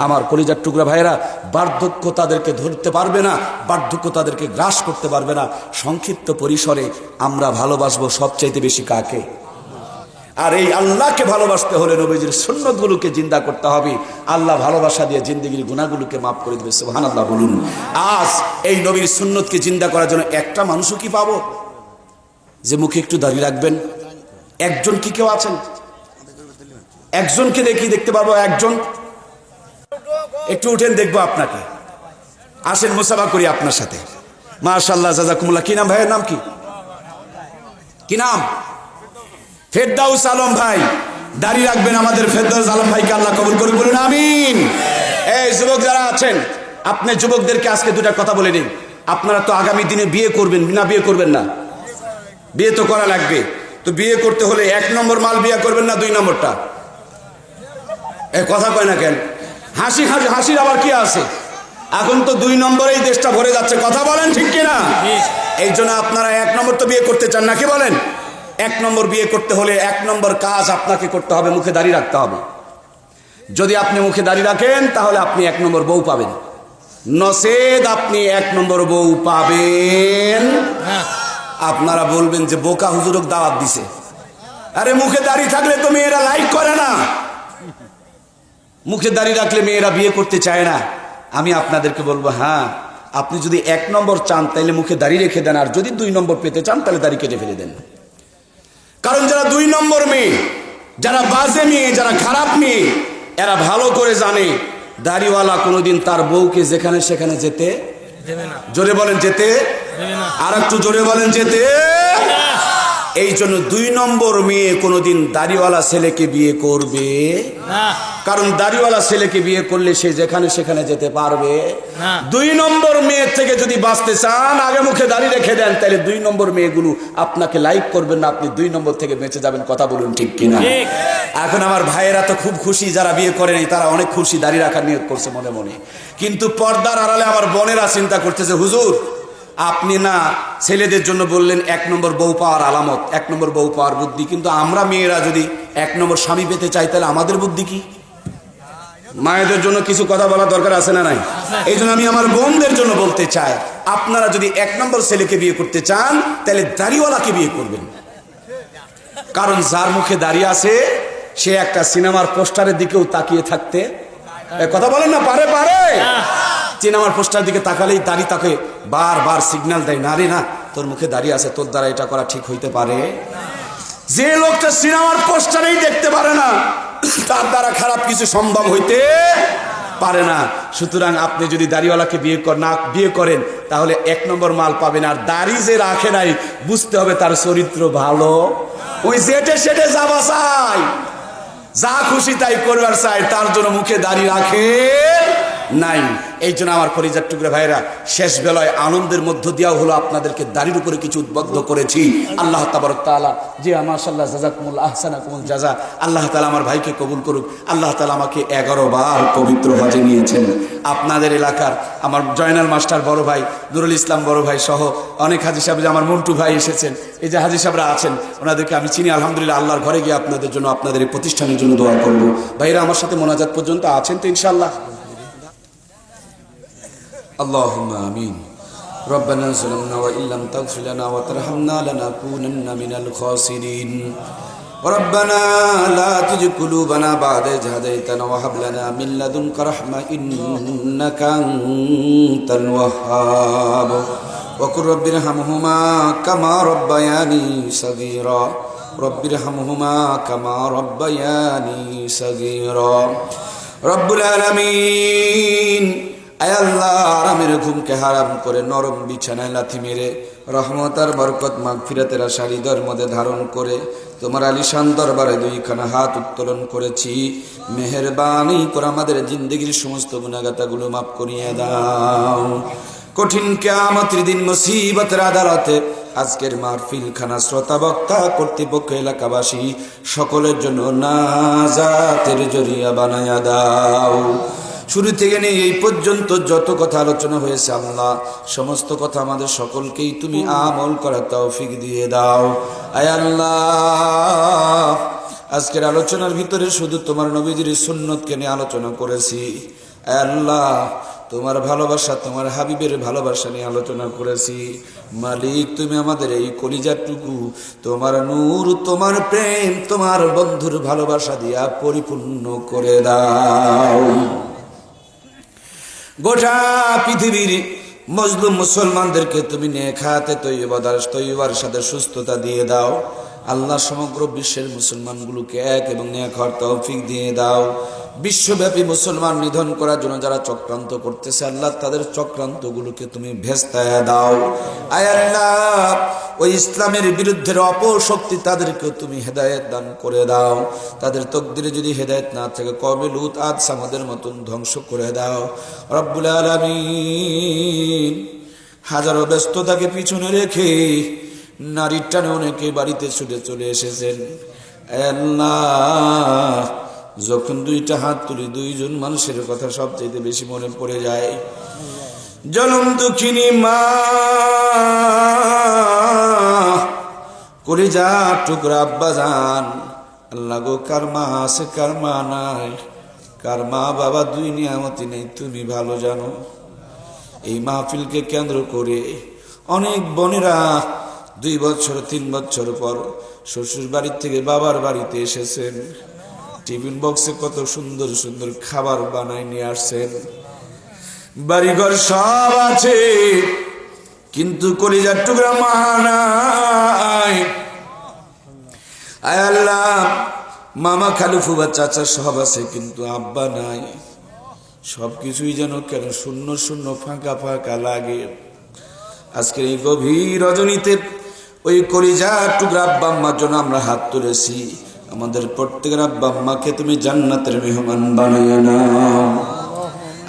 Speaker 1: আমার কলিজার টুকরা ভাইয়েরা, বার্ধক্য তাদেরকে ধরতে পারবে না, বার্ধক্য তাদেরকে গ্রাস করতে পারবে না। সংক্ষিপ্ত পরিসরে আমরা ভালোবাসবো সবচাইতে বেশি কাকে? আর এই আল্লাহকে ভালোবাসতে হলে নবীজির সুন্নতগুলোকে জিন্দা করতে হবে। আল্লাহ ভালোবাসা দিয়ে জিন্দেগির গুনাহগুলোকে মাফ করে দেবে। সুবহানাল্লাহ বলুন। আজ এই নবীর সুন্নতকে জিন্দা করার জন্য একটা মানুষও কি পাবো যে মুখে একটু দাড়ি রাখবেন? একজন কি কেউ আছেন? একজনকে দেখতে পারবো? একজন? একটু উঠেন, দেখবো আপনাকে। আসেন, মুসাফা করি আপনার সাথে। মাশাআল্লাহ, জাযাকুমুল্লাহ। কি নাম ভাইয়ের? নাম কি? কি নাম? ফেরদাউস আলম ভাই, দাড়ি রাখবেন আমাদের ফেরদাউস আলম ভাইকে আল্লাহ কবুল করুন, বলুন আমিন। এই যুবক যারা আছেন, আপনি যুবকদেরকে আজকে দুটা কথা বলে নিন। আপনারা তো আগামী দিনে বিয়ে করবেন না, বিয়ে করবেন না? বিয়ে তো করা লাগবে। তো বিয়ে করতে হলে 1 নম্বর মাল বিয়ে করবেন না 2 নম্বরটা? এ কথা কয় না কেন? হাসির আবার কি আছে? এখন তো 2 নম্বরেই দেশটা ভরে যাচ্ছে, কথা বলেন ঠিক কিনা? এই জন্য আপনারা 1 নম্বর তো বিয়ে করতে চান নাকি বলেন? 1 নম্বর বিয়ে করতে হলে 1 নম্বর কাজ আপনাকে করতে হবে, মুখে দাড়ি রাখতে হবে। যদি আপনি মুখে দাড়ি রাখেন তাহলে আপনি 1 নম্বর বউ পাবেন, নসেদ আপনি 1 নম্বর বউ পাবেন। আপনারা বলবেন যে বোকা হুজুরক দাওয়াত দিছে। আরে মুখে দাড়ি থাকলে তো মেয়েরা লাইক করে না, মুখে দাড়ি রাখলে মেয়েরা বিয়ে করতে চায় না। আমি আপনাদেরকে বলবো, হ্যাঁ, আপনি যদি 1 নম্বর চান তাহলে মুখে দাড়ি রেখে দেন, আর যদি 2 নম্বর পেতে চান তাহলে দাড়ি কেটে ফেলে দেন। কারণ যারা 2 নম্বর মেয়ে, যারা বাজে মেয়ে, যারা খারাপ মেয়ে, এরা ভালো করে জানে দাড়িওয়ালা কোনোদিন তার বউকে যেখানে সেখানে যেতে দেবে না। জোরে বলেন যেতে দেবে না। আর একটু জোরে বলেন যেতে। এই জন্য 2 নম্বর মেয়ে কোনোদিন দাড়িওয়ালা ছেলেকে বিয়ে করবে না, কারণ দাড়িওয়ালা ছেলেকে বিয়ে করলে সে যেখানে সেখানে যেতে পারবে না। 2 নম্বর মেয়ের থেকে যদি বাঁচতে চান আগে মুখে দাড়ি রেখে দেন, তাহলে 2 নম্বর মেয়েগুলো আপনাকে লাইক করবেন না, আপনি 2 নম্বর থেকে বেঁচে যাবেন। কথা বলুন ঠিক কিনা? এখন আমার ভাইয়েরা তো খুব খুশি, যারা বিয়ে করেনি তারা অনেক খুশি, দাড়ি রাখার নিয়ত করছে মনে মনে। কিন্তু পর্দার আড়ালে আমার বোনেরা চিন্তা করতেছে, হুজুর আপনি না ছেলেদের জন্য বললেন 1 নম্বর বউ পাওয়ার আলামত, 1 নম্বর বউ পাওয়ার বুদ্ধি, কিন্তু আমরা মেয়েরা যদি 1 নম্বর স্বামী পেতে চাই তাহলে আমাদের বুদ্ধি কি? মায়েদের জন্য কিছু কথা বলা দরকার আছে না নাই? এই জন্য আমি আমার বোনদের জন্য বলতে চাই, আপনারা যদি 1 নম্বর ছেলেকে বিয়ে করতে চান তাহলে দাড়িওয়ালাকে বিয়ে করবেন। কারণ যার মুখে দাড়ি আছে সে একটা সিনেমার পোস্টারের দিকেও তাকিয়ে থাকতে, কথা বলেন না, পারে সিনেমার পোস্টার দিকে তাকালেই দাড়ি তাকে বারবার সিগন্যাল দেয়, না রে না, তোর মুখে দাড়ি আছে, তোর দ্বারা এটা করা ঠিক হইতে পারে। যে লোকটা সিনেমার পোস্টারেই দেখতে পারে না তার দ্বারা খারাপ কিছু সম্ভব হইতে পারে না। সুতরাং আপনি যদি দাড়িওয়ালাকে বিয়ে করেন তাহলে 1 নম্বর মাল পাবেন। আর দাড়ি যে রাখে নাই বুঝতে হবে তার চরিত্র ভালো। ওই যেটে সেটে যাবা চাই, যা খুশি তাই করবার চাই, তার জন্য মুখে দাড়ি রাখে নাই। এই জন্য আমার কলিজার টুকরা ভাইরা, শেষ বেলায় আনন্দের মধ্য দিয়াও হলো আপনাদেরকে দাড়ির উপরে কিছু উদ্বুদ্ধ করেছি। আল্লাহ তাবারক তাআলা জি মাশাআল্লাহ জাযাকুমুল্লাহ আহসানাকুমুল জাযা, আল্লাহ তাআলা আমার ভাইকে কবুল করুক। আল্লাহ তাআলা আমাকে 11 বার পবিত্র হজে নিয়েছেন। আপনাদের এলাকার আমার জয়নাল মাস্টার বড় ভাই, নুরুল ইসলাম বড় ভাই সহ অনেক হাজী সাহেব, আমার মন্টু ভাই এসেছেন, এই যে হাজী সাহেবরা আছেন ওনাদেরকে আমি চিনি। আলহামদুলিল্লাহ, আল্লাহর ঘরে গিয়ে আপনাদের জন্য, আপনাদের এই প্রতিষ্ঠানের জন্য দোয়া করব। ভাইরা আমার সাথে মোনাজাত পর্যন্ত আছেন তো ইনশাআল্লাহ? اللهم آمين. ربنا ظلمنا وإن لم تغفر لنا وترحمنا لنكونن من الخاسرين. ربنا لا تزغ قلوبنا بعد إذ هديتنا وهب لنا من لدنك رحمة إنك أنت الوهاب. وقل رب ارحمهما كما ربياني صغيرا. رب ارحمهما كما ربياني صغيرا. رب العالمين. আয় আল্লাহ, আরামের ঘুমকে হারাম করে নরম বিছানায় লাথি মেরে রহমত আর বরকত মাগফিরাতের আশা হৃদয়ের মধ্যে ধারণ করে তোমার আলিশান দরবারে 2খানা হাত উত্তোলন করেছি। মেহেরবানি করে আমাদের জিন্দগির সমস্ত গুনাহগাতাগুলো মাফ করিয়ে দাও। কঠিন কিয়ামতের দিন মুসিবতের আদালতে আজকের মাহফিলখানা শ্রোতা বক্তা কর্তৃপক্ষ এলাকাবাসী সকলের জন্য নাজাতের জরিয়া বানায়া দাও। শুরু থেকে নিয়ে এই পর্যন্ত যত কথা আলোচনা হয়েছে আল্লাহ, সমস্ত কথা আমাদের সকলকেই তুমি আমল করার তৌফিক দিয়ে দাও। আয় আল্লাহ, আজকের আলোচনার ভিতরে শুধু তোমার নবীজির সুন্নতকে নিয়ে আলোচনা করেছি। আয় আল্লাহ, তোমার ভালোবাসা, তোমার হাবিবের ভালোবাসা নিয়ে আলোচনা করেছি। মালিক, তুমি আমাদের এই কলিজাটুকু তোমার নূর, তোমার প্রেম, তোমার বন্ধুর ভালোবাসা দিয়া পরিপূর্ণ করে দাও। গোটা পৃথিবীর মজলুম মুসলমানদেরকে তুমি নেক হায়াতে তৈয়বার সাথে সুস্থতা দিয়ে দাও। আল্লাহ সমগ্র বিশ্বের মুসলমানগুলোকে এক এবং নেক হওয়ার তৌফিক দিয়ে দাও। বিশ্বব্যাপী মুসলমান নিধন করার জন্য যারা চক্রান্ত করতেছে আল্লাহ তাদের চক্রান্তগুলোকে তুমি ভেস্তায়া দাও। আয় আল্লাহ ওই ইসলামের বিরুদ্ধে অপশক্তি তাদেরকে তুমি হেদায়েত দান করে দাও। তাদের তকদিরে যদি হেদায়েত না থাকে কওমে লূত আদ সামুদের মতন ধ্বংস করে দাও রব্বুল আলামিন। হাজারো ব্যস্ততাকে পিছনে রেখে নারীর টানে অনেকে বাড়িতে ছুটে চলে এসেছেন। আল্লাহ যখন দুইটা হাত তুলি দুইজন মানুষের কথা সবচেয়ে বেশি মনে পড়ে যায়। জনম দুঃখিনী মা কলিজা টুকরা আব্বা জান, আল্লাহ গো কার মা আছে কার মা নাই, কার মা বাবা দুই নিয়ামতি নেই তুমি ভালো জানো। এই মাহফিলকে কেন্দ্র করে অনেক বোনেরা 2 বছর 3 বছর পর শ্বশুর বাড়ির থেকে বাবার বাড়িতে এসেছেন। টিফিন বক্সে কত সুন্দর সুন্দর খাবার বানায় নিয়ে আসছেন। বাড়িঘর সব আছে কিন্তু কলিজার টুকরা মা নাই। আয় আল্লাহ মামা খালু ফুবা চাচা সব আছে কিন্তু আব্বা নাই। সবকিছুই যেন কেন শূন্য শূন্য ফাঁকা ফাঁকা লাগে। আজকের এই গভীর রজনীতে ওই কলিজার টুকরা আব্বা আম্মার জন্য আমরা হাত তুলেছি। আমাদের প্রত্যেকের আব্বা আম্মাকে তুমি জান্নাতের মেহমান বানায় নাও।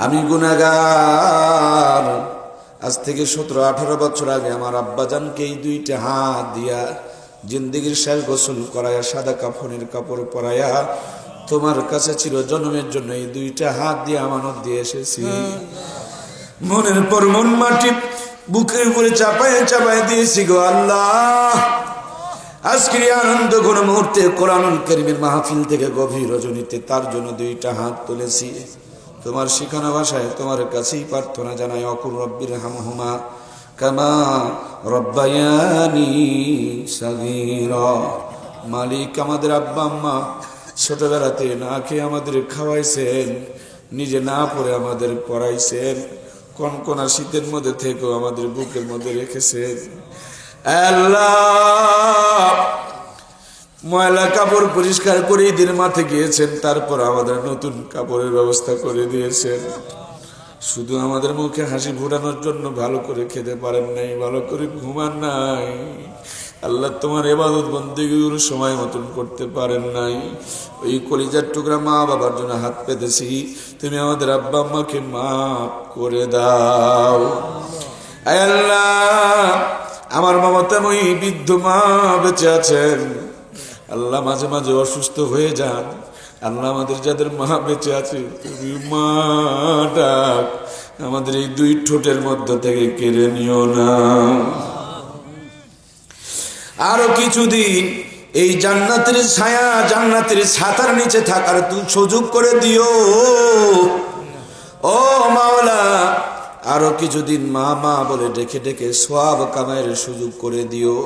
Speaker 1: আমি গুনাহগার, আজ থেকে 17-18 বছর আগে আমার আব্বাজানকে এই 2টা হাত দিয়া জিন্দেগির শেষ গোসল করায়া সাদা কাফনের কাপড় পরায়া তোমার কাছে ছিল জন্মের জন্য এই 2টা হাত দিয়ে আমানত দিয়ে এসেছি। মনের পর মন মাটি বুকের উপরে চাপায় চাপায় দিয়েছি গো আল্লাহ। আজকের আনন্দ কোন মুহূর্তে কোরআনুল কারীমের মাহফিল থেকে গভীর রজনীতে তার জন্য 2টা হাত তুলেছি। তোমার শিখানো ভাষায় তোমার কাছেই প্রার্থনা জানাই, অকুর রব্বির হামহুমা কামা রব্বায়ানি সাগীরা। মালিক আমাদের আব্বা আম্মা ছোটবেলাতে না খেয়ে আমাদের খাওয়াইছেন, নিজে না পড়ে আমাদের পড়াইছেন, কনকনা শীতের মধ্যে থেকেও আমাদের বুকের মধ্যে রেখেছেন। আল্লাহ ময়লা কাপড় পরিষ্কার করে ঈদের মাঠে গিয়েছেন, তারপর আমাদের নতুন কাপড়ের ব্যবস্থা করে দিয়েছেন। শুধু আমাদের মুখে হাসি ফোটানোর জন্য ভালো করে খেতে পারেন নাই, ভালো করে ঘুমান নাই। আল্লাহ তোমার ইবাদত বন্দেগীগুলো সময় মতন করতে পারেন নাই। ওই কলিজার টুকরা মা বাবার জন্য হাত পেতেছি, তুমি আমাদের আব্বা আম্মাকে মাফ করে দাও। আয় আল্লাহ আমার মমতাময়ী বৃদ্ধ মা বেঁচে আছেন, আল্লাহ মাঝে মাঝে অসুস্থ হয়ে যান। আল্লাহ আমাদের যাদের মা বেঁচে আছে তুমি মা ডাক আমাদের এই 2 ঠোঁটের মধ্য থেকে কেড়ে নিও না। আরো কিছুদিন এই জান্নাতের ছায়া জান্নাতের ছাতার নিচে থাকার তুই সুযোগ করে দিও ও মাওলা। আরো কিছুদিন মা মা বলে ডেকে ডেকে সওয়াব কামাইয়ের সুযোগ করে দিও।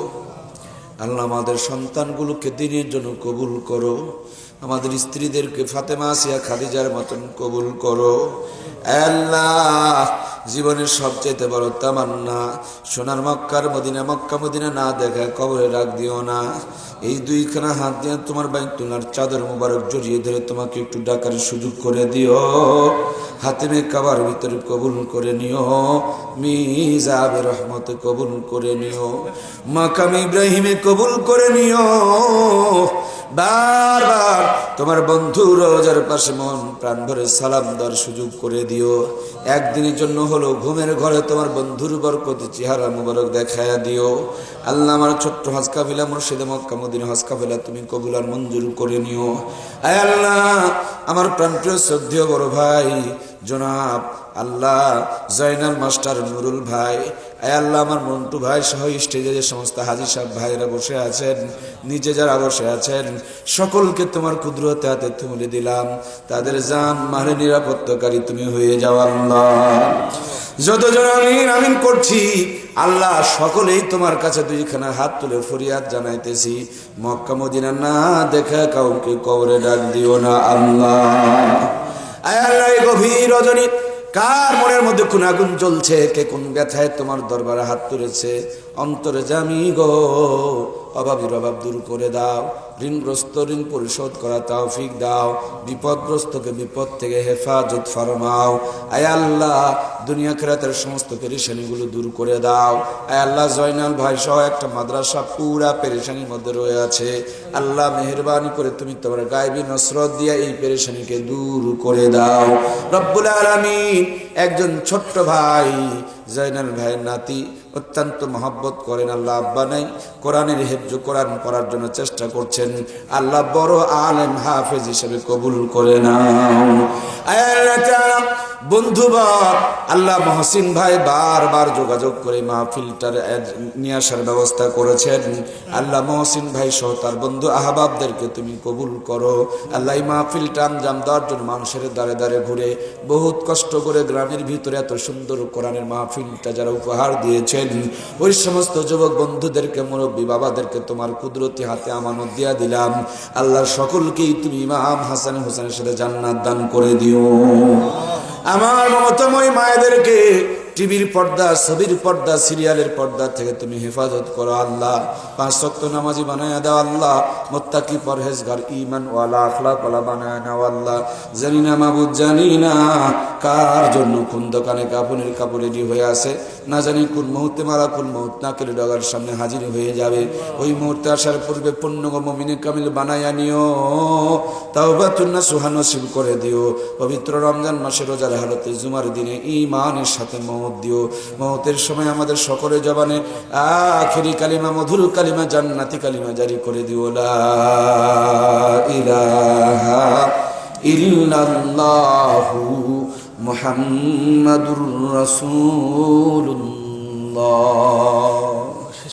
Speaker 1: আল্লাহ আমাদের সন্তানগুলোকে দিনের জন্য কবুল করো, আমাদের স্ত্রীদেরকে ফাতেমা আসিয়া খাদিজার মতন কবুল করো। আল্লাহ জীবনের সবচেয়ে বড় তামান্না সোনার মক্কার মদিনা, মক্কা মদিনা না দেখা কবরে রাখ দিও না। এই 2খানা হাত দিয়ে তোমার বাইতুল্লাহর চাদর মুবারক জড়িয়ে ধরে তোমাকে একটু ডাকার সুযোগ করে দিও। হাতিমে কাবার ভিতরে কবুল করে নিও, মিজাবে রহমতে কবুল করে নিও, মাকাম ইব্রাহিমে কবুল করে নিও। বারবার তোমার বন্ধু রোজার পাশে মন প্রাণ ভরে সালাম দেওয়ার সুযোগ করে দিও। একদিনের জন্য হলো ঘুমের ঘরে তোমার বন্ধুর বরকতে চেহারা মুবারক দেখায়া দিও। আল্লাহ আমার ছোট্ট হজ কাফিলা মুর্শিদে মক্কা মদিনা হজ কাফিলা তুমি কবুল আর মঞ্জুর করে নিও। আয় আল্লাহ আমার প্রাণপ্রিয় শ্রদ্ধেয় বড় ভাই জনাব আল্লাহ জয়নাল মাস্টার নুরুল ভাই, আয় আল্লাহ আমার মন্টু ভাই সহ স্টেজে যে সমস্ত হাজী সাহেব ভাইরা বসে আছেন, নিচে যারা বসে আছেন, সকলকে তোমার কুদরতে হাতে তুলে দিলাম। তাদের জান মালে নিরাপত্তাকারী তুমি হয়ে যাও আল্লাহ। যতজন আমিন আমিন করছি আল্লাহ সকলেই তোমার কাছে 2খানা হাত তুলে ফরিয়াদ জানাইতেছি, মক্কা মদিনা না দেখা কাউকে কবরে ডাক দিও না আল্লাহ। আয় আল্লাহ এই গভীর রজনী কার মনের মধ্যে কোন আগুন জ্বলছে, কে কোন ব্যথায় তোমার দরবারে হাত তুলেছে। অন্তরে জামি গো, অভাবীর অভাব দূর করে দাও, ঋণগ্রস্ত ঋণ পরিশোধ করা তৌফিক দাও, বিপদগ্রস্তকে বিপদ থেকে হেফাজত ফরমাও। আয় আল্লাহ, দুনিয়া খেরাতের সমস্ত পেরেশানিগুলো দূর করে দাও। আয় আল্লাহ, জয়নাল ভাই সহ একটা মাদ্রাসা পুরা পেরেশানির মধ্যে রয়ে আছে। আল্লাহ মেহেরবানি করে তুমি তোমার গায়বী নসরত দিয়ে এই পেরেশানিকে দূর করে দাও রব্বুল আলামিন। একজন ছোট্ট ভাই জয়নাল ভাইয়ের নাতি অত্যন্ত মহব্বত করেন, আল্লাহ আব্বা নাই, কোরআনের হেফজ কোরআন পড়ার জন্য চেষ্টা করছেন, আল্লাহ বড় আলেম হাফেজ হিসেবে কবুল করে নাও। বন্ধুবার আল্লাহ মহসিন ভাই বারবার যোগাযোগ করে মাহফিলটার নিয়ে আসার ব্যবস্থা করেছেন। আল্লাহ মহসিন ভাই সহ তার বন্ধু আহবাবদেরকে তুমি কবুল করো। আল্লাহ এই মাহফিলটা আঞ্জাম দেওয়ার জন্য মানুষের দ্বারে দ্বারে ঘুরে বহুত কষ্ট করে গ্রামের ভিতরে এত সুন্দর কোরআনের মাহফিলটা যারা উপহার দিয়েছেন, ওই সমস্ত যুবক বন্ধুদেরকে, মুরব্বী বাবাদেরকে তোমার কুদরতি হাতে আমানত দিয়া দিলাম। আল্লাহ সকলকেই তুমি ইমাম হাসান হোসেনের সাথে জান্নাত দান করে দিও। আমার মমতাময় মায়েদেরকে টিভির পর্দা, ছবির পর্দা, সিরিয়ালের পর্দা থেকে তুমি হেফাজত করো আল্লাহ। 5 ওয়াক্ত নামাজি বানায়া দাও আল্লাহ, মুত্তাকি পরহেজগার ঈমান ওয়ালা আখলাক ওয়ালা বানায়া নাও আল্লাহ। জানি না মাবুদ, জানি না কার জন্য কোন দোকানে কাপড়ের কাপড় রেডি হয়ে আছে, না জানি কোন মুহূর্তে মালাকুল মউত নাকের ডগার সামনে হাজির হয়ে যাবে। ওই মুহূর্তে আসার পূর্বে পূর্ণ মুমিনে কামিল বানায়া নিও, তাওবাতুন নাসুহা নসিব করে দিও। পবিত্র রমজান মাসের রোজার হালতে জুমার দিনে ঈমানের সাথে মওত দিও। মওতের সময় আমাদের সকলের জবানে আখিরি কালিমা, মধুর কালিমা, জান্নাতি কালিমা জারি করে দিও, লা ইলাহা ইল্লাল্লাহু মুহাম্মাদুর রাসূলুল্লাহ।